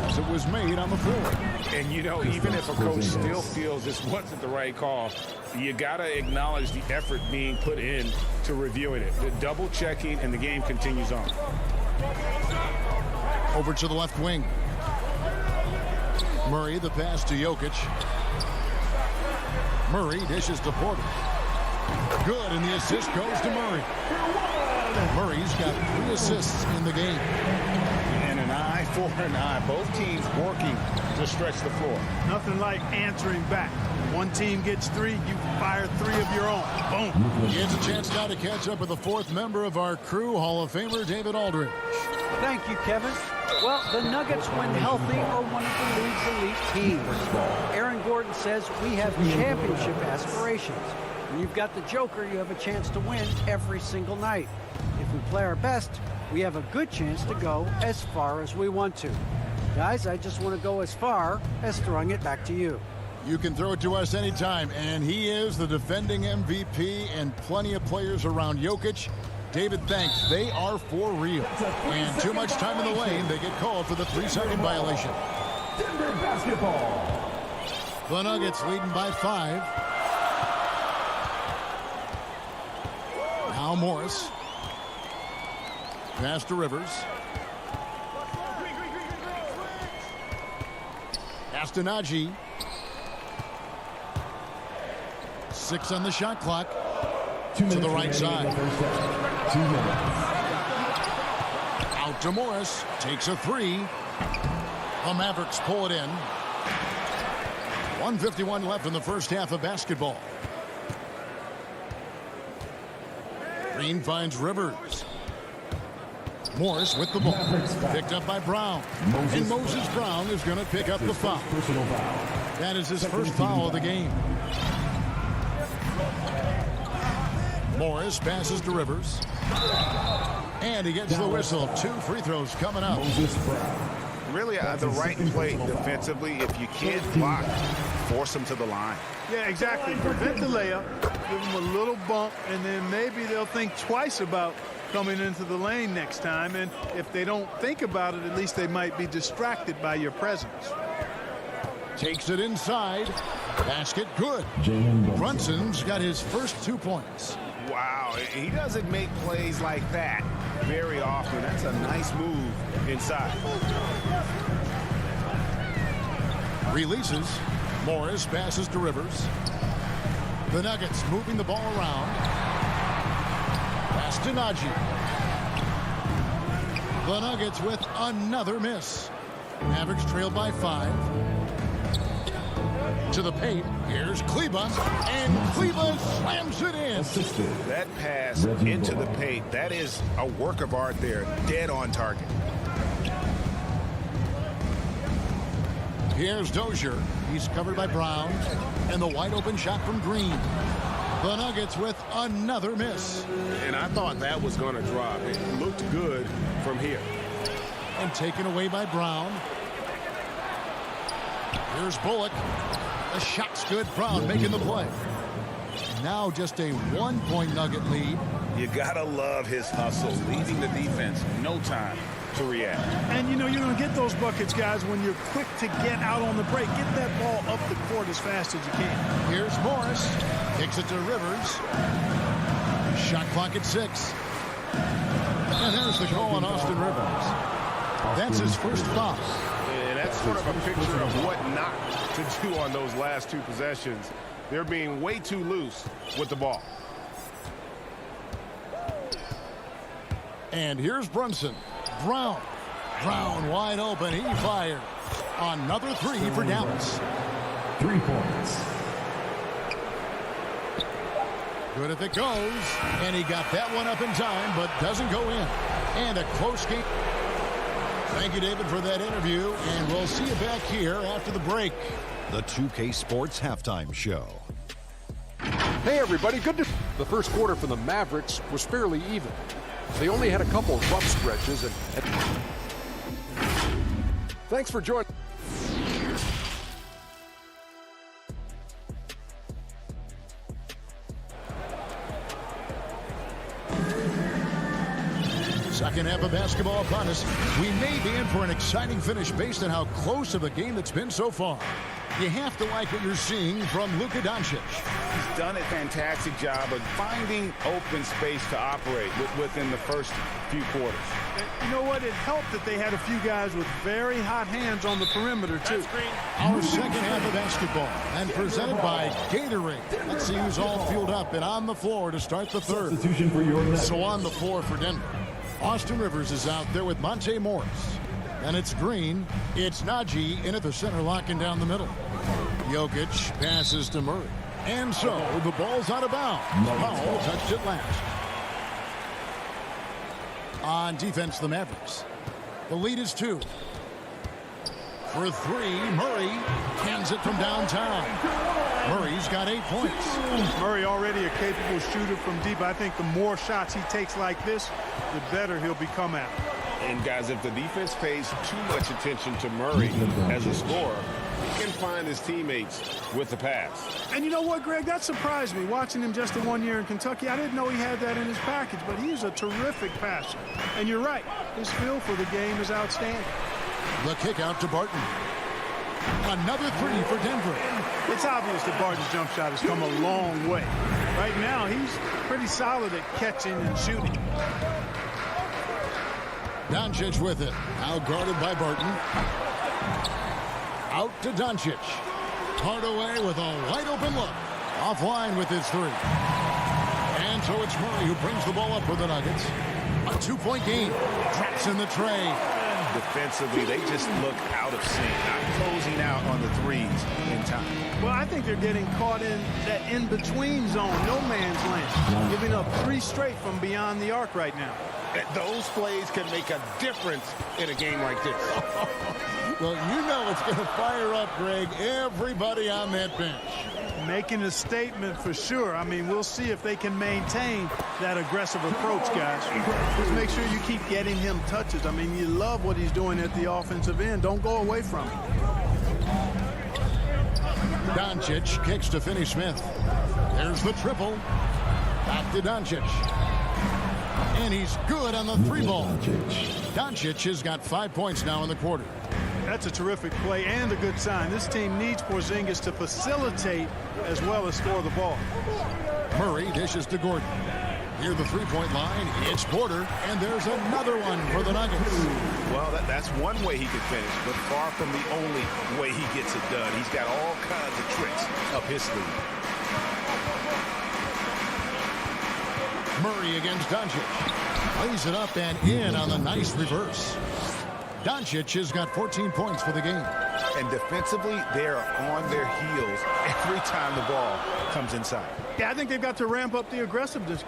S2: as it was made on the floor.
S4: And, you know, even if a coach still feels this wasn't the right call, you got to acknowledge the effort being put in to reviewing it. The double checking, and the game continues on.
S2: Over to the left wing. Murray, the pass to Jokic. Murray dishes to Porter. Good, and the assist goes to Murray. Murray's got 3 assists in the game.
S3: And an eye for an eye. Both teams working to stretch the floor.
S5: Nothing like answering back. One team gets 3, you fire 3 of your own. Boom.
S2: He has a chance now to catch up with the 4th member of our crew, Hall of Famer David Aldridge.
S15: Thank you, Kevin. Well, the Nuggets, when healthy, are one of the league's elite teams. Aaron Gordon says we have championship aspirations. When you've got the Joker, you have a chance to win every single night. If we play our best, we have a good chance to go as far as we want to. Guys, I just want to go as far as throwing it back to you.
S2: You can throw it to us anytime, and he is the defending MVP, and plenty of players around Jokic. David, thanks. They are for real. And too much time in the lane, they get called for the 3-second violation.
S8: Denver basketball.
S2: The Nuggets leading by 5. Now Morris. Pass to Rivers. Pass to Najee. 6 on the shot clock. To the right side.
S14: 2 minutes.
S2: Out to Morris. Takes a 3. The Mavericks pull it in. 1:51 left in the first half of basketball. Green finds Rivers. Morris with the ball. Picked up by Brown. And Moses Brown is going to pick up the foul. That is his first foul of the game. Morris passes to Rivers. And he gets the whistle. 2 free throws coming up.
S3: Really the right play defensively. If you can't block, force them to the line.
S5: Yeah, exactly. Prevent the layup, give them a little bump, and then maybe they'll think twice about coming into the lane next time. And if they don't think about it, at least they might be distracted by your presence.
S2: Takes it inside. Basket good. Brunson's got his first 2 points.
S3: Wow, he doesn't make plays like that very often. That's a nice move inside.
S2: Releases. Morris passes to Rivers. The Nuggets moving the ball around. Pass to Najee. The Nuggets with another miss. Mavericks trail by 5. To the paint. Here's Kleba. And Kleba slams it in.
S3: That pass into the paint, that is a work of art there. Dead on target.
S2: Here's Dozier. He's covered by Brown. And the wide open shot from Green. The Nuggets with another miss.
S4: And I thought that was going to drop. It looked good from here.
S2: And taken away by Brown. Here's Bullock. The shot's good. Brown making the play. Now just a 1-point Nugget lead.
S3: You gotta love his hustle, leading the defense. No time to react.
S5: And you know you're going to get those buckets, guys, when you're quick to get out on the break. Get that ball up the court as fast as you can.
S2: Here's Morris. Kicks it to Rivers. Shot clock at 6. And there's the call on Austin Rivers. That's his first foul.
S4: And that's sort of a picture of what not to do on those last 2 possessions. They're being way too loose with the ball.
S2: And here's Brunson. Brown wide open. He fired. Another 3 for Dallas.
S14: 3 points.
S2: Good if it goes. And he got that one up in time, but doesn't go in. And a close game. Thank you, David, for that interview. And we'll see you back here after the break.
S6: The 2K Sports Halftime Show.
S7: Hey, everybody. Good to... The first quarter for the Mavericks was fairly even. They only had a couple of rough stretches. And thanks for joining.
S2: Second half of basketball upon us. We may be in for an exciting finish based on how close of a game it's been so far. You have to like what you're seeing from Luka Doncic.
S3: He's done a fantastic job of finding open space to operate within the first few quarters.
S5: You know what? It helped that they had a few guys with very hot hands on the perimeter, too.
S2: Our second half of basketball, and presented by Gatorade. Let's see who's all fueled up and on the floor to start the third.
S14: Substitution for your Nuggets.
S2: So on the floor for Denver, Austin Rivers is out there with Monte Morris. And it's Green. It's Najee in at the center, locking down the middle. Jokic passes to Murray. And so the ball's out of bounds. Powell touched it last. On defense, the Mavericks. The lead is 2. For 3, Murray hands it from downtown. Murray's got 8 points.
S5: Murray already a capable shooter from deep. I think the more shots he takes like this, the better he'll become at.
S4: And guys, if the defense pays too much attention to Murray as a scorer, he can find his teammates with the pass.
S5: And you know what, Greg? That surprised me. Watching him just in 1 year in Kentucky, I didn't know he had that in his package, but he's a terrific passer. And you're right, his feel for the game is outstanding.
S2: The kick out to Barton. Another 3 for Denver.
S5: It's obvious that Barton's jump shot has come a long way. Right now, he's pretty solid at catching and shooting.
S2: Doncic with it. Now guarded by Barton. Out to Doncic. Hardaway with a wide-open look. Offline with his three. And so it's Murray who brings the ball up for the Nuggets. A 2-point game. Drops in the tray.
S3: Defensively, they just look out of sync, not closing out on the threes in time.
S5: Well, I think they're getting caught in that in-between zone, no man's land, giving up 3 straight from beyond the arc right now.
S4: Those plays can make a difference in a game like this.
S2: Well, you know it's going to fire up, Greg, everybody on that bench.
S5: Making a statement for sure. I mean, we'll see if they can maintain that aggressive approach, guys. Just make sure you keep getting him touches. I mean, you love what he's doing at the offensive end. Don't go away from him.
S2: Doncic kicks to Finney-Smith. There's the triple. Back to Doncic. And he's good on the 3-ball. Doncic has got 5 points now in the quarter.
S5: That's a terrific play and a good sign. This team needs Porzingis to facilitate as well as score the ball.
S2: Murray dishes to Gordon. Near the 3-point line, it's Porter, and there's another one for the Nuggets.
S3: Well, that's one way he could finish, but far from the only way he gets it done. He's got all kinds of tricks up his sleeve.
S2: Murray against Doncic. Lays it up and in on the nice reverse. Doncic has got 14 points for the game.
S3: And defensively, they're on their heels every time the ball comes inside.
S5: Yeah, I think they've got to ramp up the aggressiveness.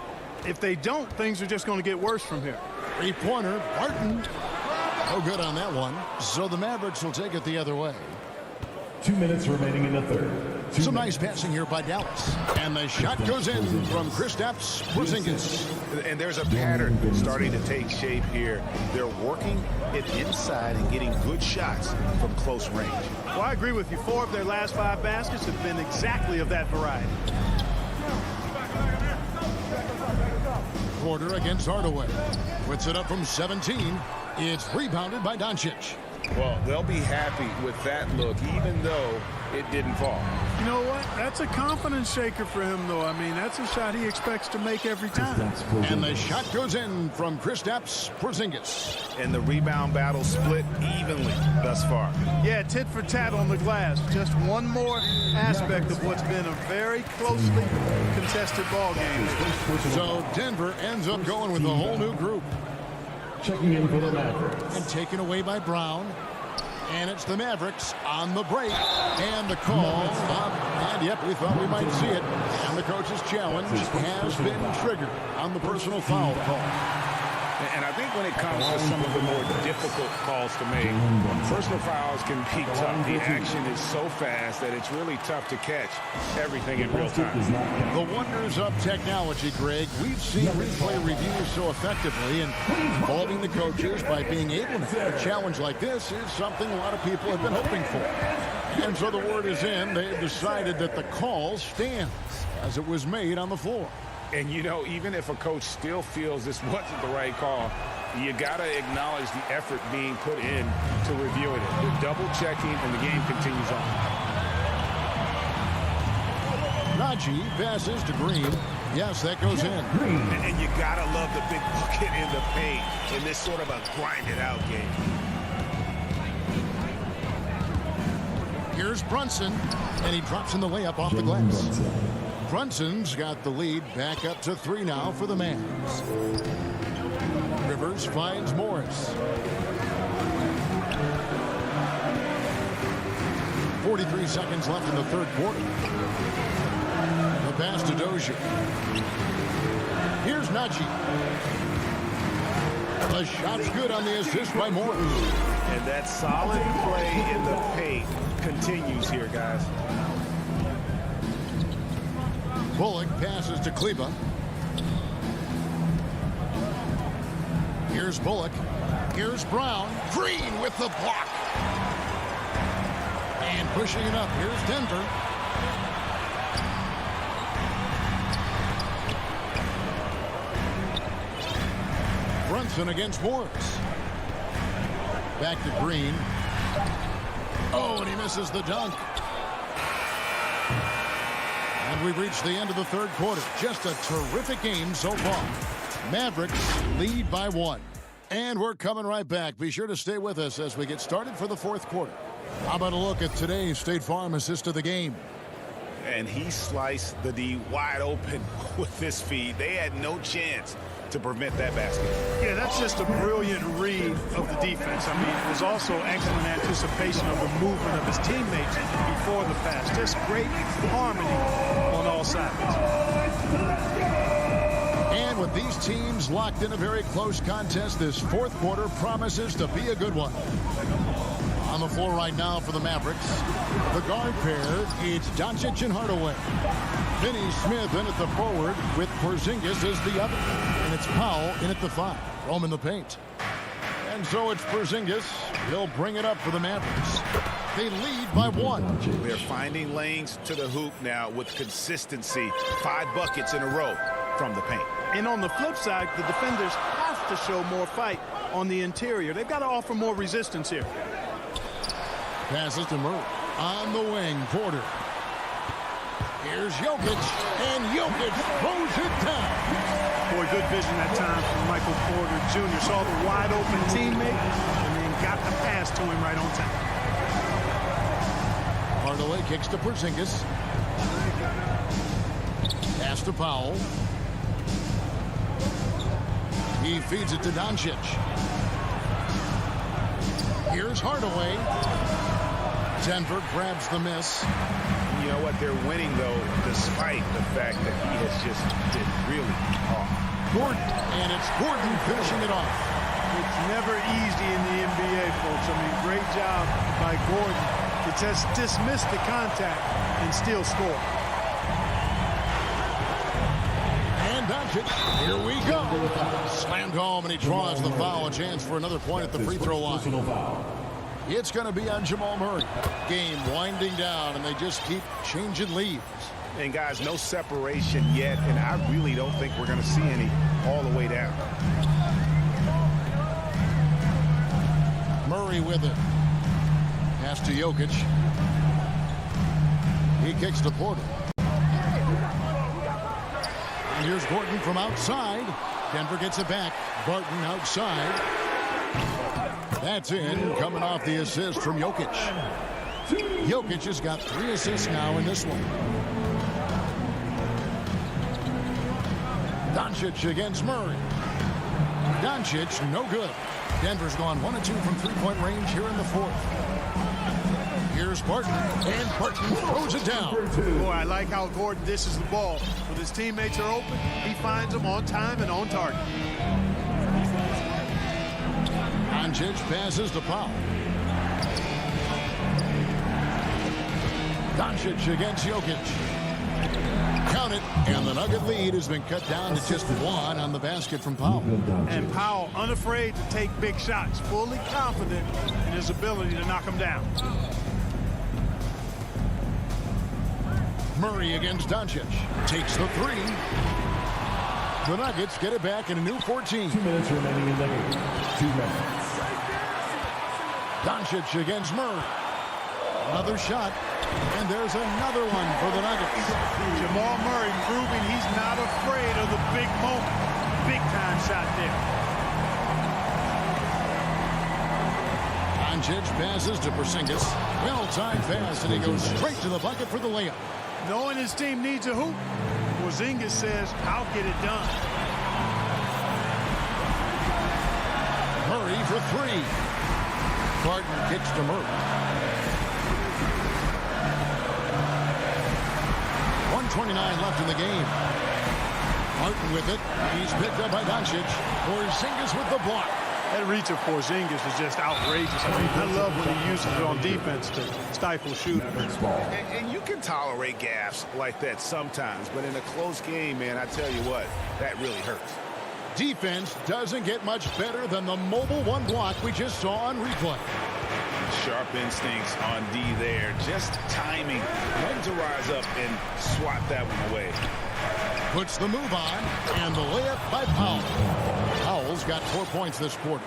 S5: If they don't, things are just going to get worse from here.
S2: 3-pointer, Barton. No good on that one. So the Mavericks will take it the other way.
S8: 2 minutes remaining in the third.
S2: Some nice passing here by Dallas. And the shot goes in from Kristaps Porzingis.
S3: And there's a pattern starting to take shape here. They're working it inside and getting good shots from close range.
S5: Well, I agree with you. 4 of their last 5 baskets have been exactly of that variety.
S2: Porter against Hardaway. Puts it up from 17. It's rebounded by Doncic.
S3: Well, they'll be happy with that look, even though it didn't fall.
S5: You know what? That's a confidence shaker for him, though. I mean, that's a shot he expects to make every time.
S2: And the shot goes in from Kristaps Porzingis.
S3: And the rebound battle split evenly thus far.
S5: Yeah, tit for tat on the glass. Just one more aspect of what's been a very closely contested ball game.
S2: So Denver ends up going with a whole new group.
S8: Checking in for the Mavericks.
S2: And taken away by Brown. And it's the Mavericks on the break. And the call. And yep, we thought we might see it. And the coach's challenge has been triggered on the personal foul call.
S3: And I think when it comes to some of the more difficult calls to make, personal fouls can be tough. The action is so fast that it's really tough to catch everything in real time.
S2: The wonders of technology, Greg. We've seen replay reviews so effectively, and involving the coaches by being able to have a challenge like this is something a lot of people have been hoping for. And so the word is in. They've decided that the call stands as it was made on the floor.
S3: And, you know, even if a coach still feels this wasn't the right call, you got to acknowledge the effort being put in to reviewing it. They're double-checking, and the game continues on.
S2: Najee passes to Green. Yes, that goes in.
S3: And you got to love the big bucket in the paint in this sort of a grinded-out game.
S2: Here's Brunson, and he drops in the layup off the glass. Brunson's got the lead back up to 3 now for the Mavs. Rivers finds Morris. 43 seconds left in the third quarter. The pass to Dozier. Here's Najee. The shot's good on the assist by Morris.
S3: And that solid play in the paint continues here, guys.
S2: Bullock passes to Kleba. Here's Bullock. Here's Brown. Green with the block. And pushing it up. Here's Denver. Brunson against Morris. Back to Green. Oh, and he misses the dunk. And we've reached the end of the third quarter. Just a terrific game so far. Mavericks lead by 1. And we're coming right back. Be sure to stay with us as we get started for the fourth quarter. How about a look at today's State Farm assist of the game?
S3: And he sliced the D wide open with this feed. They had no chance to prevent that basket.
S5: Yeah, that's just a brilliant read of the defense. I mean, there's also excellent anticipation of the movement of his teammates before the pass. Just great harmony on all sides.
S2: And with these teams locked in a very close contest, this fourth quarter promises to be a good one. On the floor right now for the Mavericks, the guard pair, it's Doncic and Hardaway. Finney Smith in at the forward with Porzingis as the other. And it's Powell in at the 5. Rome in the paint. And so it's Porzingis. He'll bring it up for the Mavericks. They lead by 1.
S3: They're finding lanes to the hoop now with consistency. 5 buckets in a row from the paint.
S5: And on the flip side, the defenders have to show more fight on the interior. They've got to offer more resistance here.
S2: Passes to Murray. On the wing, Porter. Here's Jokic, and Jokic throws it down.
S5: Boy, good vision that time from Michael Porter Jr. Saw the wide open teammate and then got the pass to him right on time.
S2: Hardaway kicks to Porzingis. Pass to Powell. He feeds it to Doncic. Here's Hardaway. Denver grabs the miss.
S3: You know what? They're winning, though, despite the fact that he has just been really off.
S2: Gordon, and it's Gordon finishing it off.
S5: It's never easy in the NBA, folks. I mean, great job by Gordon to just dismiss the contact and still score.
S2: And Doncic, here we go. Slammed home, and he draws the foul. A chance for another point at the free throw line. It's going to be on Jamal Murray. Game winding down, and they just keep changing leads.
S3: And, guys, no separation yet, and I really don't think we're going to see any all the way down.
S2: Murray with it. Pass to Jokic. He kicks to Porter. And here's Gordon from outside. Denver gets it back. Barton outside. That's in, coming off the assist from Jokic. Jokic has got 3 assists now in this one. Doncic against Murray. Doncic, no good. Denver's gone 1 of 2 from three-point range here in the fourth. Here's Barton, and Barton throws it down.
S5: Boy, I like how Gordon dishes the ball. When his teammates are open, he finds them on time and on target.
S2: Doncic passes to Powell. Doncic against Jokic. Count it, and the Nugget lead has been cut down to just 1 on the basket from Powell.
S5: And Powell unafraid to take big shots, fully confident in his ability to knock them down.
S2: Murray against Doncic. Takes the 3. The Nuggets get it back in a new 14.
S14: 2 minutes remaining in the game. 2 minutes.
S2: Doncic against Murray. Another shot. And there's another one for the Nuggets.
S5: Jamal Murray proving he's not afraid of the big moment. Big time shot there.
S2: Doncic passes to Porzingis. Well-timed pass, and he goes straight to the bucket for the layup.
S5: Knowing his team needs a hoop, Porzingis says, I'll get it done.
S2: Murray for 3. Barton kicks to Murray. 1:29 left in the game. Martin with it. He's picked up by Doncic. Porzingis with the block.
S5: That reach of Porzingis is just outrageous. I mean, I love when he uses it on defense to stifle shooters.
S3: And you can tolerate gaffes like that sometimes, but in a close game, man, I tell you what, that really hurts.
S2: Defense doesn't get much better than the mobile 1 block we just saw on replay.
S3: Sharp instincts on D there. Just timing when to rise up and swat that one away.
S2: Puts the move on, and the layup by Powell. Powell's got 4 points this quarter.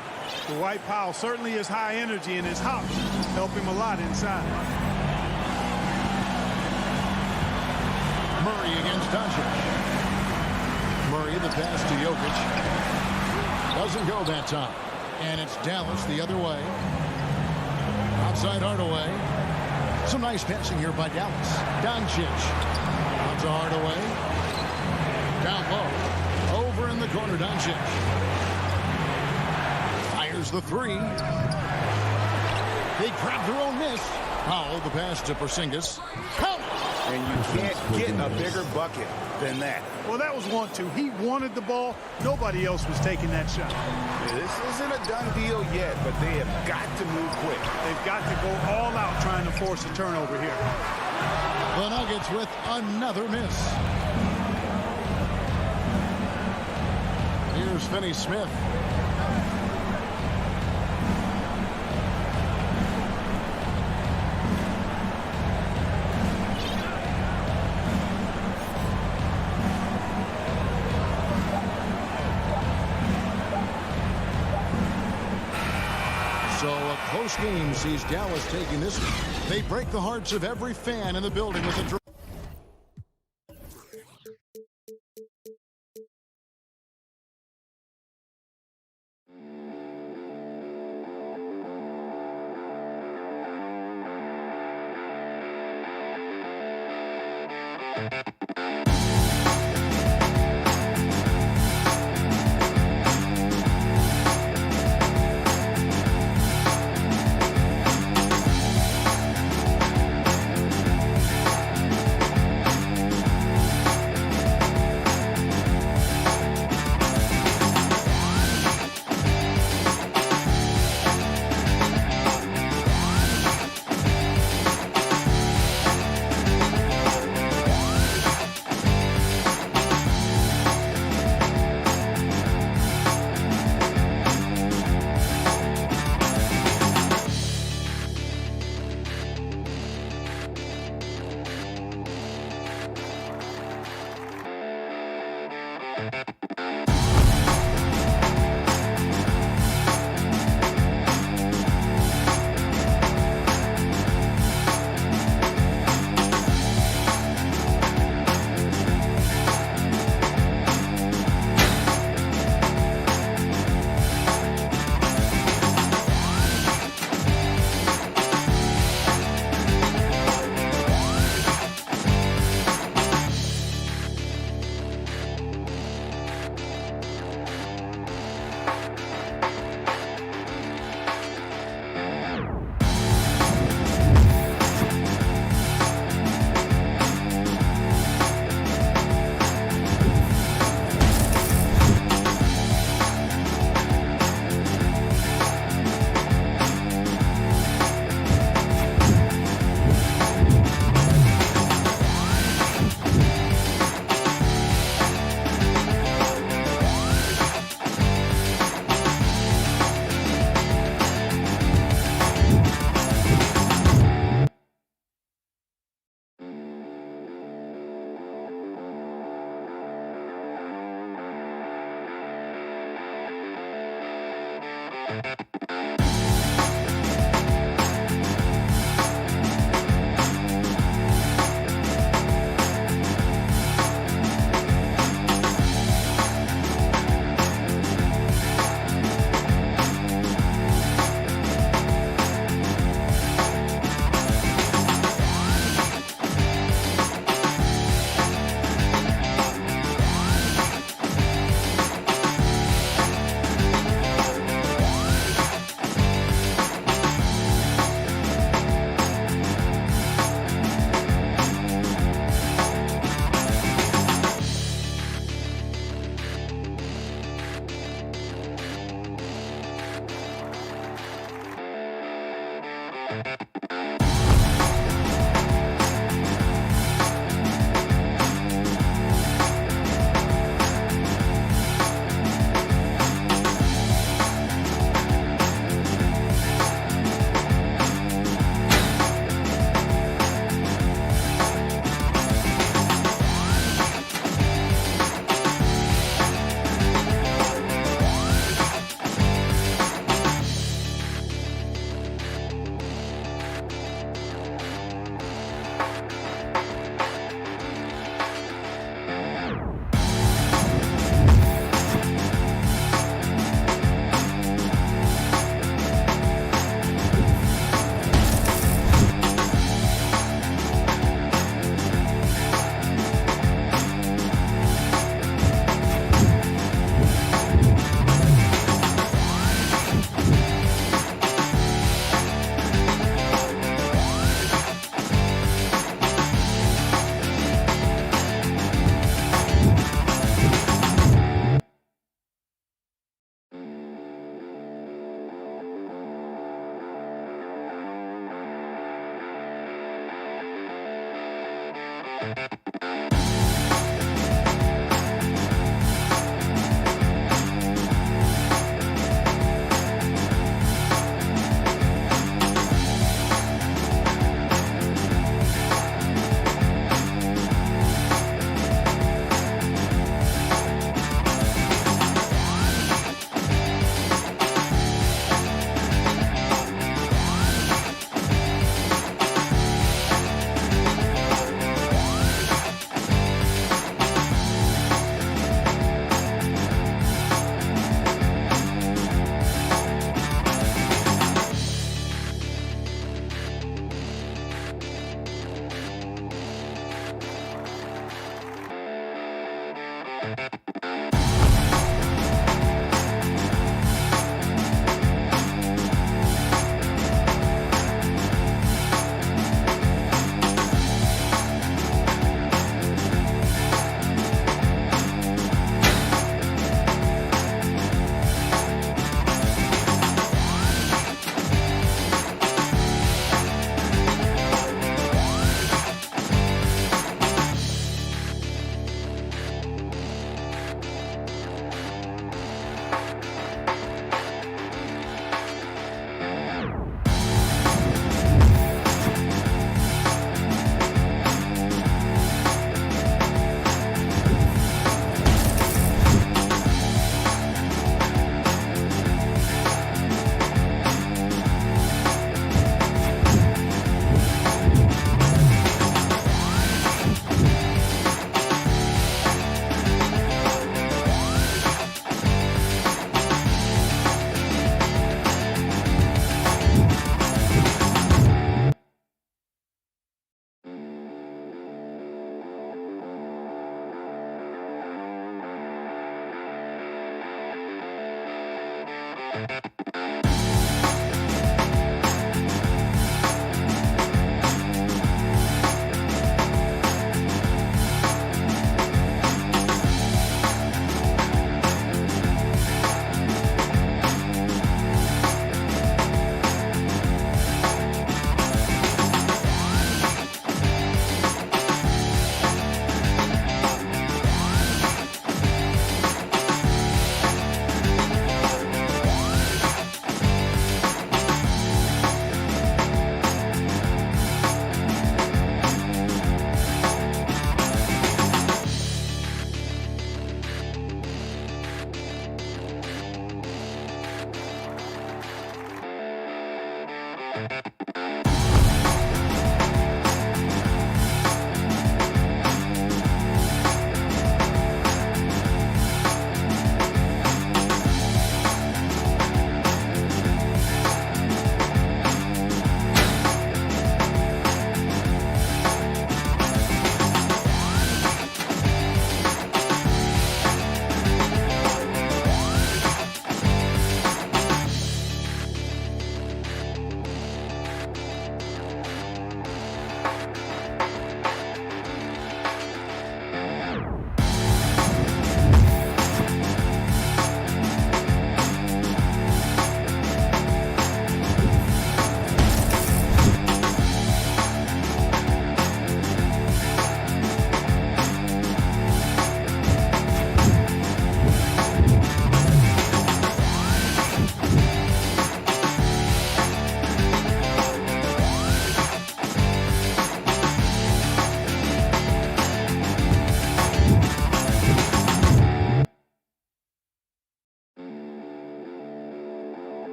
S5: Dwight Powell certainly is high energy, and his hops help him a lot inside.
S2: Murray against Doncic. Murray, the pass to Jokic. Doesn't go that time. And it's Dallas the other way. outside Hardaway. Some nice passing here by Dallas. Doncic. On to Hardaway. Down low. Over in the corner, Doncic. Fires the three. They grab their own miss. Powell, the pass to Porzingis. Count.
S3: And you can't get a bigger bucket than that.
S5: Well, that was 1-2. He wanted the ball. Nobody else was taking that shot.
S3: This isn't a done deal yet, but they have got to move quick.
S5: They've got to go all out trying to force a turnover here.
S2: The Nuggets with another miss. Here's Finney-Smith. So a close game sees Dallas taking this. They break the hearts of every fan in the building with a draw.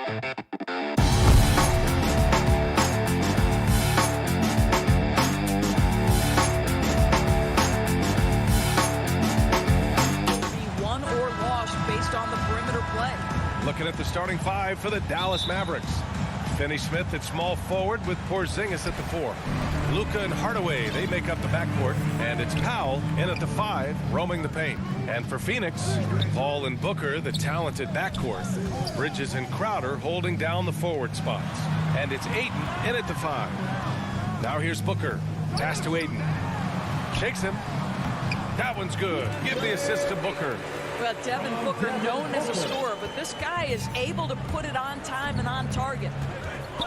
S10: Won or lost based on the perimeter play.
S9: Looking at the starting five for the Dallas Mavericks. Finney Smith at small forward with Porzingis at the 4. Luka and Hardaway, they make up the backcourt. And it's Powell in at the 5, roaming the paint. And for Phoenix, Paul and Booker, the talented backcourt. Bridges and Crowder holding down the forward spots. And it's Ayton in at the 5. Now here's Booker. Pass to Ayton. Shakes him. That one's good. Give the assist to Booker.
S10: Well, Devin Booker, known as a scorer, but this guy is able to put it on time and on target.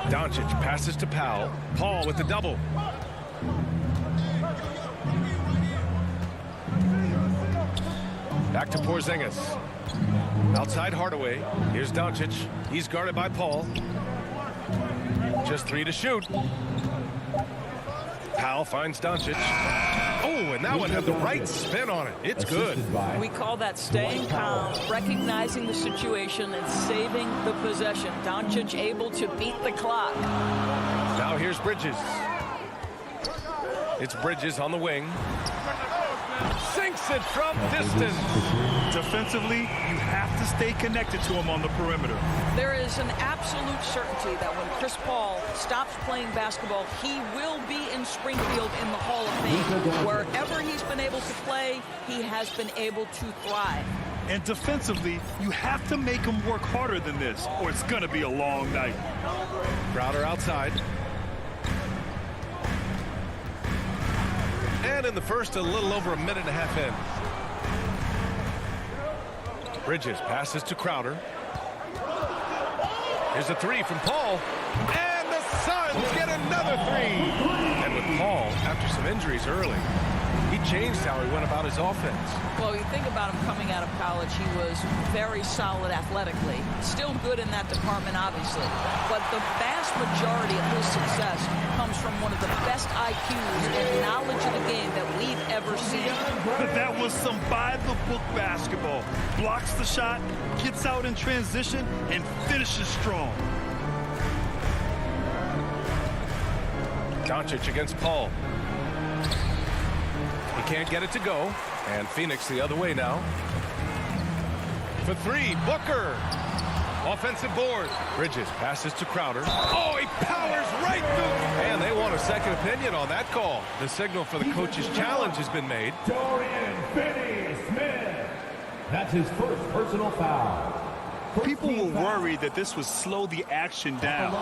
S9: Doncic passes to Powell. Paul with the double. Back to Porzingis. Outside Hardaway. Here's Doncic. He's guarded by Paul. Just 3 to shoot. Powell finds Doncic. Oh, and that one had the right spin on it. It's good.
S10: We call that staying calm, recognizing the situation, and saving the possession. Doncic able to beat the clock.
S9: Now here's Bridges. It's Bridges on the wing. Sinks it from distance.
S11: Defensively, you have to stay connected to him on the perimeter.
S10: There is an absolute certainty that when Chris Paul stops playing basketball, he will be in Springfield in the Hall of Fame. Wherever he's been able to play, he has been able to thrive.
S11: And defensively, you have to make him work harder than this, or it's going to be a long night.
S9: Crowder outside. And in the first, a little over a minute and a half in. Bridges passes to Crowder. Here's a 3 from Paul. And the Suns get another 3. And with Paul, after some injuries early, he changed how he went about his offense.
S10: Well, you think about him coming out of college, he was very solid athletically. Still good in that department, obviously. But the vast majority of his success comes from one of the best IQs and knowledge of the game that we've ever seen.
S11: But that was some by-the-book basketball. Blocks the shot, gets out in transition, and finishes strong.
S9: Doncic against Paul. He can't get it to go. And Phoenix the other way now. For 3, Booker. Offensive board. Bridges passes to Crowder. Oh, he powers right through. And they want a second opinion on that call. The signal for the coach's challenge has been made.
S8: Dorian Finney-Smith. That's his first personal foul.
S11: People were worried that this would slow the action down.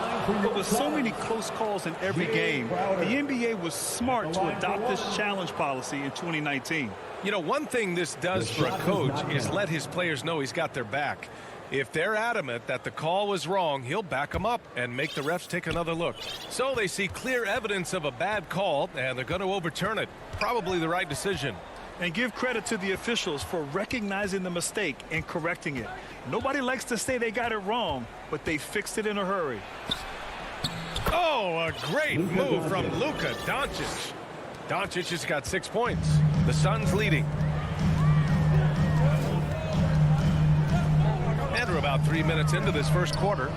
S11: But with so many close calls in every game, the NBA was smart to adopt this challenge policy in 2019.
S9: You know, one thing this does for a coach is let his players know he's got their back. If they're adamant that the call was wrong, he'll back them up and make the refs take another look. So they see clear evidence of a bad call, and they're going to overturn it. Probably the right decision.
S11: And give credit to the officials for recognizing the mistake and correcting it. Nobody likes to say they got it wrong, but they fixed it in a hurry.
S9: Oh, a great move from Luka Doncic. Doncic has got 6 points. The Suns leading. And we're about 3 minutes into this first quarter.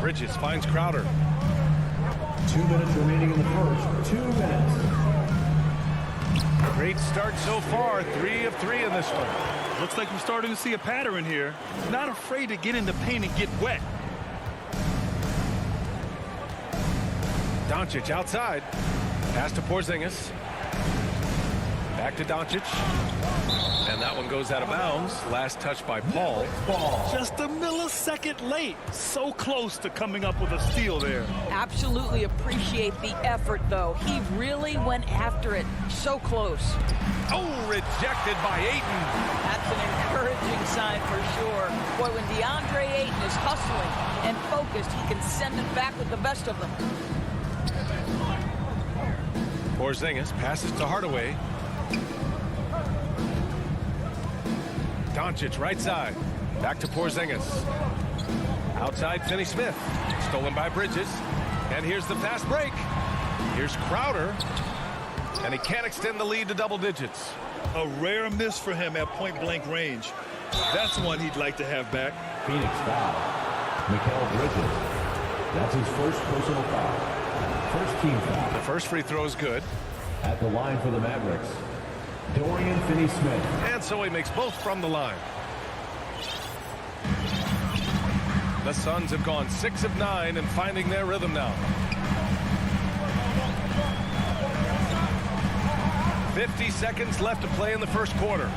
S9: Bridges finds Crowder.
S8: 2 minutes remaining in the first. 2 minutes.
S9: Great start so far. 3 of 3 in this one.
S11: Looks like we're starting to see a pattern here. Not afraid to get in the paint and get wet.
S9: Doncic outside. Pass to Porzingis. Back to Doncic. And that one goes out of bounds. Last touch by Paul.
S11: Just a millisecond late. So close to coming up with a steal there.
S10: Absolutely appreciate the effort, though. He really went after it. So close.
S9: Oh, rejected by Ayton.
S10: That's an encouraging sign for sure. Boy, when DeAndre Ayton is hustling and focused, he can send it back with the best of them.
S9: Porzingis passes to Hardaway. Doncic right side. Back to Porzingis. Outside Finney Smith. Stolen by Bridges. And here's the fast break. Here's Crowder. And he can't extend the lead to double digits.
S11: A rare miss for him at point-blank range. That's one he'd like to have back.
S8: Phoenix foul. Bridges. That's his first personal foul. First team foul.
S9: The first free throw is good.
S8: At the line for the Mavericks, Dorian Finney-Smith.
S9: And so he makes both from the line. The Suns have gone 6 of 9 and finding their rhythm now. 50 seconds left to play in the first quarter.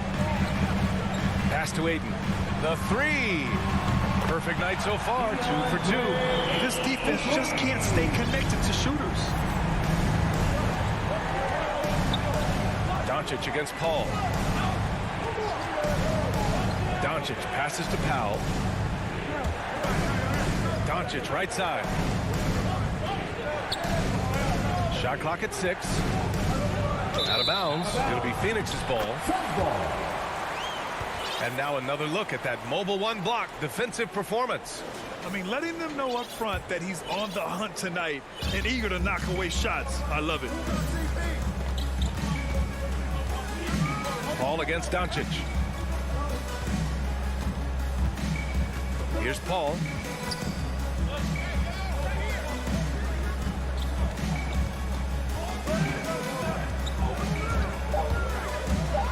S9: Pass to Ayton. The three. Perfect night so far, 2 for 2.
S11: This defense just can't stay connected to shooters.
S9: Doncic against Paul. Doncic passes to Powell. Doncic right side. Shot clock at 6. Out of bounds. It'll be Phoenix's ball. And now another look at that mobile one block defensive performance.
S11: I mean, letting them know up front that he's on the hunt tonight and eager to knock away shots. I love it.
S9: Paul against Doncic. Here's Paul.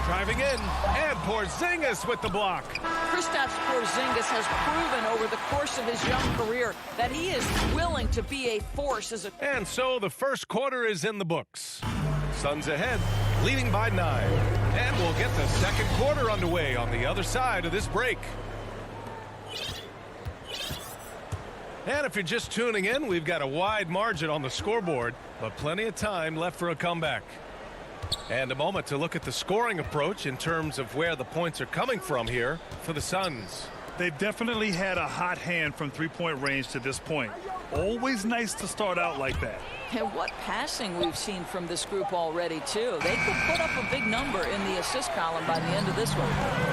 S9: Driving in, and Porzingis with the block.
S10: Kristaps Porzingis has proven over the course of his young career that he is willing to be a force as a...
S9: And so the first quarter is in the books. Suns ahead, leading by 9. And we'll get the second quarter underway on the other side of this break. And if you're just tuning in, we've got a wide margin on the scoreboard, but plenty of time left for a comeback. And a moment to look at the scoring approach in terms of where the points are coming from here for the Suns.
S11: They've definitely had a hot hand from three-point range to this point. Always nice to start out like that.
S10: And what passing we've seen from this group already, too. They could put up a big number in the assist column by the end of this one.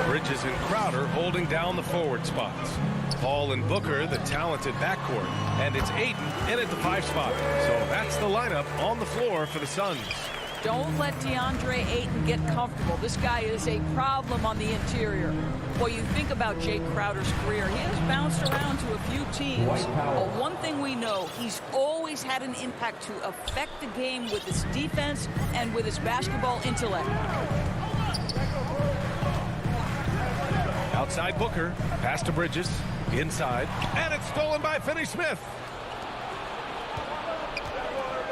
S9: Bridges and Crowder holding down the forward spots. Paul and Booker, the talented backcourt. And it's Ayton in at the 5 spot. So that's the lineup on the floor for the Suns.
S10: Don't let DeAndre Ayton get comfortable. This guy is a problem on the interior. Well, you think about Jake Crowder's career. He has bounced around to a few teams. But one thing we know, he's always had an impact to affect the game with his defense and with his basketball intellect.
S9: Outside Booker, pass to Bridges, inside, and it's stolen by Finney-Smith.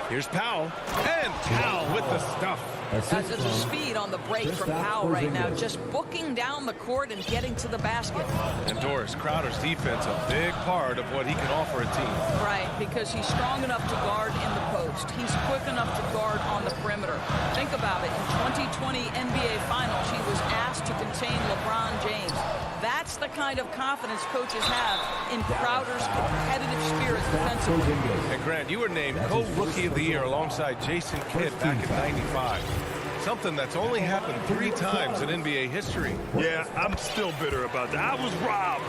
S9: Here's Powell, and Powell with the stuff.
S10: That's the speed on the break from Powell right now, just booking down the court and getting to the basket.
S9: And Doris, Crowder's defense, a big part of what he can offer a team.
S10: Right, because he's strong enough to guard in the post. He's quick enough to guard on the perimeter. Think about it. In 2020 NBA Finals, he was asked to contain LeBron James. That's the kind of confidence coaches have in Crowder's competitive spirit defensively.
S9: And Grant, you were named co-rookie of the year alongside Jason Kidd back in '95. Something that's only happened 3 times in NBA history.
S11: Yeah, I'm still bitter about that. I was robbed.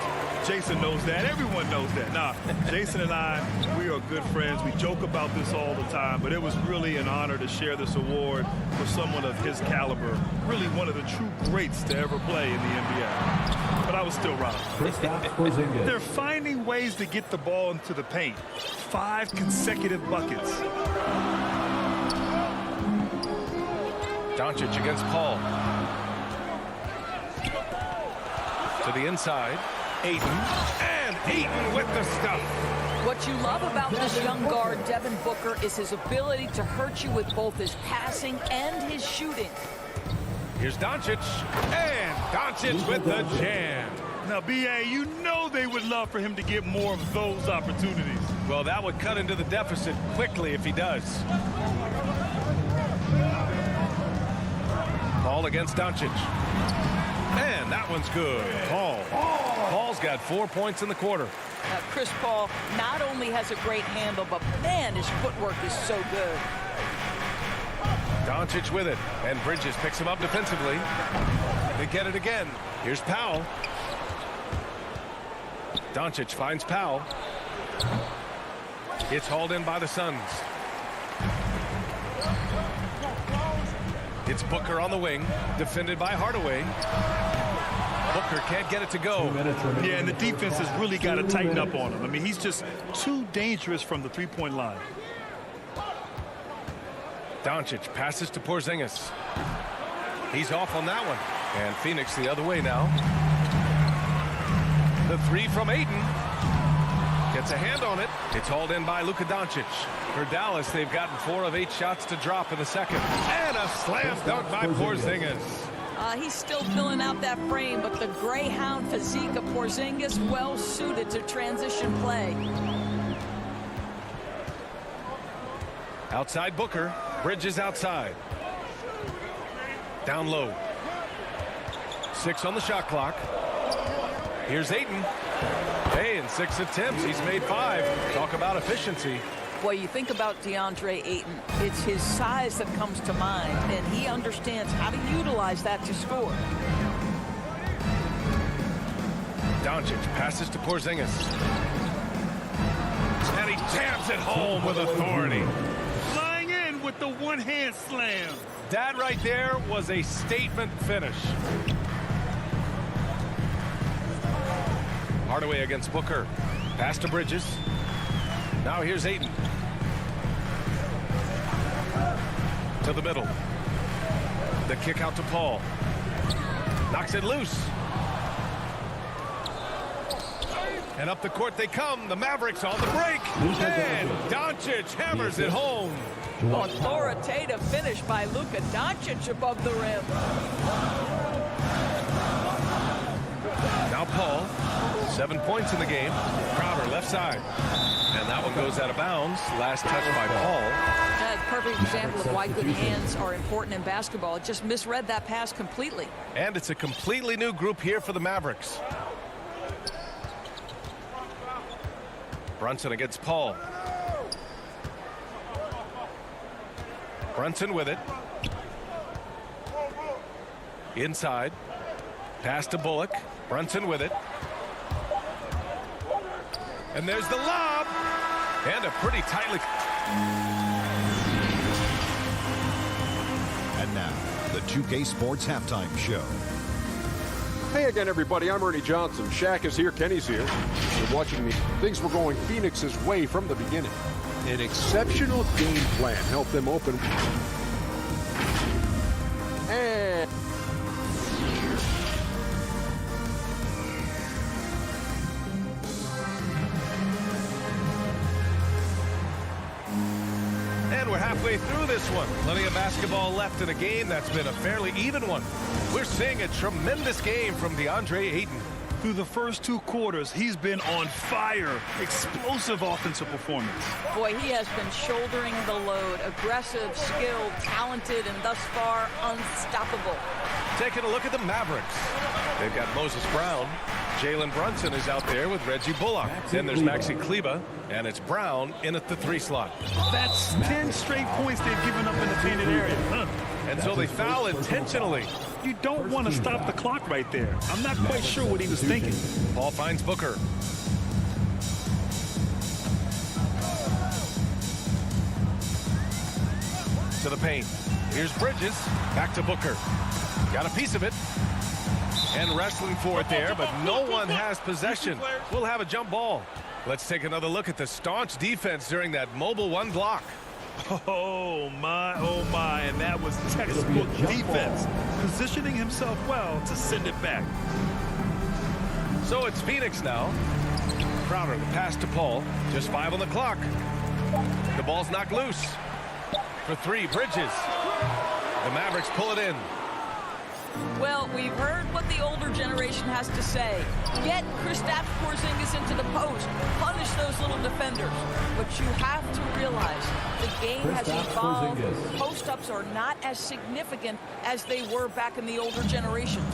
S11: Jason knows that. Everyone knows that. Nah, Jason and I, we are good friends. We joke about this all the time, but it was really an honor to share this award with someone of his caliber. Really one of the true greats to ever play in the NBA. But I was still robbed. They're finding ways to get the ball into the paint. 5 consecutive buckets.
S9: Doncic against Paul. To the inside. Ayton. And Ayton with the stuff.
S10: What you love about this young guard, Devin Booker, is his ability to hurt you with both his passing and his shooting.
S9: Here's Doncic. And Doncic with the jam.
S11: Now, B.A., you know they would love for him to get more of those opportunities.
S9: Well, that would cut into the deficit quickly if he does. Paul against Doncic. And that one's good. Paul's got 4 points in the quarter.
S10: Chris Paul not only has a great handle, but man, his footwork is so good.
S9: Doncic with it. And Bridges picks him up defensively. They get it again. Here's Powell. Doncic finds Powell. It's hauled in by the Suns. It's Booker on the wing, defended by Hardaway. Booker can't get it to go.
S11: Yeah, and the defense has really got to tighten up on him. I mean, he's just too dangerous from the three-point line.
S9: Doncic passes to Porzingis. He's off on that one. And Phoenix the other way now. The three from Ayton. Gets a hand on it. It's hauled in by Luka Doncic. For Dallas, they've gotten 4 of 8 shots to drop in the second. And a slam dunk by Porzingis.
S10: He's still filling out that frame, but the Greyhound physique of Porzingis well suited to transition play.
S9: Outside Booker. Bridges outside. Down low. 6 on the shot clock. Here's Ayton. Hey, in 6 attempts, he's made 5. Talk about efficiency.
S10: Boy, you think about DeAndre Ayton, it's his size that comes to mind, and he understands how to utilize that to score.
S9: Doncic passes to Porzingis. And he jams it home with authority.
S11: Flying in with the one-hand slam.
S9: That right there was a statement finish. Hardaway against Booker. Pass to Bridges. Now here's Ayton. To the middle. The kick out to Paul. Knocks it loose. And up the court they come. The Mavericks on the break. And Doncic hammers it home.
S10: Authoritative finish by Luka Doncic above the rim.
S9: Now Paul. 7 points in the game. Crowder left side. And that one goes out of bounds. Last touch by Paul.
S10: That's a perfect example of why good hands are important in basketball. It just misread that pass completely.
S9: And it's a completely new group here for the Mavericks. Brunson against Paul. Brunson with it. Inside. Pass to Bullock. Brunson with it. And there's the lob. And a pretty tightly.
S6: And now, the 2K Sports Halftime Show.
S7: Hey again, everybody. I'm Ernie Johnson. Shaq is here. Kenny's here. You're watching me. Things were going Phoenix's way from the beginning. An exceptional game plan helped them open. And
S9: we're halfway through this one. Plenty of basketball left in a game that's been a fairly even one. We're seeing a tremendous game from DeAndre Ayton.
S11: Through the first 2 quarters, he's been on fire. Explosive offensive performance.
S10: Boy, he has been shouldering the load. Aggressive, skilled, talented, and thus far unstoppable.
S9: Taking a look at the Mavericks. They've got Moses Brown. Jalen Brunson is out there with Reggie Bullock. Then there's Maxi Kleba, and it's Brown in at the 3 slot.
S11: That's 10 straight points they've given up in the painted area.
S9: And so they foul intentionally.
S11: You don't want to stop the clock right there. I'm not quite sure what he was thinking.
S9: Paul finds Booker. To the paint. Here's Bridges. Back to Booker. Got a piece of it. And wrestling for it there, but no one has possession. We'll have a jump ball. Let's take another look at the staunch defense during that mobile 1 block.
S11: Oh, my, and that was textbook defense. Positioning himself well to send it back.
S9: So it's Phoenix now. Crowder, the pass to Paul. Just 5 on the clock. The ball's knocked loose. For 3, Bridges. The Mavericks pull it in.
S10: Well, we've heard what the older generation has to say. Get Kristaps Porzingis into the post. Punish those little defenders. But you have to realize the game has evolved. Post-ups are not as significant as they were back in the older generations.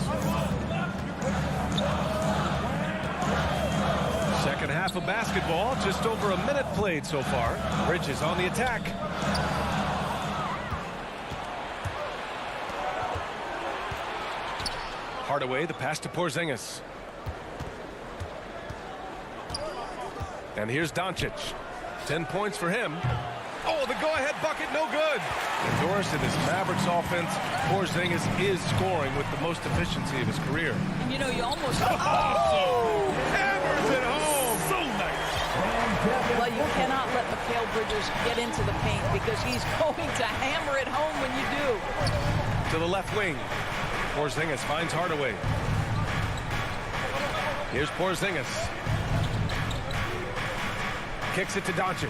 S9: Second half of basketball, just over a minute played so far. Bridges on the attack. Hardaway, the pass to Porzingis. And here's Doncic. 10 points for him. Oh, the go-ahead bucket, no good. Endorsed in his Mavericks offense, Porzingis is scoring with the most efficiency of his career.
S10: And you know, you almost...
S9: Oh! Hammers it home!
S11: So nice.
S10: Well, you cannot let Mikal Bridges get into the paint because he's going to hammer it home when you do.
S9: To the left wing. Porzingis finds Hardaway. Here's Porzingis. Kicks it to Doncic.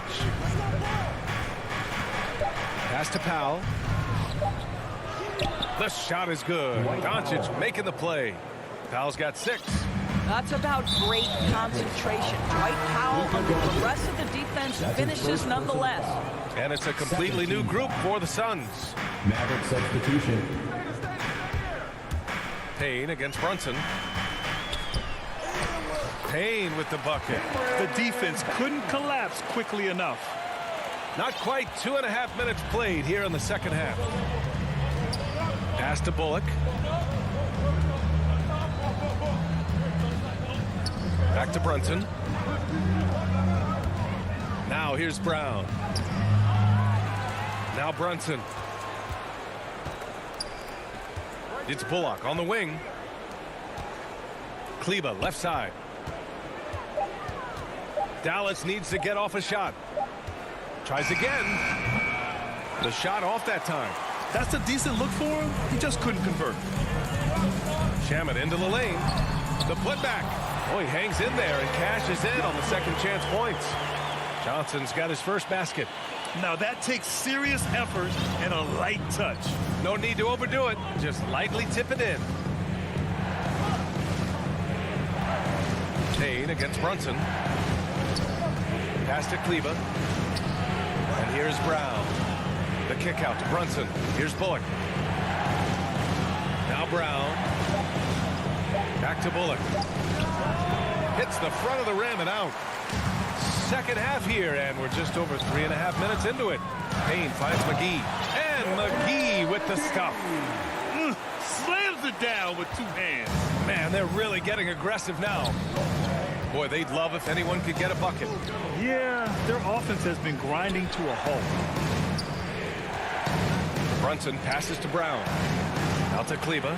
S9: Pass to Powell. The shot is good. Doncic making the play. Powell's got 6.
S10: That's about great concentration. Dwight Powell, under the rest of the defense, finishes nonetheless.
S9: And it's a completely new group for the Suns.
S8: Maverick substitution.
S9: Payne against Brunson. Payne with the bucket.
S11: The defense couldn't collapse quickly enough.
S9: Not quite 2.5 minutes played here in the second half. Pass to Bullock. Back to Brunson. Now here's Brown. Now Brunson. It's Bullock on the wing. Kleba left side. Dallas needs to get off a shot. Tries again. The shot off that time.
S11: That's a decent look for him. He just couldn't convert.
S9: Shamet into the lane. The putback. Oh, he hangs in there and cashes in on the second chance points. Johnson's got his first basket.
S11: Now that takes serious effort and a light touch.
S9: No need to overdo it. Just lightly tip it in. Payne against Brunson. Pass to Kleba. And here's Brown. The kick out to Brunson. Here's Bullock. Now Brown. Back to Bullock. Hits the front of the rim and out. Second half here, and we're just over 3.5 minutes into it. Payne finds McGee. And McGee with the stuff.
S11: Slams it down with 2 hands.
S9: Man, they're really getting aggressive now. Boy, they'd love if anyone could get a bucket.
S11: Yeah, their offense has been grinding to a halt.
S9: Brunson passes to Brown. Out to Kleba.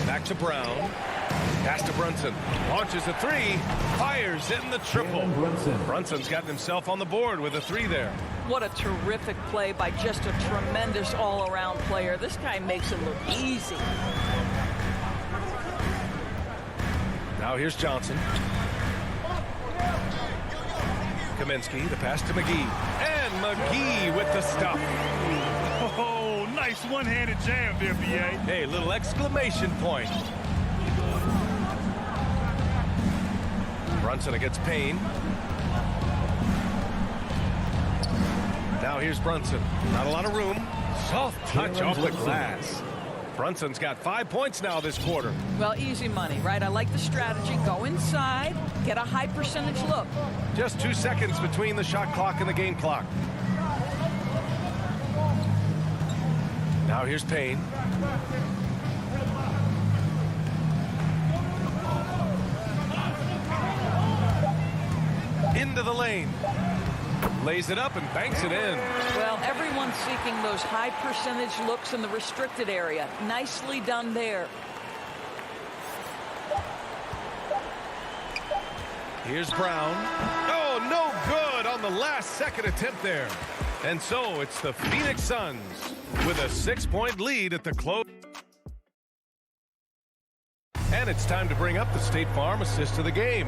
S9: Back to Brown. Pass to Brunson. Launches a 3. Fires in the triple. Brunson's gotten himself on the board with a 3 there.
S10: What a terrific play by just a tremendous all-around player. This guy makes it look easy.
S9: Now here's Johnson. Kaminsky, the pass to McGee. And McGee with the stuff.
S11: Oh, nice one-handed jam there, B.A.
S9: Hey, little exclamation point. Brunson against Payne. Now here's Brunson. Not a lot of room. Soft touch off the glass. Brunson's got 5 points now this quarter.
S10: Well, easy money, right? I like the strategy. Go inside, get a high percentage look.
S9: Just 2 seconds between the shot clock and the game clock. Now here's Payne. Into the lane. Lays it up and banks it in.
S10: Well, everyone's seeking those high percentage looks in the restricted area. Nicely done there.
S9: Here's Brown. Oh, no good on the last second attempt there. And so it's the Phoenix Suns with a 6-point lead at the close. And it's time to bring up the State Farm assist of the game.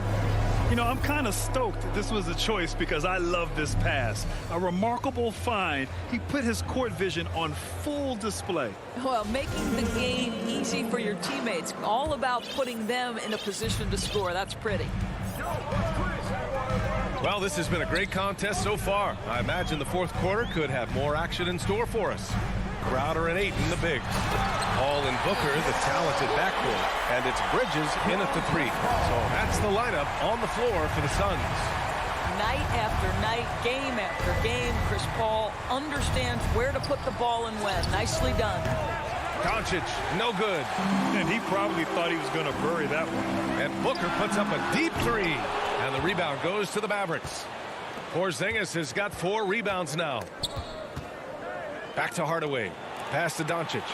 S11: You know, I'm kind of stoked this was a choice because I love this pass. A remarkable find. He put his court vision on full display.
S10: Well, making the game easy for your teammates. All about putting them in a position to score. That's pretty.
S9: Well, this has been a great contest so far. I imagine the fourth quarter could have more action in store for us. Crowder and Ayton, the bigs. Hall and Booker, the talented backcourt. And it's Bridges in at the 3. So that's the lineup on the floor for the Suns.
S10: Night after night, game after game, Chris Paul understands where to put the ball and when. Nicely done.
S9: Doncic, no good.
S11: And he probably thought he was going to bury that one.
S9: And Booker puts up a deep 3. And the rebound goes to the Mavericks. Porzingis has got 4 rebounds now. Back to Hardaway. Pass to Doncic.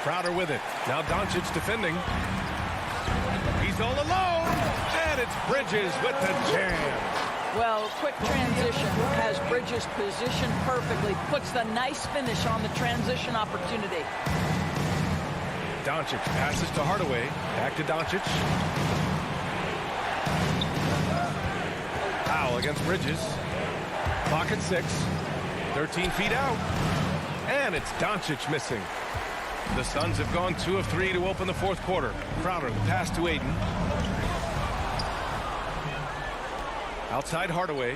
S9: Crowder with it. Now Doncic defending. He's all alone. And it's Bridges with the jam.
S10: Well, quick transition has Bridges positioned perfectly. Puts the nice finish on the transition opportunity.
S9: Doncic passes to Hardaway. Back to Doncic. Foul against Bridges. Clock at 6. 13 feet out. And it's Doncic missing. The Suns have gone 2 of 3 to open the 4th quarter. Crowder, the pass to Aiden. Outside Hardaway.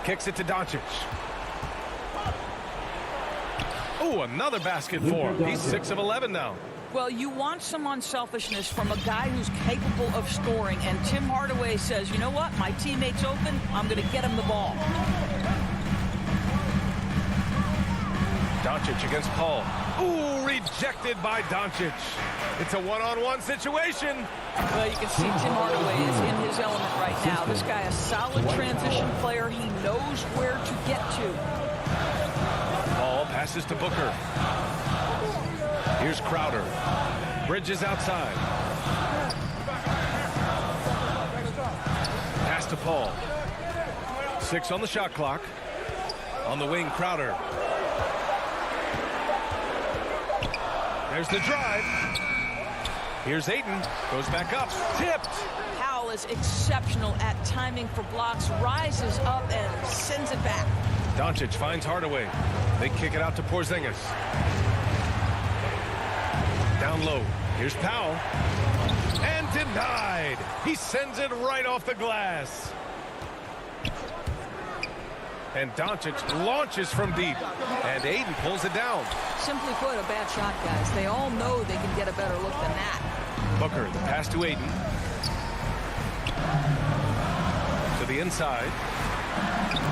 S9: Kicks it to Doncic. Oh, another basket for him. He's 6 of 11 now.
S10: Well, you want some unselfishness from a guy who's capable of scoring, and Tim Hardaway says, you know what, my teammate's open, I'm going to get him the ball.
S9: Doncic against Paul. Ooh, rejected by Doncic. It's a one-on-one situation.
S10: Well, you can see Tim Hardaway is in his element right now. This guy, a solid transition player. He knows where to get to.
S9: Paul passes to Booker. Here's Crowder. Bridges outside. Pass to Paul. 6 on the shot clock. On the wing, Crowder. There's the drive. Here's Ayton. Goes back up. Tipped.
S10: Powell is exceptional at timing for blocks. Rises up and sends it back.
S9: Doncic finds Hardaway. They kick it out to Porzingis. Down low. Here's Powell. And denied. He sends it right off the glass. And Doncic launches from deep. And Ayton pulls it down.
S10: Simply put, a bad shot, guys. They all know they can get a better look than that.
S9: Booker, the pass to Ayton. To the inside.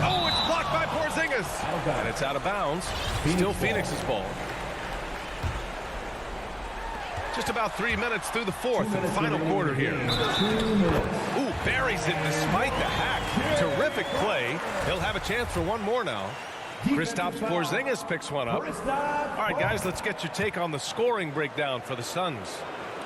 S9: Oh, it's blocked by Porzingis. And it's out of bounds. Still Phoenix's ball. Just about 3 minutes through the 4th and final quarter here. Ooh, buries it despite the hack. Terrific play. He'll have a chance for one more now. Kristaps Porzingis picks one up. All right, guys, let's get your take on the scoring breakdown for the Suns.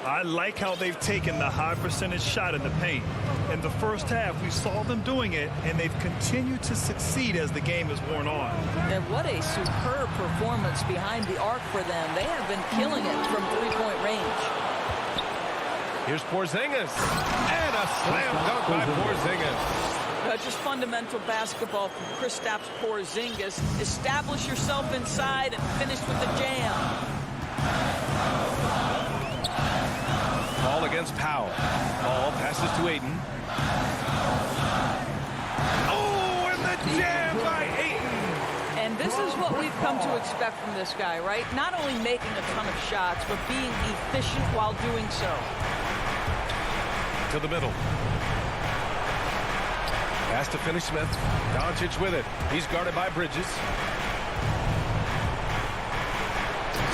S11: I like how they've taken the high percentage shot in the paint. In the first half, we saw them doing it, and they've continued to succeed as the game has worn on.
S10: And what a superb performance behind the arc for them. They have been killing it from three-point range.
S9: Here's Porzingis. And a slam dunk by Porzingis.
S10: Just fundamental basketball from Kristaps Porzingis. Establish yourself inside and finish with the jam.
S9: Ball against Powell. Ball passes to Ayton. Oh, and the jam by Ayton.
S10: And this is what we've come to expect from this guy, right? Not only making a ton of shots, but being efficient while doing so.
S9: To the middle. Pass to Finney-Smith. Doncic with it. He's guarded by Bridges.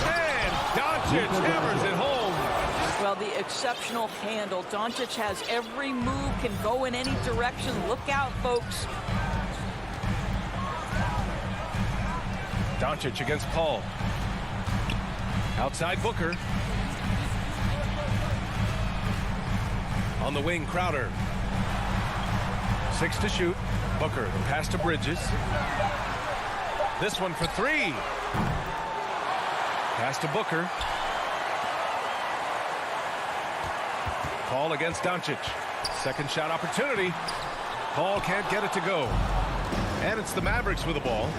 S9: And Doncic hammers it home.
S10: Well, the exceptional handle. Doncic has every move, can go in any direction. Look out, folks.
S9: Doncic against Paul. Outside Booker. On the wing, Crowder. 6 to shoot. Booker, the pass to Bridges. This one for 3. Pass to Booker. Paul against Doncic. Second shot opportunity. Paul can't get it to go. And it's the Mavericks with the ball.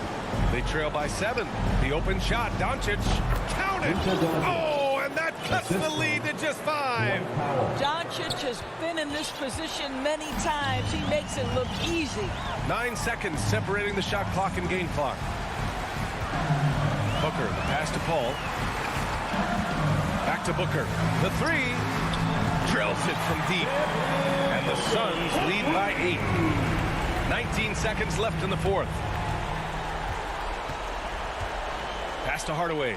S9: They trail by 7. The open shot. Doncic. Count it. Oh, and that cuts the lead to just 5.
S10: Doncic has been in this position many times. He makes it look easy.
S9: 9 seconds separating the shot clock and game clock. Booker, the pass to Paul. Back to Booker. The 3. Drills it from deep. And the Suns lead by 8. 19 seconds left in the 4th. Pass to Hardaway.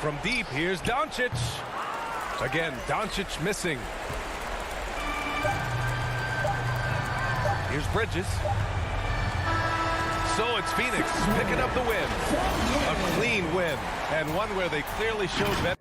S9: From deep, here's Doncic. Again, Doncic missing. Here's Bridges. So it's Phoenix picking up the win. A clean win, and one where they clearly showed better.